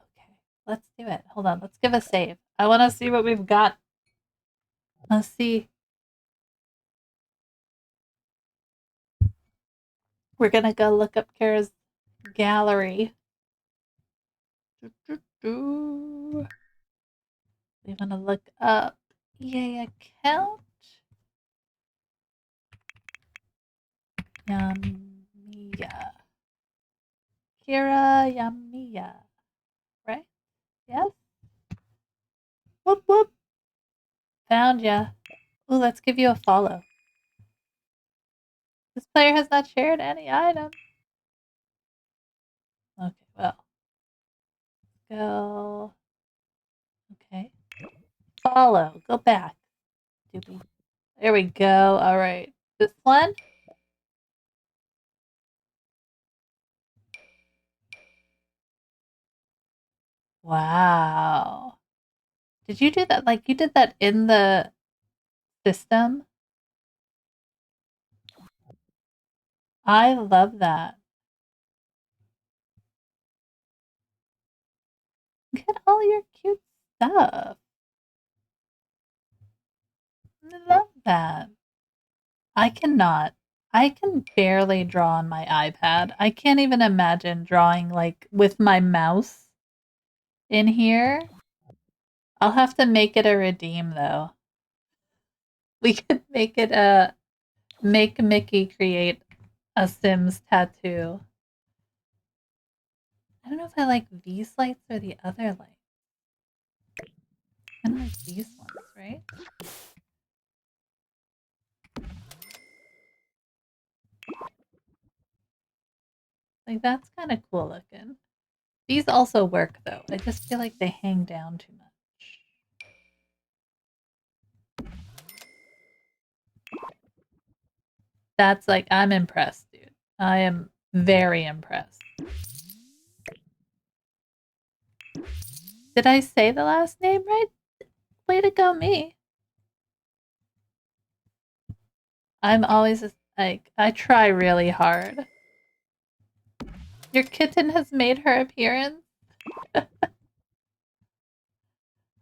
Okay, let's do it. Hold on, let's give a save. I want to see what we've got. Let's see. We're gonna go look up Kara's gallery. We want to look up EA account. Yamiya. Kira Yamiya. Right? Yes? Whoop whoop. Found ya. Ooh, let's give you a follow. This player has not shared any item. Okay, well. Go. Okay. Follow. Go back. Doopy. There we go. All right. This one? Wow. Did you do that? Like, you did that in the system? I love that. Look at all your cute stuff. I love that. I cannot. I can barely draw on my iPad. I can't even imagine drawing like with my mouse in here. I'll have to make it a redeem though. We could make it a make Mickey create a Sims tattoo. I don't know if I like these lights or the other lights. I like these ones, right? Like that's kind of cool looking. These also work though. I just feel like they hang down too much. That's like I'm impressed, dude. I am very impressed. Did I say the last name right? Way to go, me. I'm always like, I try really hard. Your kitten has made her appearance.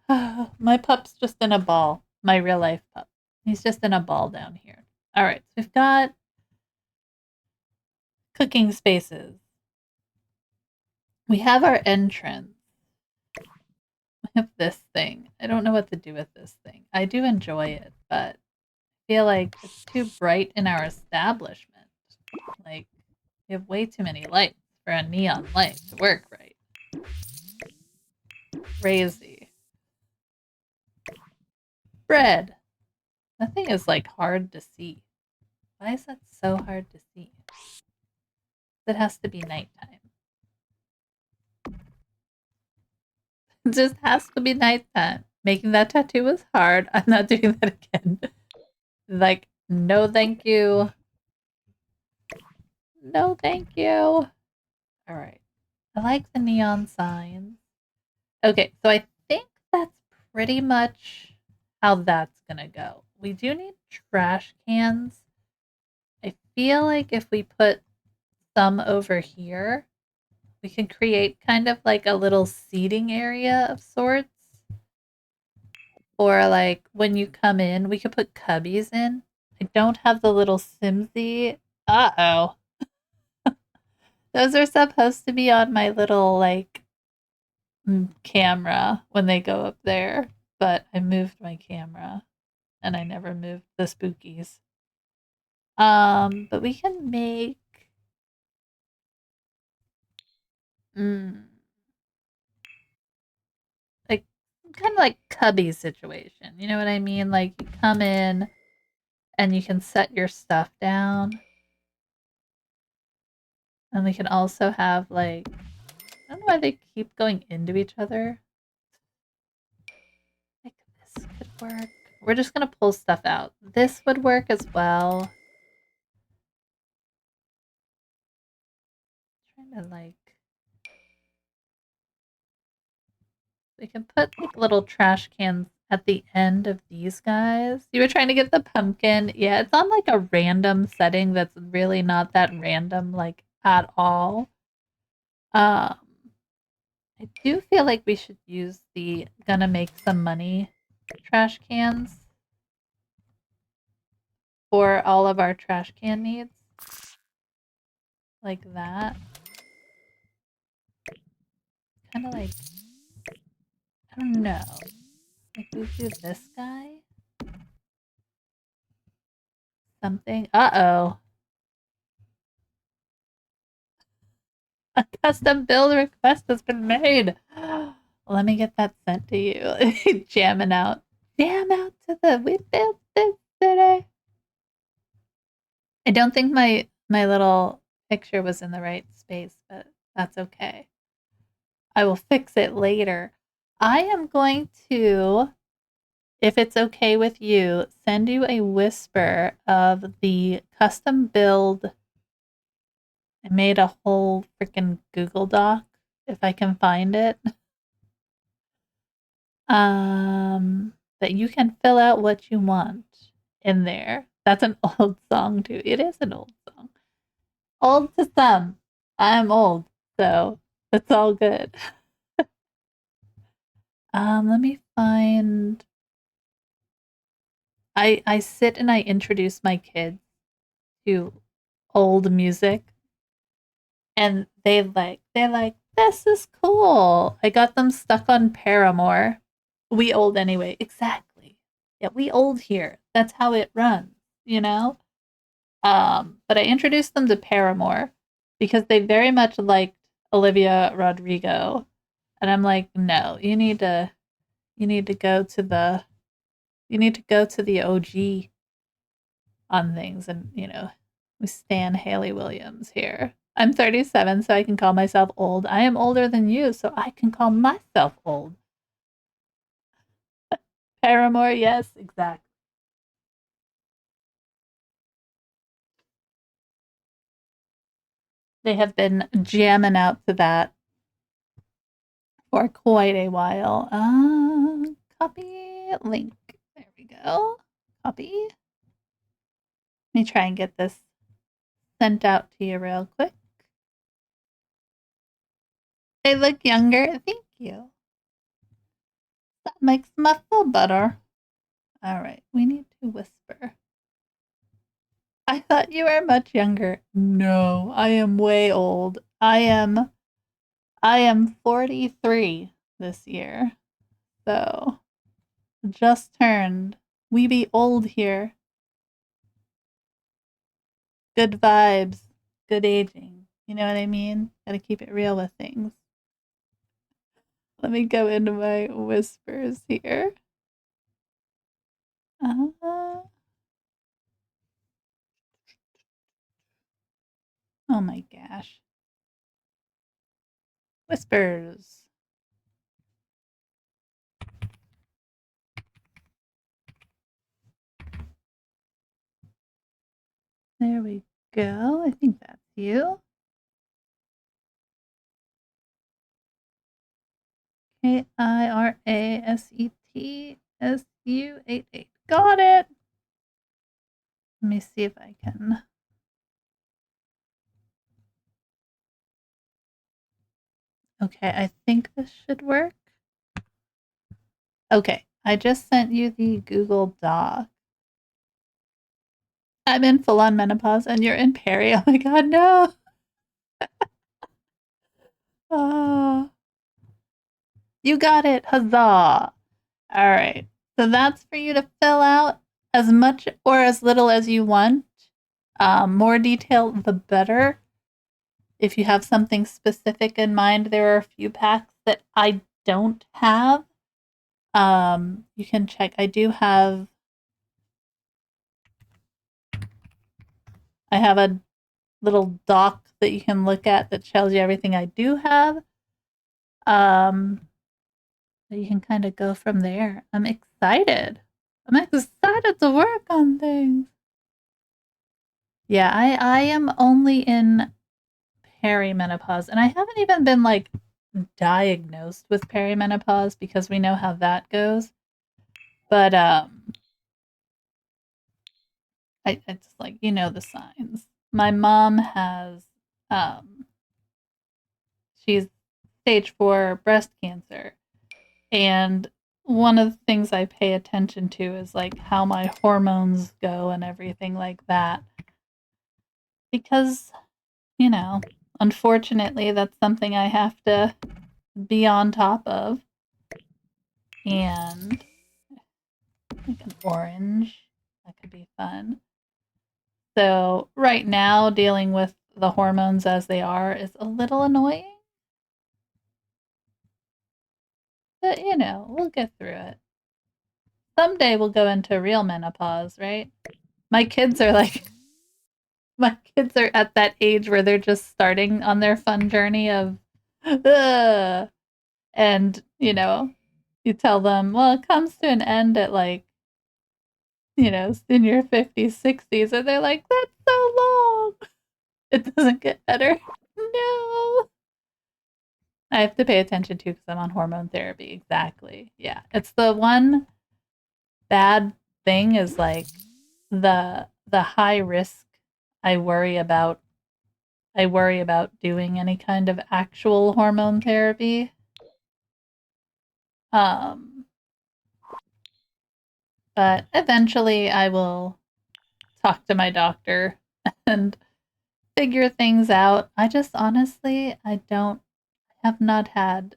My pup's just in a ball. My real life pup. He's just in a ball down here. All right, so we've got cooking spaces. We have our entrance. We have this thing. I don't know what to do with this thing. I do enjoy it, but I feel like it's too bright in our establishment. Like, we have way too many lights for a neon light to work right. Crazy. Bread. That thing is like hard to see. Why is that so hard to see? It has to be nighttime. It just has to be nighttime. Making that tattoo was hard. I'm not doing that again. Like, no thank you. No thank you. All right. I like the neon signs. Okay, so I think that's pretty much how that's gonna go. We do need trash cans. I feel like if we put some over here, we can create kind of like a little seating area of sorts. Or like when you come in, we could put cubbies in. I don't have the little Simsy. Uh-oh. Those are supposed to be on my little like camera when they go up there, but I moved my camera and I never moved the spookies. But we can make mm, like kind of like cubby situation. You know what I mean? Like you come in and you can set your stuff down. And we can also have like I don't know why they keep going into each other. Like this could work. We're just gonna pull stuff out. This would work as well. I'm trying to like we can put like little trash cans at the end of these guys. You were trying to get the pumpkin. Yeah, it's on like a random setting that's really not that random like at all. Um I do feel like we should use the gonna make some money trash cans for all of our trash can needs. Like that. Kind of like, I don't know. Like we do this guy. Something. Uh-oh. A custom build request has been made. Let me get that sent to you. Jamming out. jam out to the we built this city. I don't think my little picture was in the right space, but that's okay. I will fix it later. I am going to, if it's okay with you, send you a whisper of the custom build. I made a whole freaking Google Doc if I can find it. That you can fill out what you want in there. That's an old song too. It is an old song. Old to some. I'm old, so it's all good. Let me find. I sit and I introduce my kids to old music, and they're like this is cool. I got them stuck on Paramore. We old anyway. Exactly. Yeah, we old here. That's how it runs, you know? But I introduced them to Paramore because they very much liked Olivia Rodrigo. And I'm like, no, you need to go to the you need to go to the OG on things, and we stan Haley Williams here. I'm 37, so I can call myself old. I am older than you, so I can call myself old. Paramore, yes, exactly. They have been jamming out to that for quite a while. Copy link. There we go. Copy. Let me try and get this sent out to you real quick. They look younger. Thank you. That makes my feel better. All right, we need to whisper. I thought you were much younger. No, I am way old. I am 43 this year. So, just turned. We be old here. Good vibes, good aging. You know what I mean? Gotta keep it real with things. Let me go into my whispers here. Uh, oh my gosh. Whispers. There we go. I think that's you. KIRASETSU88. Got it. Let me see if I can. Okay, I think this should work. Okay, I just sent you the Google Doc. I'm in full on menopause and you're in peri. Oh my god, no. Oh, you got it. Huzzah. All right. So that's for you to fill out as much or as little as you want. More detail, the better. If you have something specific in mind, there are a few packs that I don't have. You can check. I have a little doc that you can look at that tells you everything I do have. So you can kind of go from there. I'm excited. I'm excited to work on things. Yeah, I am only in perimenopause, and I haven't even been like diagnosed with perimenopause because we know how that goes. But it's like the signs. My mom has she's stage 4 breast cancer, and one of the things I pay attention to is like how my hormones go and everything like that. Because, unfortunately, that's something I have to be on top of. And like an orange, that could be fun. So, right now, dealing with the hormones as they are is a little annoying. But, we'll get through it. Someday we'll go into real menopause, right? My kids are like, my kids are at that age where they're just starting on their fun journey of, ugh. And, you tell them, well, it comes to an end at like, in your 50s, 60s. And they're like, that's so long. It doesn't get better. No. I have to pay attention too because I'm on hormone therapy. Exactly. Yeah. It's the one bad thing is like the high risk I worry about I worry about doing any kind of actual hormone therapy. Um but eventually I will talk to my doctor and figure things out. I just honestly I don't have not had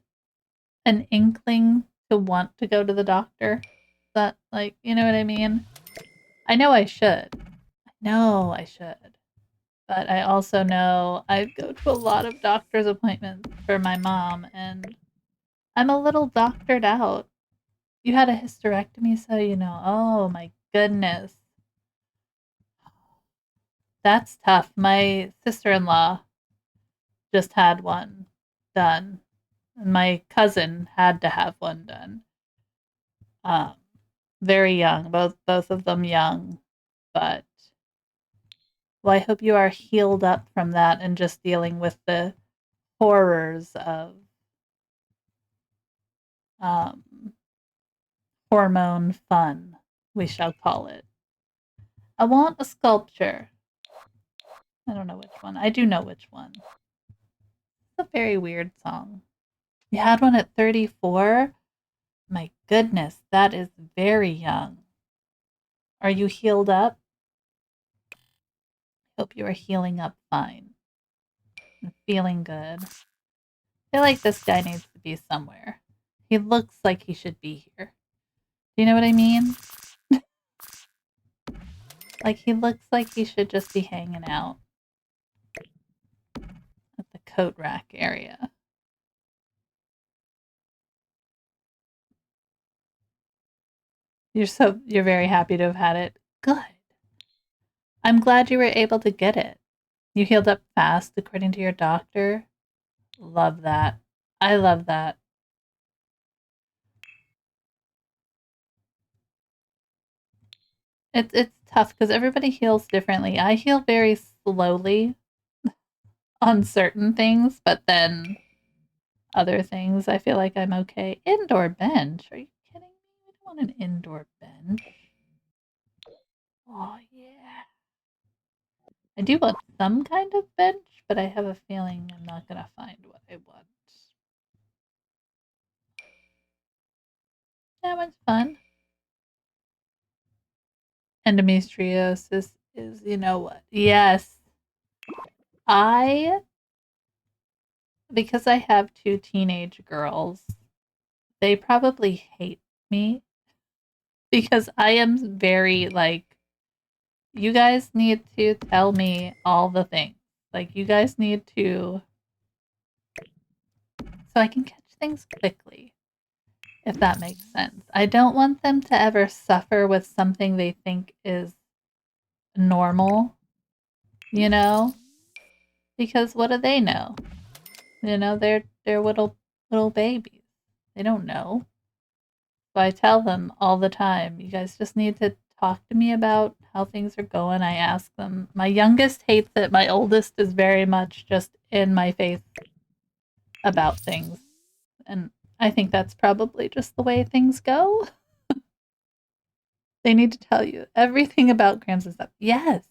an inkling to want to go to the doctor. That like, you know what I mean? I know I should. I know I should. But I also know I go to a lot of doctor's appointments for my mom, and I'm a little doctored out. You had a hysterectomy, so you know. Oh my goodness. That's tough. My sister in law just had one done, and my cousin had to have one done. Um, very young, both of them young, but well, I hope you are healed up from that and just dealing with the horrors of um, hormone fun, we shall call it. I want a sculpture. I don't know which one. I do know which one. It's a very weird song. You had one at 34? My goodness, that is very young. Are you healed up? Hope you are healing up fine. And feeling good. I feel like this guy needs to be somewhere. He looks like he should be here. Do you know what I mean? Like he looks like he should just be hanging out at the coat rack area. You're very happy to have had it. Good. I'm glad you were able to get it. You healed up fast according to your doctor. Love that. I love that. It's tough because everybody heals differently. I heal very slowly on certain things, but then other things I feel like I'm okay. Indoor bench. Are you kidding me? I don't want an indoor bench. Oh yeah. I do want some kind of bench, but I have a feeling I'm not gonna find what I want. That one's fun. Endometriosis is, you know what? Yes. I, because I have two teenage girls, they probably hate me because I am very like, you guys need to tell me all the things. Like, you guys need to, so I can catch things quickly, if that makes sense. I don't want them to ever suffer with something they think is normal, you know? Because what do they know? They're little babies. They don't know. So I tell them all the time, you guys just need to talk to me about how things are going. I ask them. My youngest hates it. My oldest is very much just in my face about things. And I think that's probably just the way things go. They need to tell you everything about cramps and stuff. Yes.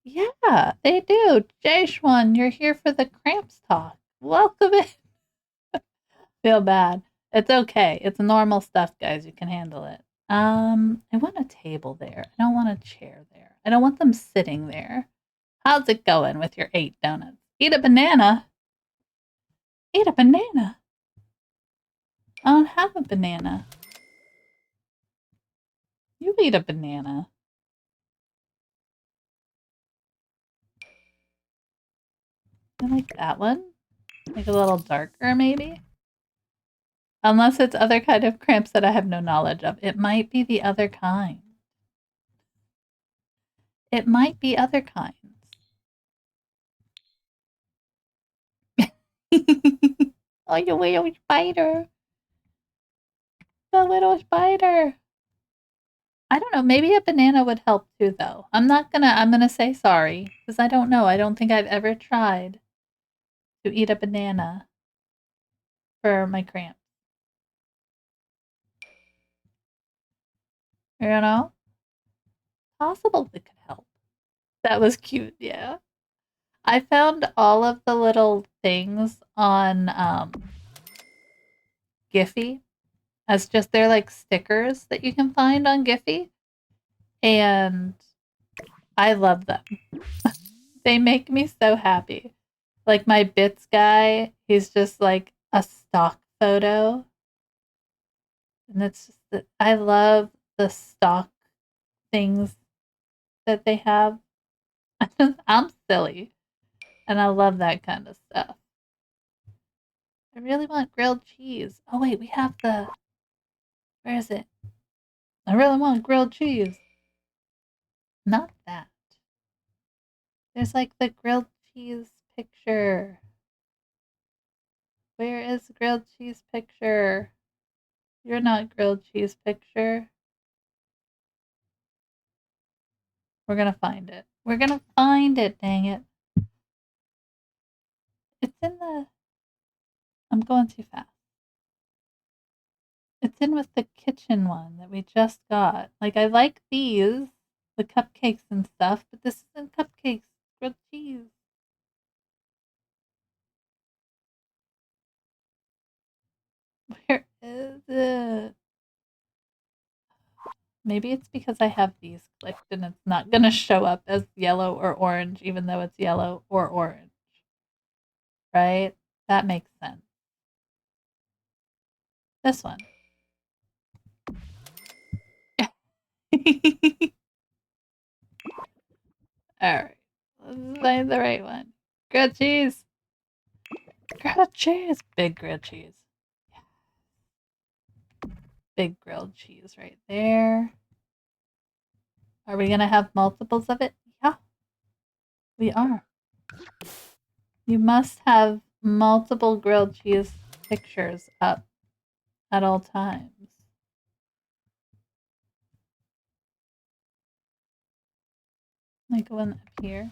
Yeah, they do. Jayshwan, you're here for the cramps talk. Welcome in. Feel bad. It's okay. It's normal stuff, guys. You can handle it. I want a table there. I don't want a chair there. I don't want them sitting there. How's it going with your 8 donuts? Eat a banana. Eat a banana. I don't have a banana. You eat a banana. I like that one. Like a little darker, maybe. Unless it's other kind of cramps that I have no knowledge of. It might be the other kind. It might be other kinds. Oh, you little spider. The little spider. I don't know. Maybe a banana would help too, though. I'm gonna say sorry because I don't know. I don't think I've ever tried to eat a banana for my cramps. You know? Possible it could help. That was cute. Yeah. I found all of the little things on Giphy as just they're like stickers that you can find on Giphy, and I love them. They make me so happy. Like my bits guy, he's just like a stock photo, and it's just that I love the stock things that they have. I'm silly, and I love that kind of stuff. I really want grilled cheese. Oh wait, we have the. Where is it? I really want grilled cheese. Not that. There's like the grilled cheese picture. Where is the grilled cheese picture? You're not grilled cheese picture. We're gonna find it. We're gonna find it, dang it. It's in the. I'm going too fast. It's in with the kitchen one that we just got. Like, I like these, the cupcakes and stuff, but this isn't cupcakes, grilled cheese. Where is it? Maybe it's because I have these clicked and it's not going to show up as yellow or orange, even though it's yellow or orange. Right? That makes sense. This one. All right. Let's find the right one. Grilled cheese. Grilled cheese. Big grilled cheese. Big grilled cheese right there. Are we going to have multiples of it? Yeah, we are. You must have multiple grilled cheese pictures up at all times. Like one up here.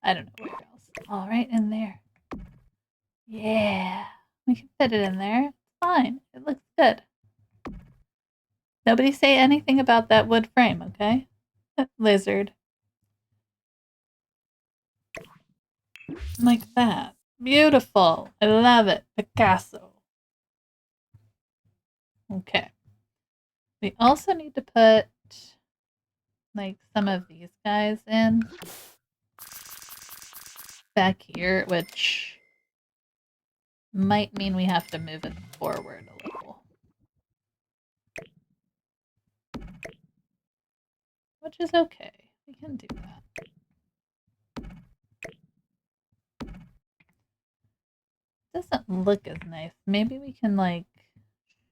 I don't know where else. All right in there. Yeah. We can fit it in there. It's fine. It looks good. Nobody say anything about that wood frame, okay? Lizard. Like that. Beautiful. I love it. Picasso. Okay. We also need to put like some of these guys in back here, which might mean we have to move it forward a little. Which is okay. We can do that. Doesn't look as nice. Maybe we can like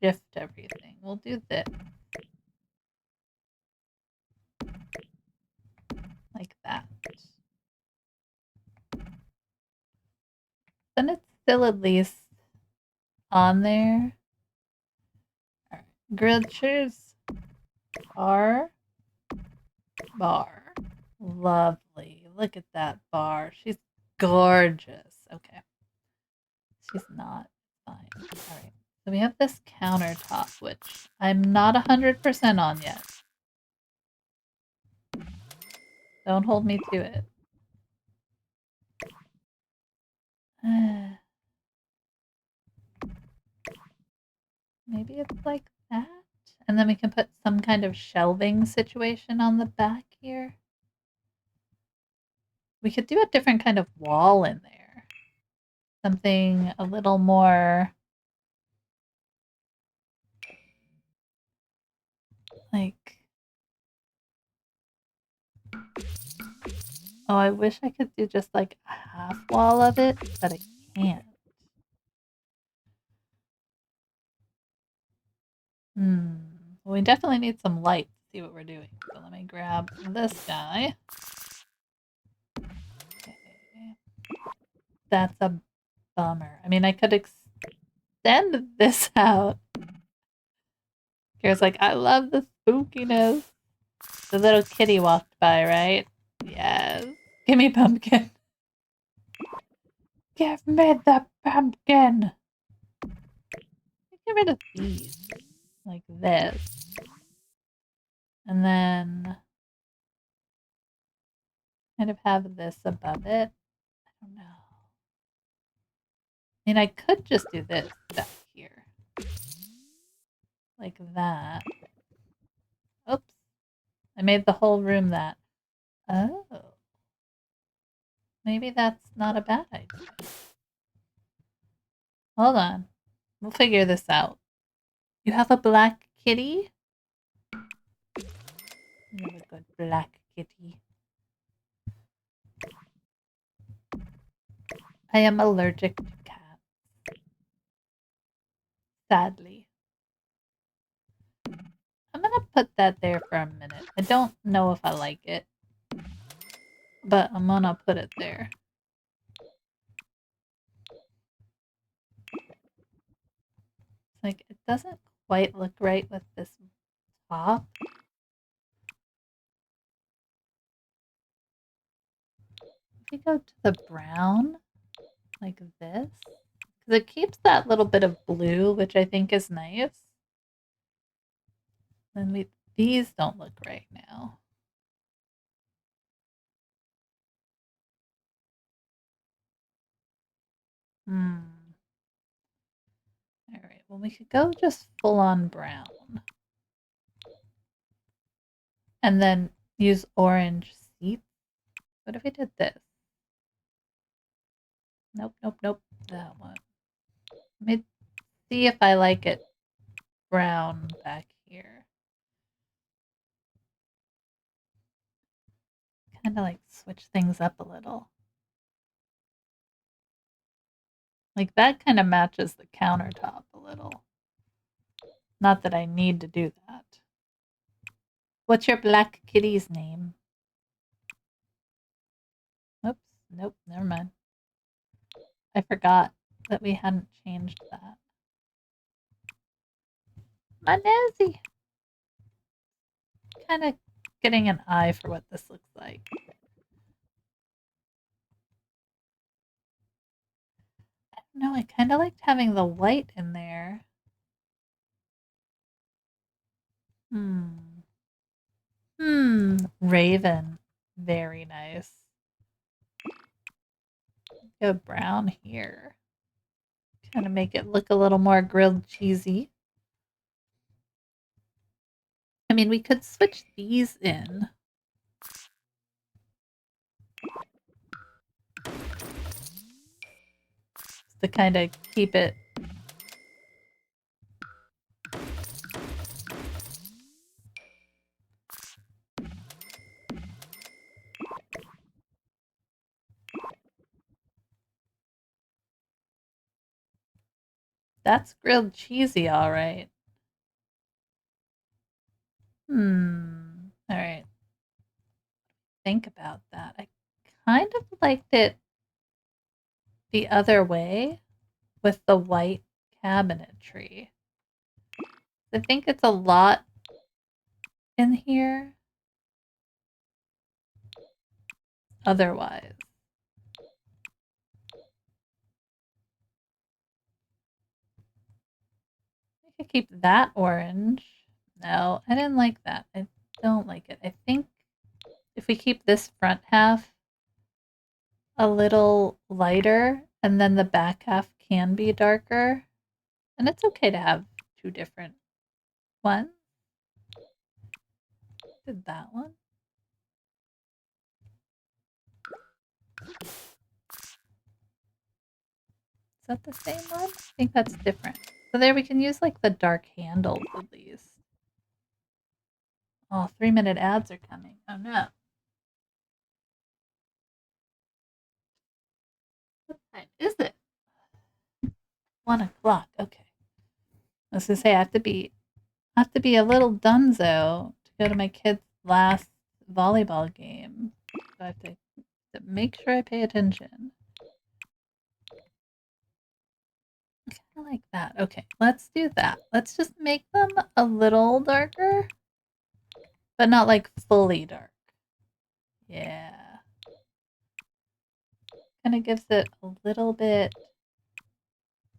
shift everything. We'll do this. Like that. Then it's still at least on there. Alright. Grilled cheese. Bar. Bar. Lovely. Look at that bar. She's gorgeous. Okay. She's not. Fine. Alright. So we have this countertop, which I'm not 100% on yet. Don't hold me to it. Maybe it's like that? And then we can put some kind of shelving situation on the back here. We could do a different kind of wall in there. Something a little more like... Oh, I wish I could do just like a half wall of it, but I can't. Well, we definitely need some light to see what we're doing. So let me grab this guy. Okay. That's a bummer. I mean, I could extend this out. Kira's like, I love the spookiness. The little kitty walked by, right? Yes. Give me pumpkin. Give me the pumpkin. Get rid of these. Like this. And then kind of have this above it. I don't know. I mean, I could just do this back here. Like that. Oops. I made the whole room that. Oh. Maybe that's not a bad idea. Hold on. We'll figure this out. You have a black kitty? You have a good black kitty. I am allergic to cats. Sadly. I'm gonna put that there for a minute. I don't know if I like it, but I'm gonna put it there. It's like, it doesn't quite look right with this top. If you go to the brown, like this, because it keeps that little bit of blue, which I think is nice. Then these don't look right now. All right, well, we could go just full on brown. And then use orange seats. What if we did this? Nope, nope, nope. That one. Let me see if I like it brown back here. Kind of like switch things up a little. Like that kind of matches the countertop a little. Not that I need to do that. What's your black kitty's name? Oops, nope, never mind. I forgot that we hadn't changed that. My nosy. Kind of getting an eye for what this looks like. I don't know, I kind of liked having the white in there. Raven. Very nice. Go brown here. Kind of make it look a little more grilled cheesy. I mean, we could switch these in. To kind of keep it. That's grilled cheesy, all right. All right. Think about that. I kind of liked it the other way with the white cabinetry. I think it's a lot in here otherwise. I could keep that orange. No, I didn't like that. I don't like it. I think if we keep this front half a little lighter and then the back half can be darker, and it's okay to have two different ones. Did that one? Is that the same one? I think that's different. So there we can use like the dark handles at least. Oh, 3-minute ads are coming. Oh no. What time is it? 1 o'clock. Okay. I was gonna say I have to be have to be a little dunzo to go to my kid's last volleyball game. So I have to make sure I pay attention. Kind of like that. Okay, let's do that. Let's just make them a little darker, but not like fully dark. Yeah. Kind of gives it a little bit.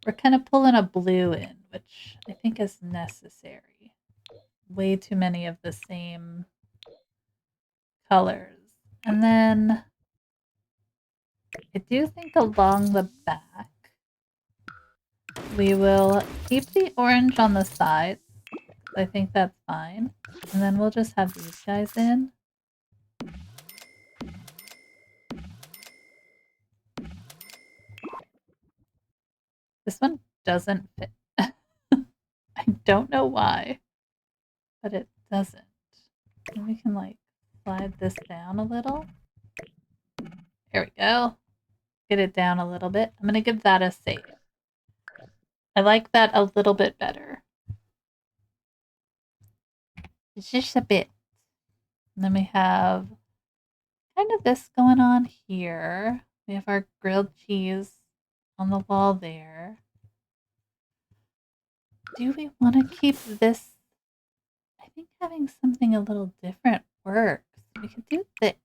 We're kind of pulling a blue in, which I think is necessary. Way too many of the same colors. And then I do think along the back, we will keep the orange on the sides. I think that's fine. And then we'll just have these guys in. This one doesn't fit. I don't know why, but it doesn't. And we can like slide this down a little. There we go. Get it down a little bit. I'm going to give that a save. I like that a little bit better. It's just a bit. And then we have kind of this going on here. We have our grilled cheese on the wall there. Do we want to keep this? I think having something a little different works. We could do this.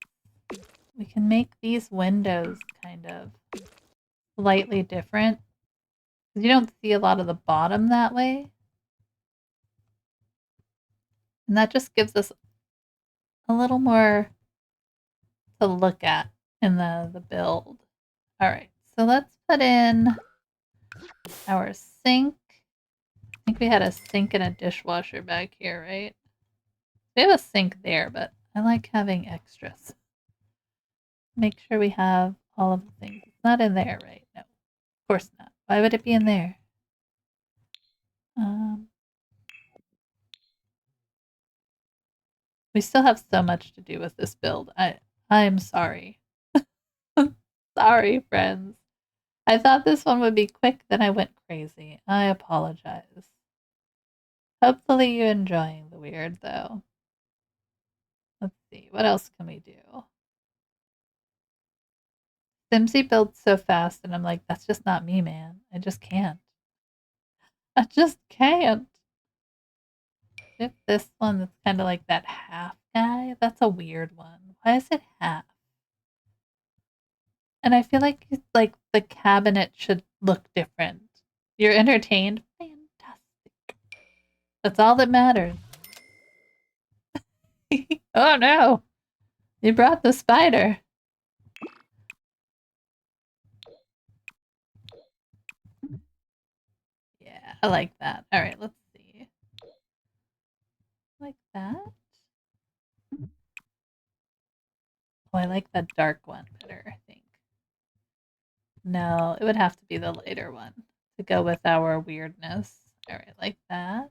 We can make these windows kind of slightly different. You don't see a lot of the bottom that way. And that just gives us a little more to look at in the build. All right, so let's put in our sink. I think we had a sink and a dishwasher back here, right? We have a sink there, but I like having extras. Make sure we have all of the things. It's not in there, right? No, of course not. Why would it be in there? We still have so much to do with this build. I'm sorry. Sorry, friends. I thought this one would be quick, then I went crazy. I apologize. Hopefully you're enjoying the weird, though. Let's see, what else can we do? Simsy builds so fast, and I'm like, that's just not me, man. I just can't. I just can't. If this one that's kind of like that half guy, that's a weird one. Why is it half? And I feel like the cabinet should look different. You're entertained? Fantastic. That's all that matters. Oh no! You brought the spider. Yeah, I like that. Alright, let's see. Like that? Oh, I like the dark one better, I think. No, it would have to be the lighter one to go with our weirdness. Alright, like that.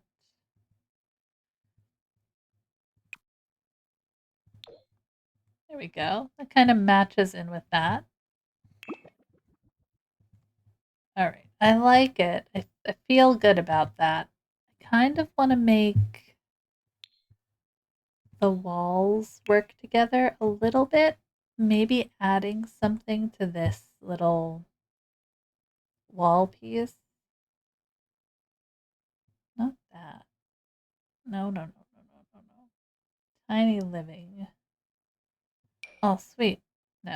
There we go. That kind of matches in with that. Alright, I like it. I feel good about that. I kind of want to make the walls work together a little bit. Maybe adding something to this little wall piece. Not that. No, no, no, no, no, no, no. Tiny living. Oh, sweet. No.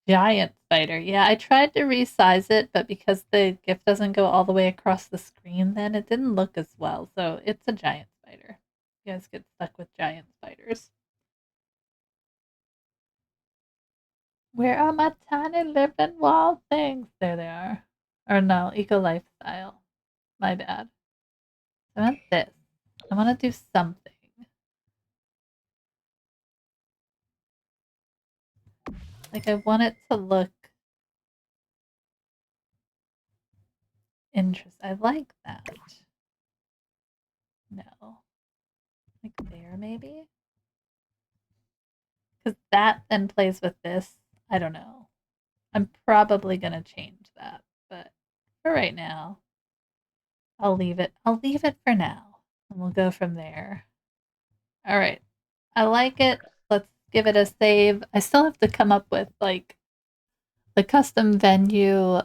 Giant spider. Yeah, I tried to resize it, but because the GIF doesn't go all the way across the screen, then it didn't look as well. So it's a giant spider. You guys get stuck with giant spiders. Where are my tiny living wall things? There they are. Or no, eco lifestyle. My bad. I want this. I want to do something. Like I want it to look interesting. I like that. No. Like there, maybe? Because that then plays with this. I don't know. I'm probably going to change that. But for right now, I'll leave it. I'll leave it for now, and we'll go from there. All right. I like it. Let's give it a save. I still have to come up with like the custom venue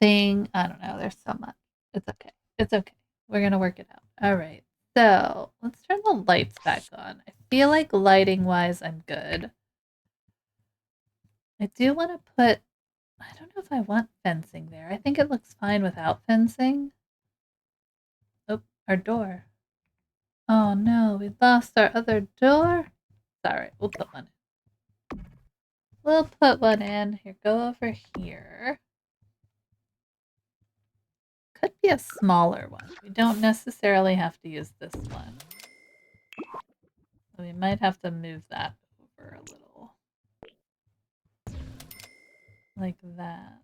thing. I don't know. There's so much. It's okay. It's okay. We're going to work it out. All right. So let's turn the lights back on. I feel like lighting wise, I'm good. I do want to put, I don't know if I want fencing there. I think it looks fine without fencing. Oh, our door. Oh no, we lost our other door. Sorry, we'll put one in. We'll put one in. Here, go over here. Could be a smaller one. We don't necessarily have to use this one. So we might have to move that over a little. Like that.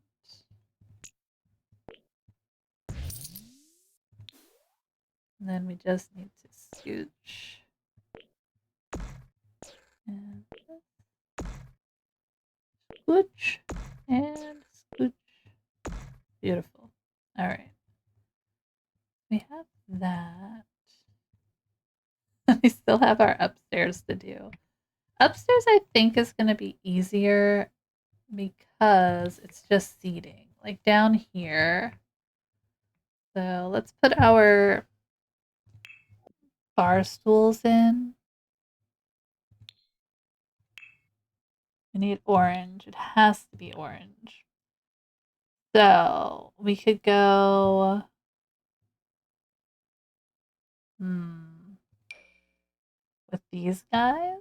And then we just need to scooch. And scooch. And scooch. Beautiful. Alright. We have that. We still have our upstairs to do. Upstairs, I think, is going to be easier because it's just seating. Like down here. So let's put our bar stools in. We need orange. It has to be orange. So we could go. With these guys.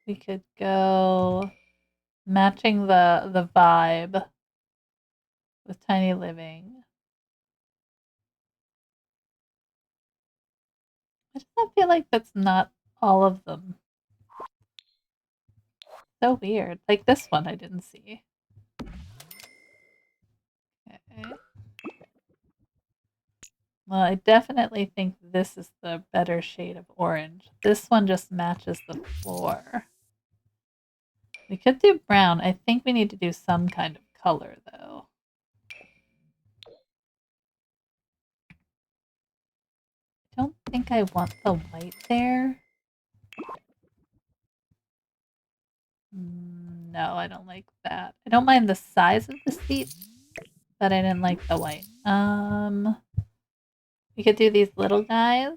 We could go matching the vibe with Tiny Living. I just feel like that's not all of them. So weird. Like this one I didn't see. Okay. Well, I definitely think this is the better shade of orange. This one just matches the floor. We could do brown. I think we need to do some kind of color, though. I don't think I want the white there. No, I don't like that. I don't mind the size of the seat, but I didn't like the white. We could do these little guys.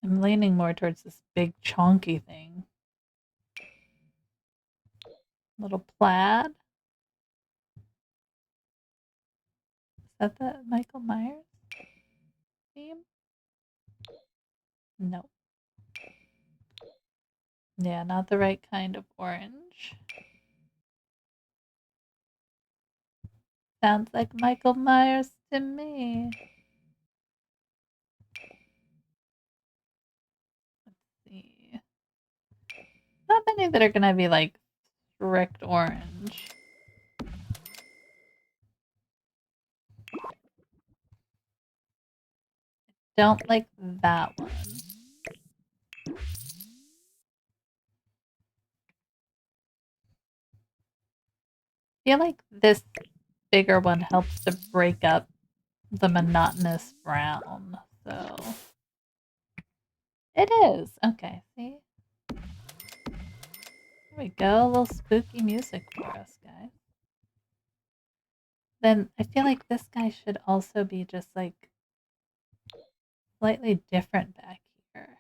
I'm leaning more towards this big chonky thing. Little plaid. Is that the Michael Myers theme? No. Yeah, not the right kind of orange. Sounds like Michael Myers to me. Let's see. Not many that are gonna be like strict orange. Don't like that one. I feel like this bigger one helps to break up the monotonous brown. So it is. Okay, see? There we go. A little spooky music for us, guys. Then I feel like this guy should also be just like slightly different back here.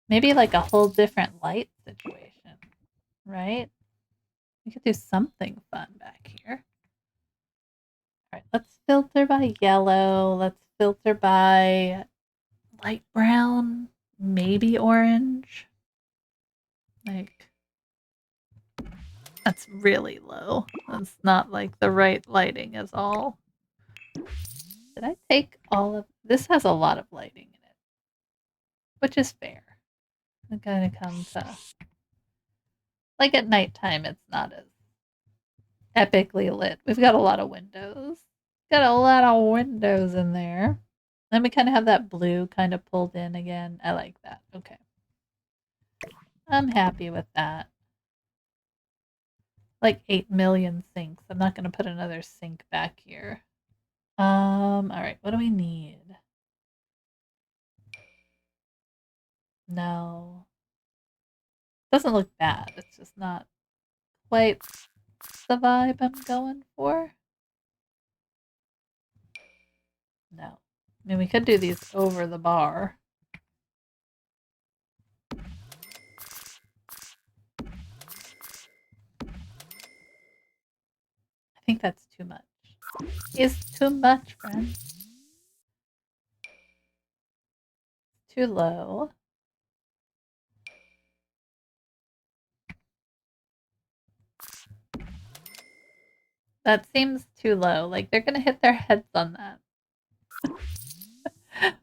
Maybe like a whole different light situation, right? We could do something fun back here. All right, let's filter by yellow. Let's filter by light brown, maybe orange. Like, that's really low. That's not like the right lighting at all. Did I take all of this? Has a lot of lighting in it, which is fair. I'm gonna come to like at nighttime, it's not as epically lit. We've got a lot of windows. Got a lot of windows in there. Then we kind of have that blue kind of pulled in again. I like that. Okay. I'm happy with that. Like 8 million sinks. I'm not going to put another sink back here. All right. What do we need? No. Doesn't look bad. It's just not quite the vibe I'm going for. No. I mean, we could do these over the bar. I think that's too much. It's too much, friend. Too low. That seems too low. Like, they're gonna hit their heads on that.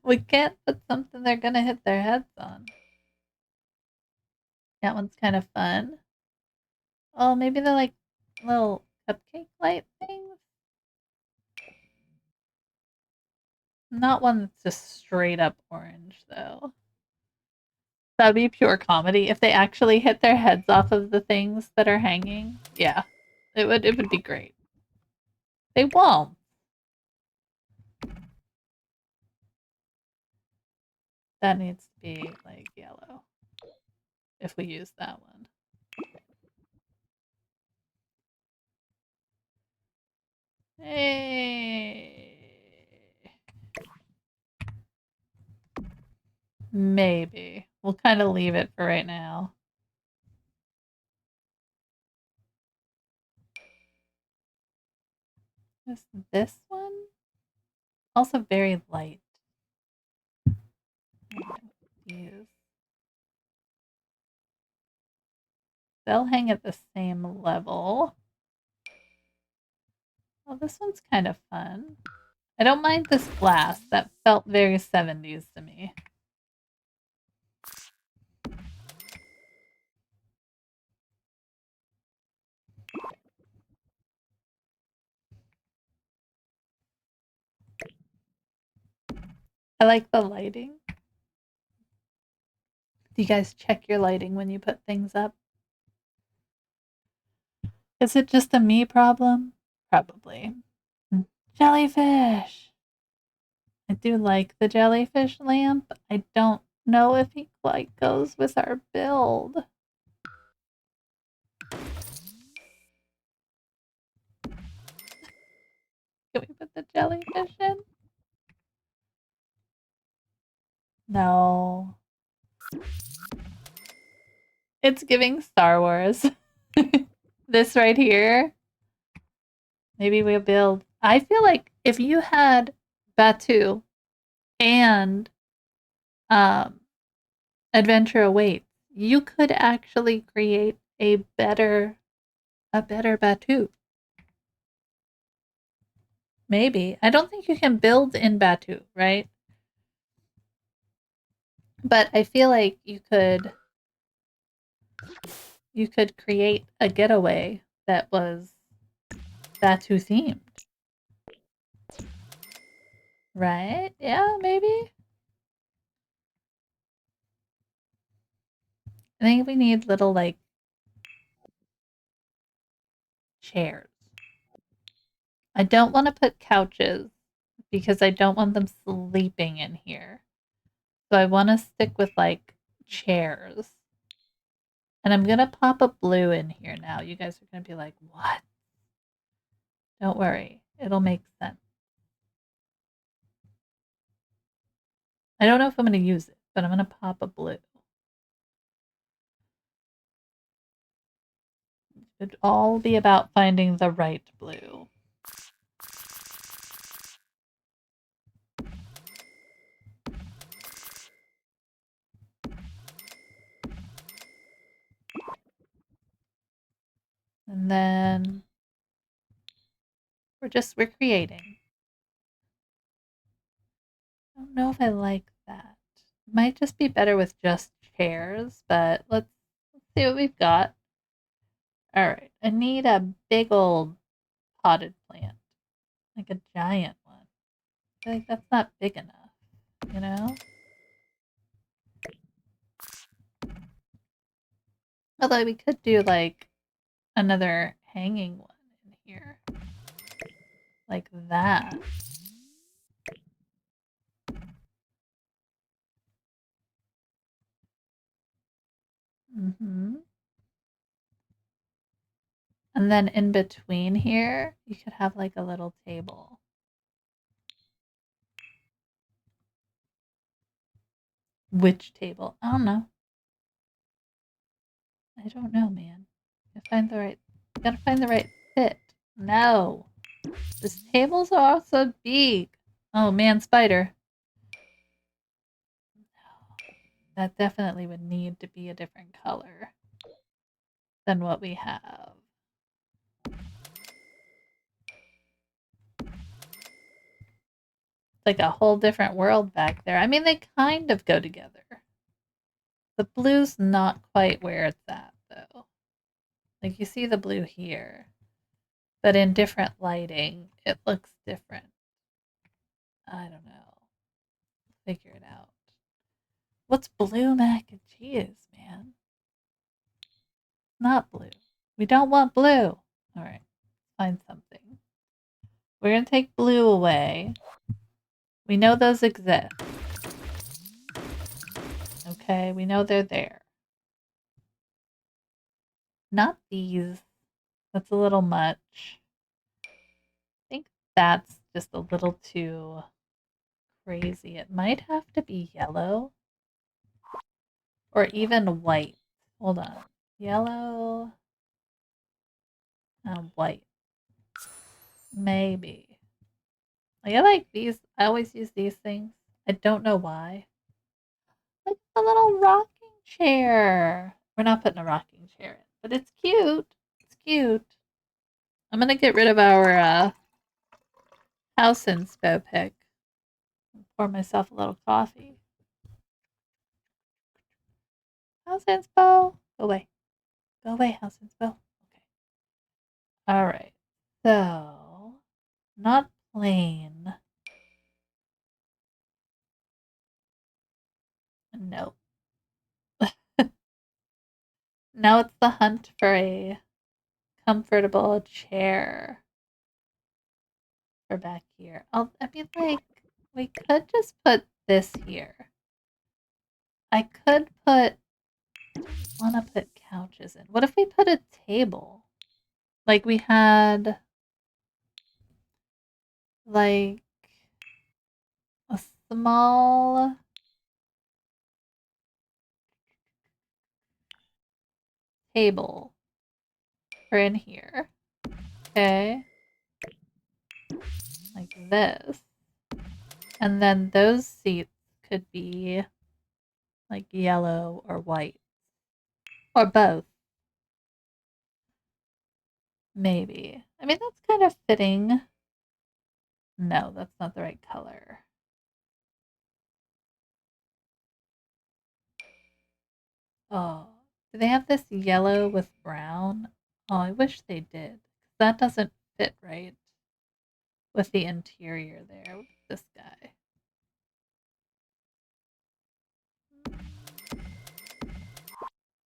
We can't put something they're gonna hit their heads on. That one's kind of fun. Oh, maybe they're like little cupcake light things? Not one that's just straight up orange, though. That'd be pure comedy if they actually hit their heads off of the things that are hanging. Yeah, it would be great. They won't. That needs to be like yellow if we use that one. Hey. Maybe. We'll kind of leave it for right now. Is this one? Also very light. These. They'll hang at the same level. Oh, this one's kind of fun. I don't mind this glass. That felt very 70s to me. I like the lighting. Do you guys check your lighting when you put things up? Is it just a me problem? Probably. Jellyfish! I do like the jellyfish lamp. I don't know if he quite goes with our build. Can we put the jellyfish in? No. It's giving Star Wars. This right here. Maybe we'll build. I feel like if you had Batu and Adventure Awaits, you could actually create a better Batu. Maybe. I don't think you can build in Batu, right? But I feel like you could create a getaway that was Batu themed. Right? Yeah, maybe. I think we need little like chairs. I don't want to put couches because I don't want them sleeping in here. So I want to stick with like chairs. And I'm going to pop a blue in here now. You guys are going to be like, what? Don't worry. It'll make sense. I don't know if I'm going to use it, but I'm going to pop a blue. It'd all be about finding the right blue. And then we're creating. I don't know if I like that. It might just be better with just chairs, but let's see what we've got. All right, I need a big old potted plant, like a giant one. I feel like that's not big enough, you know? Although we could do like another hanging one in here. Like that. Mm-hmm. And then in between here, you could have like a little table. Which table? I don't know. I don't know, man. Gotta find the right fit. No. This tables are also big. Oh man, spider. That definitely would need to be a different color than what we have. It's like a whole different world back there. I mean, they kind of go together. The blue's not quite where it's at, though. Like, you see the blue here, but in different lighting, it looks different. I don't know. Figure it out. What's blue mac and cheese, man? Not blue. We don't want blue. All right, find something. We're going to take blue away. We know those exist. Okay, we know they're there. Not these. That's a little much. I think that's just a little too crazy. It might have to be yellow or even white. Hold on. Yellow and white. Maybe. Like, I like these. I always use these things. I don't know why. Like a little rocking chair. We're not putting a rocking chair in, but it's cute. It's cute. I'm gonna get rid of our house inspo pick. Pour myself a little coffee. House inspo. Go away. Go away, house inspo. Okay. All right. So, not plain. Nope. Now it's the hunt for a comfortable chair for back here. I mean, like, we could just put this here. I could put. I don't want to put couches in. What if we put a table? Like we had, like a small table for in here. Okay, like this. And then those seats could be like yellow or white or both. Maybe. I mean, that's kind of fitting. No, that's not the right color. Oh, do they have this yellow with brown? Oh, I wish they did. That doesn't fit right with the interior there. Look at this guy.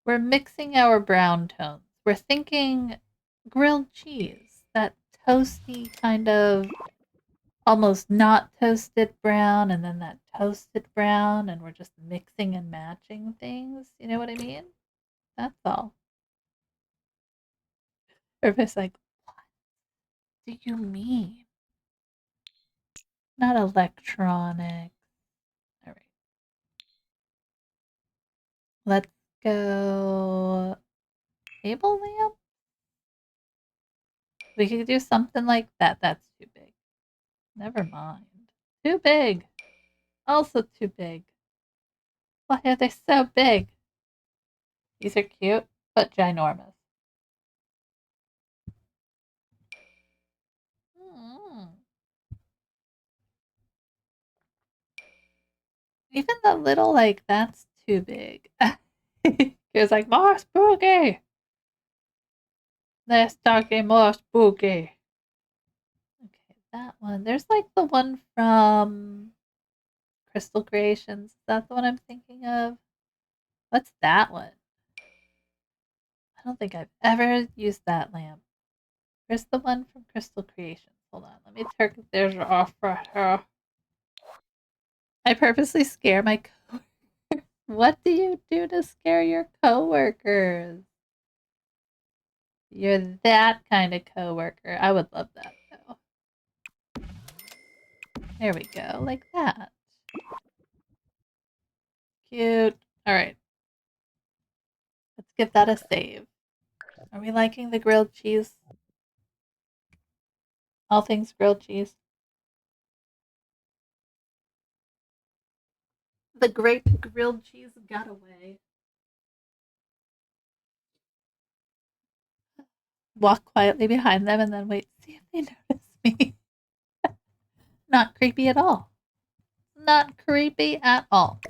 We're mixing our brown tones. We're thinking grilled cheese, that toasty kind of almost not toasted brown, and then that toasted brown, and we're just mixing and matching things. You know what I mean? That's all. Everybody's like, what do you mean? Not electronic. All right. Let's go table lamp. We could do something like that. That's too big. Never mind. Too big. Also too big. Why are they so big? These are cute, but ginormous. Mm. Even the little, like, that's too big. It's like, more spooky. Let's talk more spooky. Okay, that one. There's like the one from Crystal Creations. Is that the one I'm thinking of? What's that one? I don't think I've ever used that lamp. Where's the one from Crystal Creations? Hold on, let me turn this off for her. I purposely scare my coworkers. What do you do to scare your coworkers? You're that kind of coworker. I would love that though. There we go, like that. Cute. All right. Let's give that a save. Are we liking the grilled cheese? All things grilled cheese. The great grilled cheese getaway. Walk quietly behind them and then wait to see if they notice me. Not creepy at all. Not creepy at all.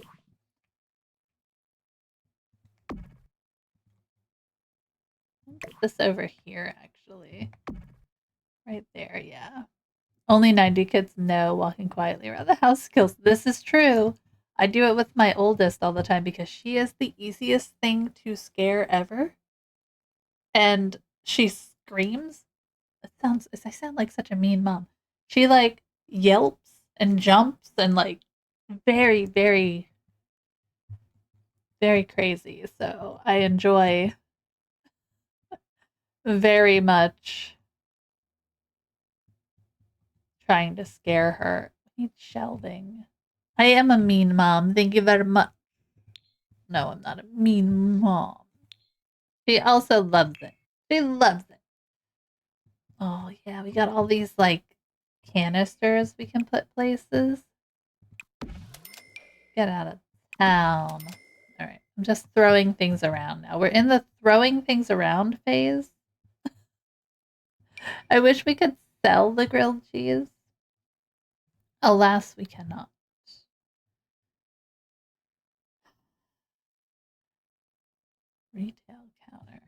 Put this over here, actually. Right there, yeah. Only 90 kids know walking quietly around the house skills. This is true. I do it with my oldest all the time because she is the easiest thing to scare ever. And she screams. I sound like such a mean mom. She like yelps and jumps and like very, very, very crazy. So I enjoy very much trying to scare her. I need shelving. I am a mean mom. Thank you very much. No, I'm not a mean mom. She also loves it. She loves it. Oh, yeah, we got all these like canisters we can put places. Get out of town. All right, I'm just throwing things around now. We're in the throwing things around phase. I wish we could sell the grilled cheese. Alas, we cannot. Retail counter.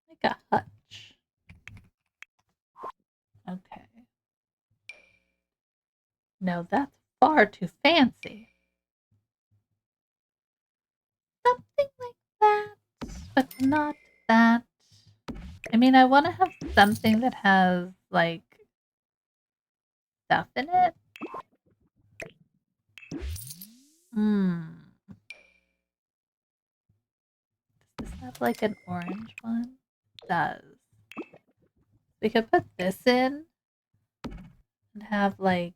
Like a hutch. Okay. No, that's far too fancy. Something like that, but not that. I mean, I want to have something that has like stuff in it. Hmm. Does this have like an orange one? It does. We could put this in and have like.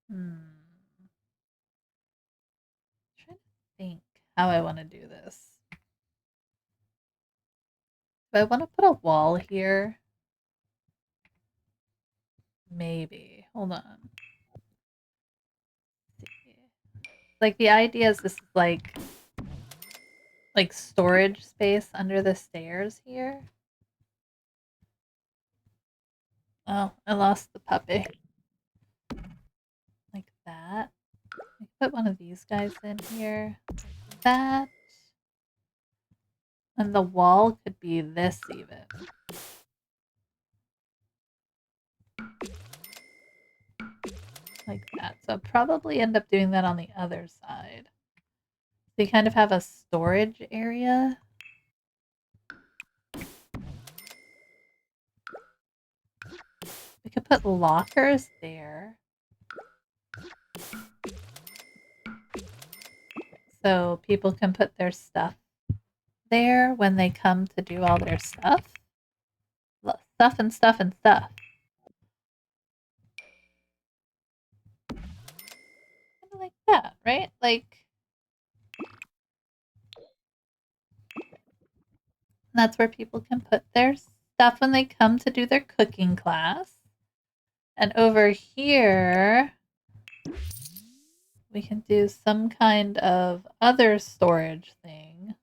I'm trying to think how I want to do this. Do I want to put a wall here? Maybe. Hold on. Like the idea is this is like storage space under the stairs here. Oh, I lost the puppy. Like that. I put one of these guys in here. Like that. And the wall could be this even. Like that. So I'll probably end up doing that on the other side. So you kind of have a storage area. We could put lockers there. So people can put their stuff there when they come to do all their stuff. Stuff and stuff and stuff. Kind of like that, right? Like that's where people can put their stuff when they come to do their cooking class. And over here, we can do some kind of other storage thing.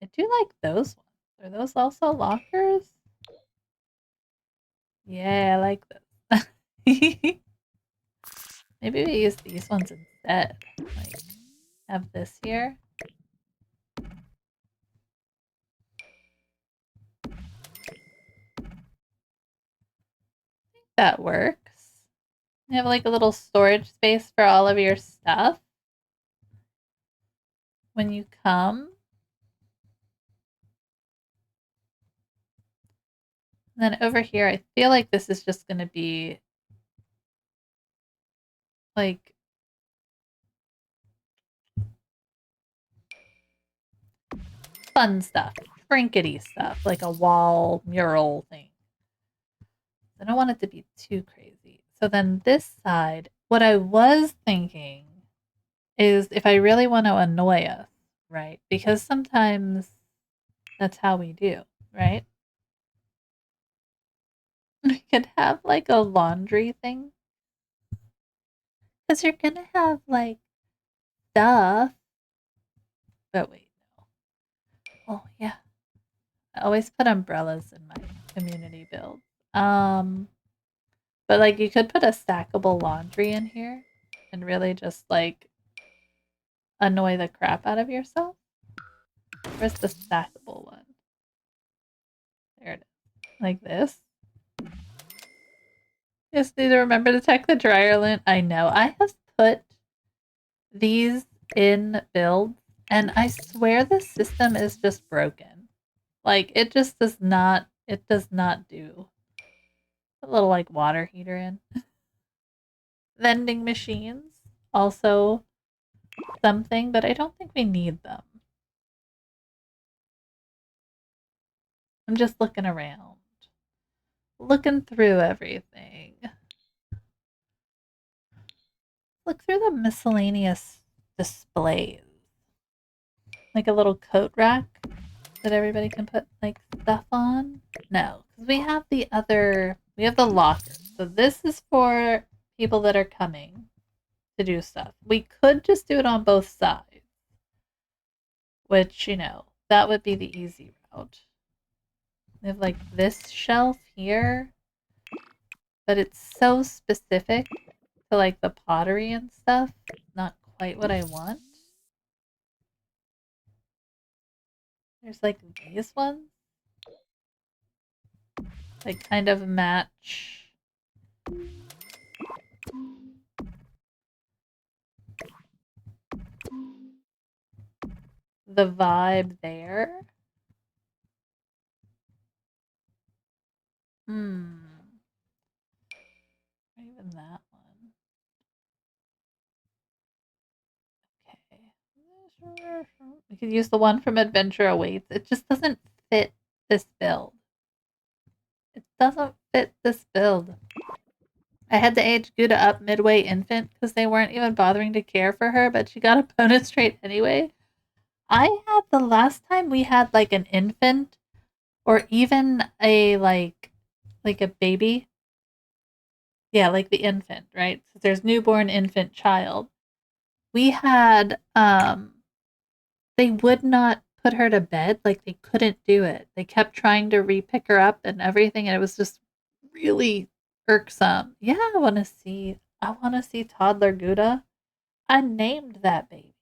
I do like those ones. Are those also lockers? Yeah, I like those. Maybe we use these ones instead. Like, have this here. I think that works. You have like a little storage space for all of your stuff. when you come. And then over here, I feel like this is just going to be like fun stuff, trinkety stuff, like a wall mural thing. I don't want it to be too crazy. So then this side, what I was thinking is if I really want to annoy us, right? Because sometimes that's how we do, right? We could have like a laundry thing. Because you're going to have like stuff. But wait, no. Oh, yeah. I always put umbrellas in my community build. But like you could put a stackable laundry in here and really just like annoy the crap out of yourself. Where's the stackable one? There it is. Like this. Just need to remember to check the dryer lint. I know. I have put these in builds and I swear the system is just broken. Like it just does not do. A little like water heater in. Vending machines also something, but I don't think we need them. I'm just looking around. Looking through everything. Look through the miscellaneous displays. Like a little coat rack that everybody can put like stuff on. No, because we have the locker. So this is for people that are coming to do stuff. We could just do it on both sides, which, that would be the easy route. We have like this shelf here, but it's so specific to like the pottery and stuff. Not quite what I want. There's like these ones. Like kind of match the vibe there. Or even that one. Okay. We could use the one from Adventure Awaits. It just doesn't fit this build. It doesn't fit this build. I had to age Gouda up midway infant because they weren't even bothering to care for her, but she got a bonus trait anyway. I had the last time we had like an infant or even a like a baby. Yeah, like the infant, right? So there's newborn, infant, child. We had they would not put her to bed, like they couldn't do it. They kept trying to re-pick her up and everything and it was just really irksome. Yeah, I want to see toddler Gouda. I named that baby.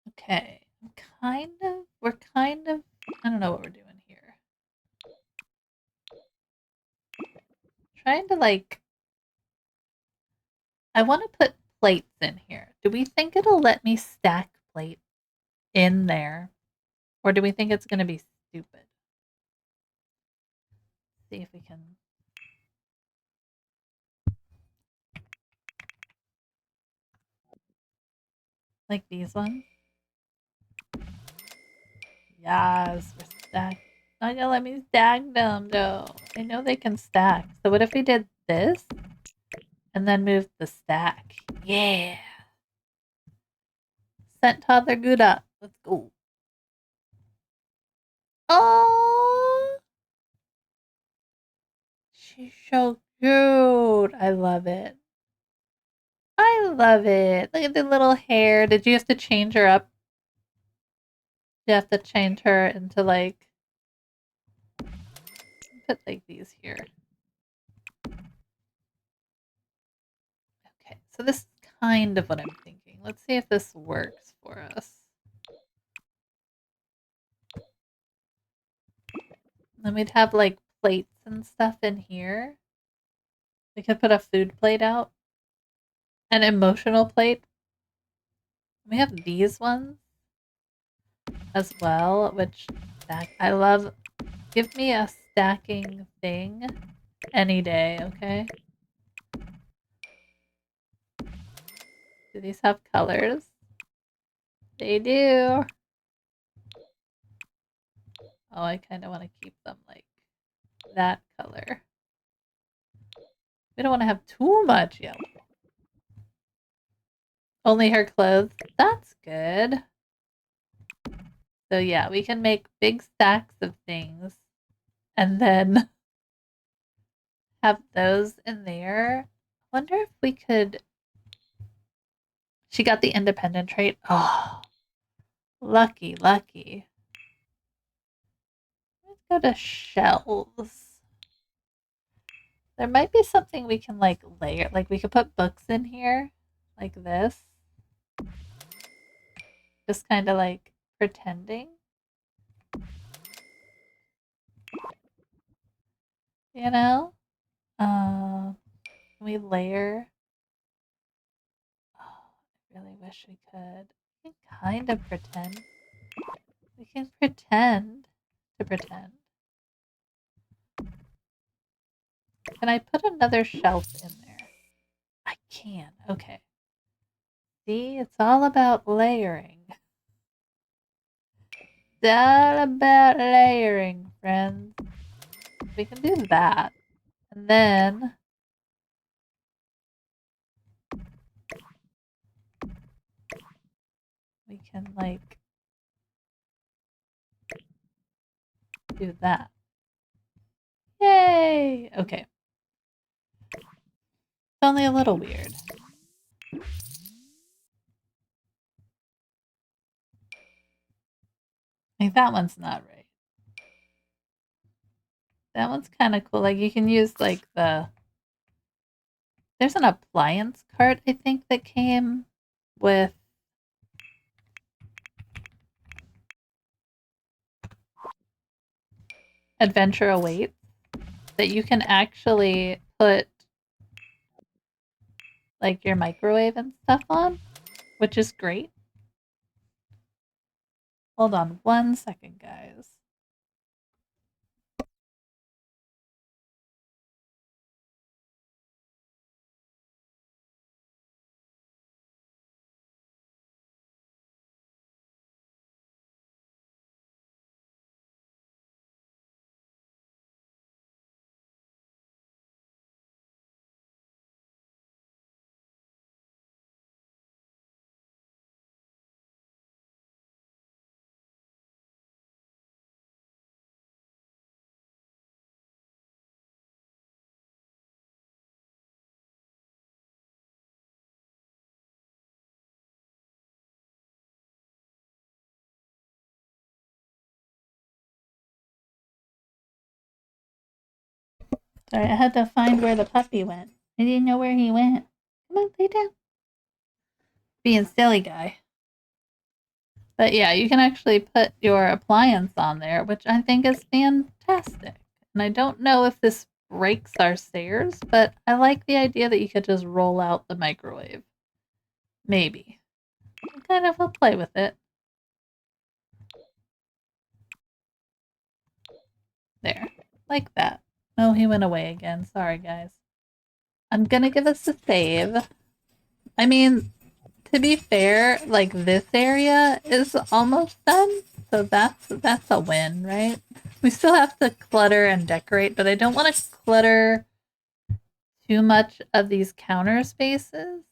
Okay. We're kind of I don't know what we're doing here. Trying to like I want to put plates in here. Do we think it'll let me stack plates in there? Or do we think it's going to be stupid? See if we can. Like these ones? Yes, we're stacked. Not gonna let me stack them though. I know they can stack. So what if we did this and then moved the stack? Yeah. Sent toddler Gouda. Let's go. Oh, she's so cute. I love it. I love it. Look at the little hair. Did you have to change her up? You have to change her into like put like these here. Okay, so this is kind of what I'm thinking. Let's see if this works for us. Then we'd have like plates and stuff in here. We could put a food plate out, an emotional plate. We have these ones as well, which I love. Give me a stacking thing any day, okay? Do these have colors? They do. Oh, I kind of want to keep them like that color. We don't want to have too much yellow. Only her clothes. That's good. So yeah, we can make big stacks of things and then have those in there. I wonder if we could. She got the independent trait. Oh, lucky, lucky. Let's go to shelves. There might be something we can like layer. Like we could put books in here like this. Just kind of like pretending. You know? Can we layer? Oh, I really wish we could. We can kind of pretend. We can pretend to pretend. Can I put another shelf in there? I can. Okay. See, it's all about layering. It's all about layering, friends. We can do that. And then we can like do that. Yay! Okay. It's only a little weird. Like that one's not right. That one's kind of cool. Like you can use like there's an appliance cart I think that came with Adventure Awaits that you can actually put like your microwave and stuff on, which is great. Hold on 1 second, guys. Sorry, I had to find where the puppy went. I didn't know where he went. Come on, lay down. Being silly guy. But yeah, you can actually put your appliance on there, which I think is fantastic. And I don't know if this breaks our stairs, but I like the idea that you could just roll out the microwave. Maybe. Kind of will play with it. There. Like that. Oh, he went away again. Sorry, guys. I'm gonna give us a save. I mean, to be fair, like this area is almost done, so that's a win, right? We still have to clutter and decorate, but I don't want to clutter too much of these counter spaces.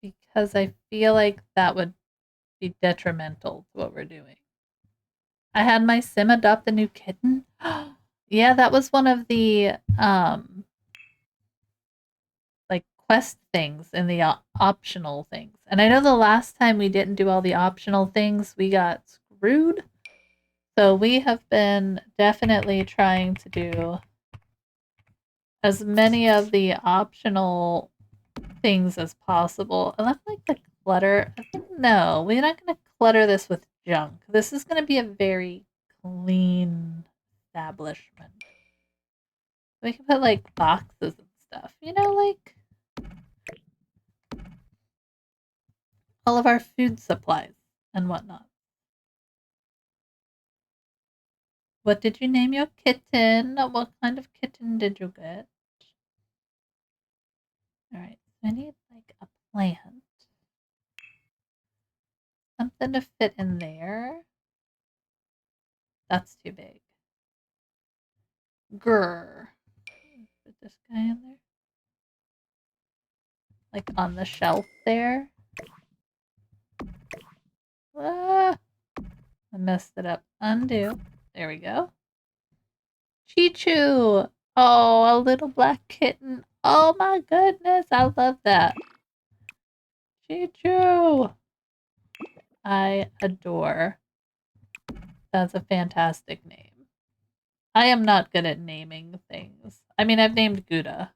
Because I feel like that would be detrimental to what we're doing. I had my sim adopt a new kitten. Yeah, that was one of the like quest things in the optional things. And I know the last time we didn't do all the optional things, we got screwed. So we have been definitely trying to do as many of the optional things as possible. And I like the clutter. I think No, we're not going to clutter this with junk. This is going to be a very clean establishment. We can put like boxes and stuff, like all of our food supplies and whatnot. What did you name your kitten? What kind of kitten did you get? All right, so I need like a plant. Something to fit in there. That's too big. Grr. Put this guy in there. Like on the shelf there. Ah, I messed it up. Undo. There we go. Chichu. Oh, a little black kitten. Oh my goodness. I love that. Chichu. I adore. That's a fantastic name. I am not good at naming things. I mean, I've named Gouda.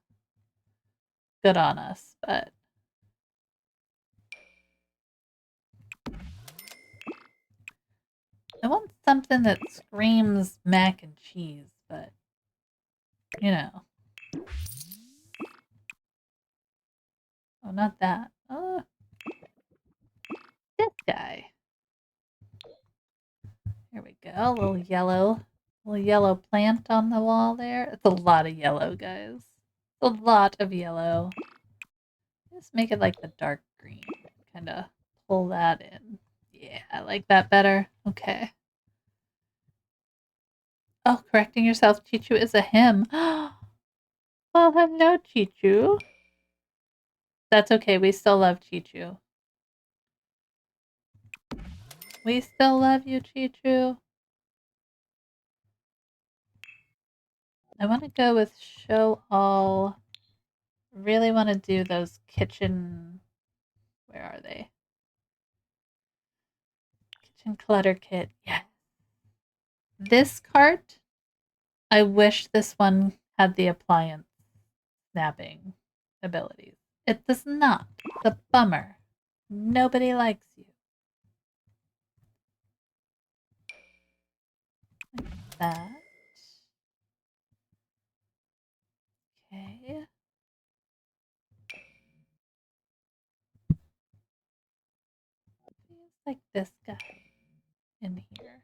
Good on us, but I want something that screams mac and cheese, but Oh, not that. Oh, this guy. Here we go. A little yellow plant on the wall there. It's a lot of yellow, guys. It's a lot of yellow. Just make it like the dark green. Kind of pull that in. Yeah, I like that better. Okay. Oh, correcting yourself. Chichu is a him. Well, hello, Chichu. That's okay. We still love Chichu. We still love you, Chichu. I want to go with show all. Really want to do those kitchen. Where are they? Kitchen clutter kit. Yeah. This cart, I wish this one had the appliance snapping abilities. It does not. It's a bummer. Nobody likes you. Like that. Okay. Feels like this guy in here.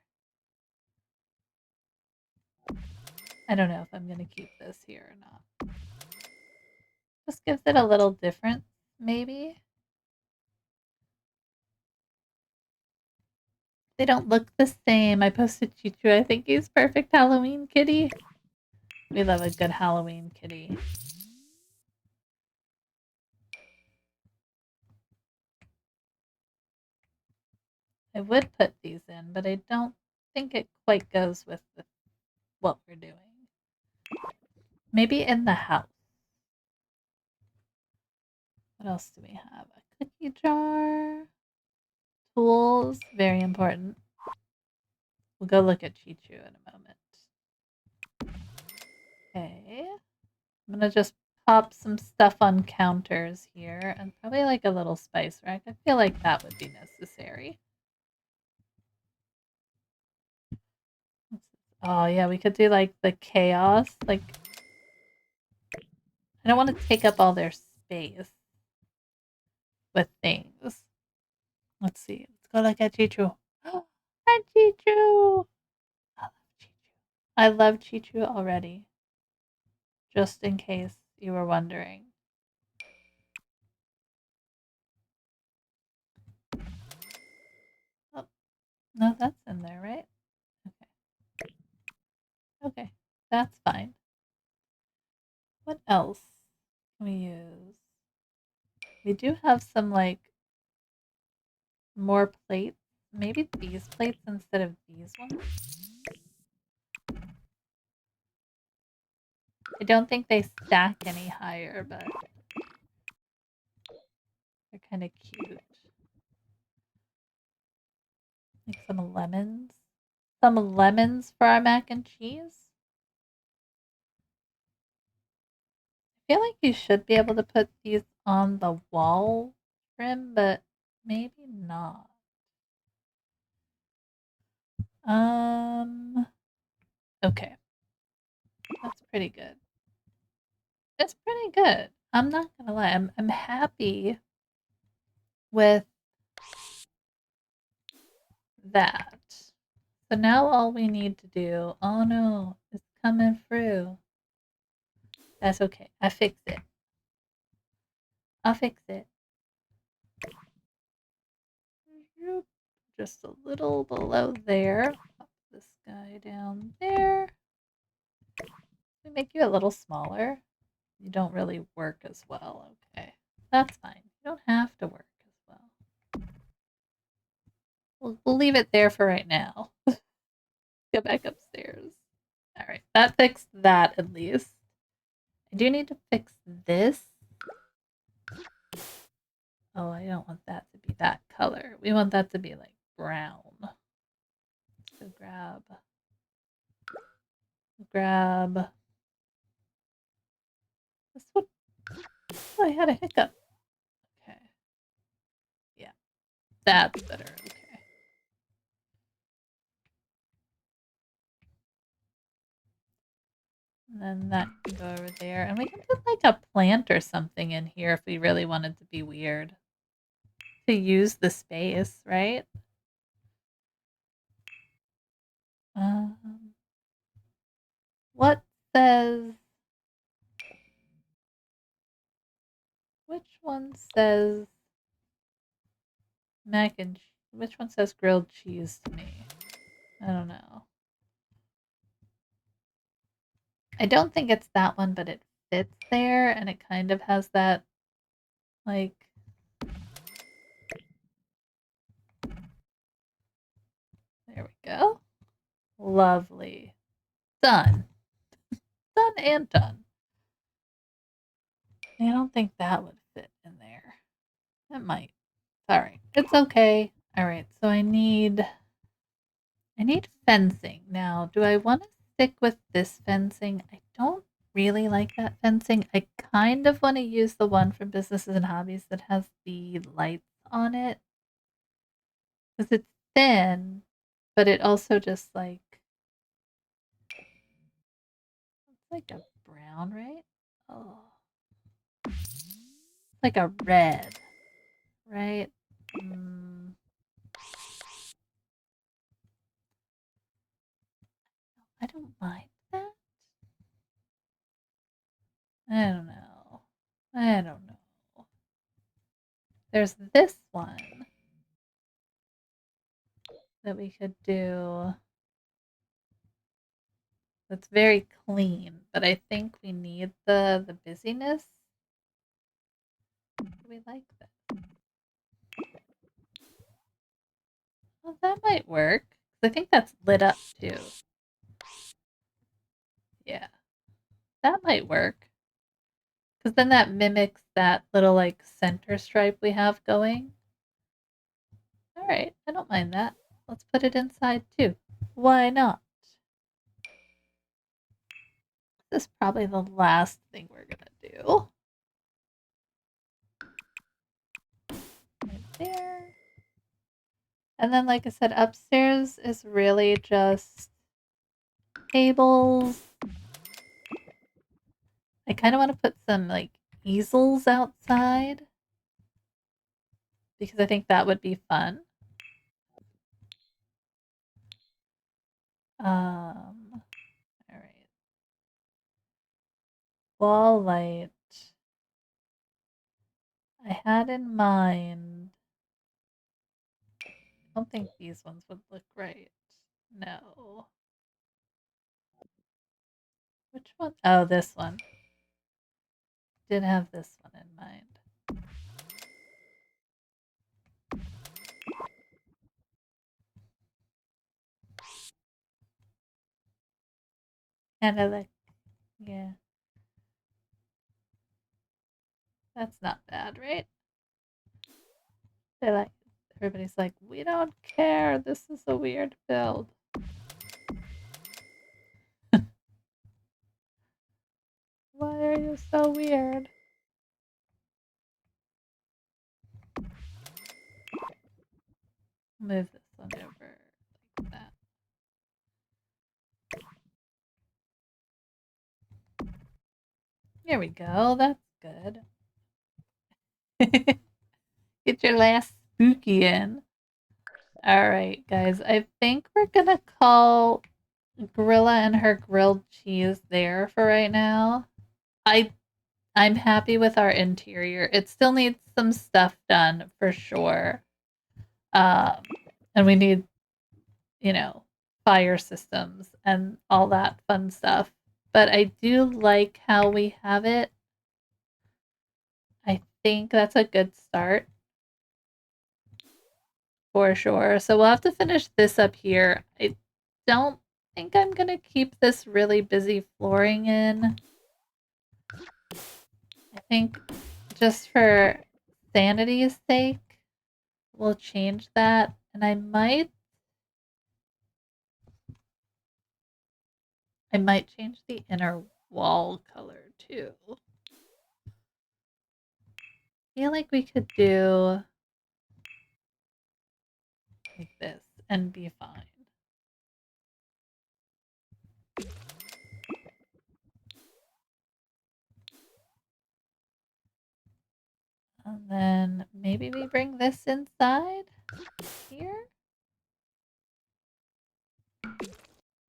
I don't know if I'm going to keep this here or not. Just gives it a little difference, maybe. They don't look the same. I posted Chichu. I think he's perfect Halloween kitty. We love a good Halloween kitty. I would put these in, but I don't think it quite goes with what we're doing. Maybe in the house. What else do we have? A cookie jar. Tools, very important. We'll go look at Chichu in a moment. Okay. I'm going to just pop some stuff on counters here and probably like a little spice rack. I feel like that would be necessary. Oh, yeah, we could do like the chaos. Like, I don't want to take up all their space with things. Let's see. Let's go look at Chichu. Hi, Chichu. I love Chichu. I love Chichu already. Just in case you were wondering. Oh, no, that's in there, right? Okay. Okay. That's fine. What else can we use? We do have some, like, more plates. Maybe these plates instead of these ones? I don't think they stack any higher, but they're kind of cute. Like some lemons. Some lemons for our mac and cheese. I feel like you should be able to put these on the wall trim, but maybe not. Okay. That's pretty good. It's pretty good. I'm not gonna lie. I'm happy with that. So now all we need to do, oh no, it's coming through. That's okay. I fix it. I'll fix it. Just a little below there. Pop this guy down there. We make you a little smaller. You don't really work as well. Okay. That's fine. You don't have to work as well. We'll leave it there for right now. Go back upstairs. All right. That fixed that at least. I do need to fix this. Oh, I don't want that to be that color. We want that to be like brown. Let's go grab this one. Oh, I had a hiccup. Okay. Yeah. That's better. Okay. And then that can go over there. And we can put like a plant or something in here if we really wanted to be weird. To use the space, right? Um, what says... Which one says mac and cheese? Which one says grilled cheese to me? I don't know. I don't think it's that one, but it fits there, and it kind of has that, like... There we go. Lovely. Done. Done and done. I don't think that would fit in there. It might. Alright. It's okay. Alright, so I need fencing. Now, do I want to stick with this fencing? I don't really like that fencing. I kind of want to use the one from Businesses and Hobbies that has the lights on it. Because it's thin, but it also just it's like a brown, right? Oh, like a red, right? Mm, I don't mind that. I don't know. I don't know. There's this one that we could do that's very clean, but I think we need the busyness. Do we like that? Well, that might work. I think that's lit up too. Yeah, that might work. Because then that mimics that little like center stripe we have going. All right, I don't mind that. Let's put it inside too. Why not? This is probably the last thing we're gonna do. Right there. And then, like I said, upstairs is really just tables. I kind of want to put some like easels outside because I think that would be fun. All right. Wall light. I had in mind. I don't think these ones would look right. No. Which one? Oh, this one. Did have this one in mind. And I like, yeah. That's not bad, right? They're like, everybody's like, we don't care. This is a weird build. Why are you so weird? Move this one over like that. There we go. That's good. Get your last spooky in. All right, guys. I think we're gonna call Grilla and her grilled cheese there for right now. I'm happy with our interior. It still needs some stuff done for sure. And we need, you know, fire systems and all that fun stuff. But I do like how we have it. I think that's a good start. For sure. So we'll have to finish this up here. I don't think I'm going to keep this really busy flooring in. I think just for sanity's sake, we'll change that. And I might change the inner wall color too. I feel like we could do like this and be fine. And then maybe we bring this inside here.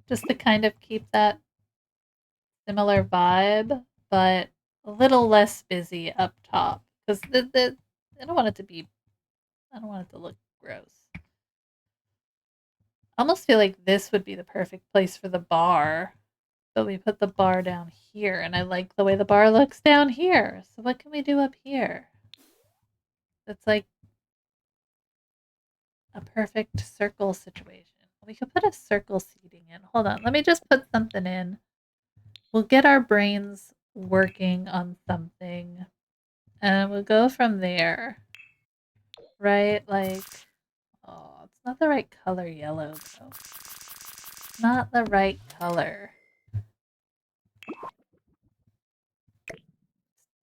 Just to kind of keep that similar vibe, but a little less busy up top. Because I don't want it to be, I don't want it to look gross. I almost feel like this would be the perfect place for the bar. But we put the bar down here, and I like the way the bar looks down here. So what can we do up here? It's like a perfect circle situation. We could put a circle seating in. Hold on, let me just put something in. We'll get our brains working on something, and we'll go from there. Right? Like, oh, it's not the right color yellow, though. Not the right color.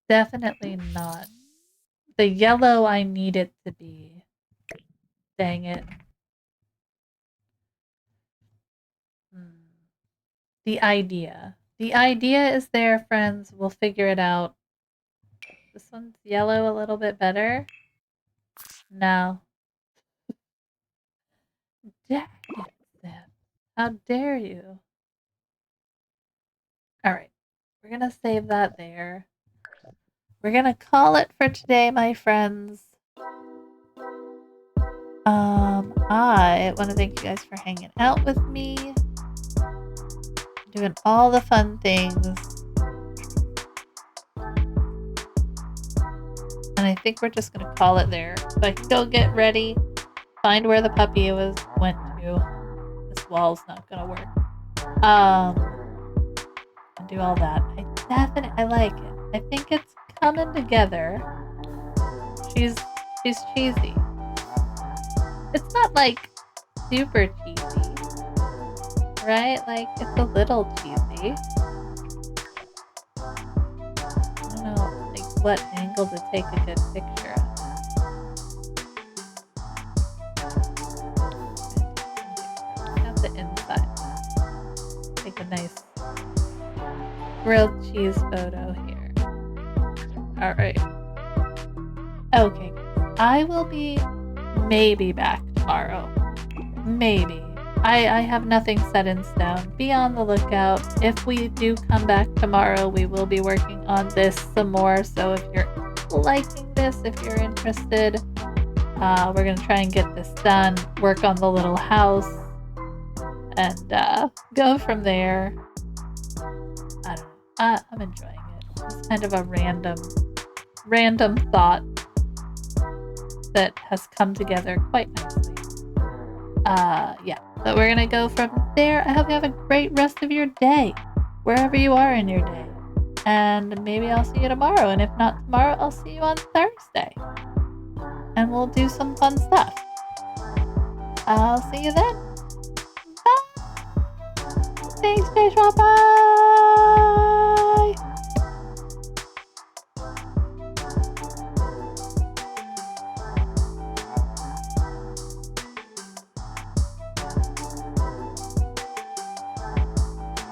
Definitely not. The yellow I need it to be. Dang it. The idea. The idea is there, friends. We'll figure it out. This one's yellow a little bit better. No. Dang it, Sam. How dare you? Alright. We're gonna save that there. We're gonna call it for today, my friends. I want to thank you guys for hanging out with me. Doing all the fun things. And I think we're just gonna call it there. So I can go get ready, find where the puppy went to. This wall's not gonna work. And do all that. I like it. I think it's coming together. She's cheesy. It's not like super cheesy, right? Like it's a little cheesy. I don't know, like what angle to take a good picture of. Have the inside. Take a nice grilled cheese photo here. All right. Okay, I will be maybe back tomorrow. Maybe. I have nothing set in stone. Be on the lookout. If we do come back tomorrow, we will be working on this some more. So if you're liking this, if you're interested, we're going to try and get this done, work on the little house, and go from there. I don't know. I'm enjoying it. It's kind of a random thought that has come together quite nicely. Yeah, but we're gonna go from there. I hope you have a great rest of your day, wherever you are in your day. And maybe I'll see you tomorrow. And if not tomorrow, I'll see you on Thursday. And we'll do some fun stuff. I'll see you then. Bye. Thanks, Joshua. Bye.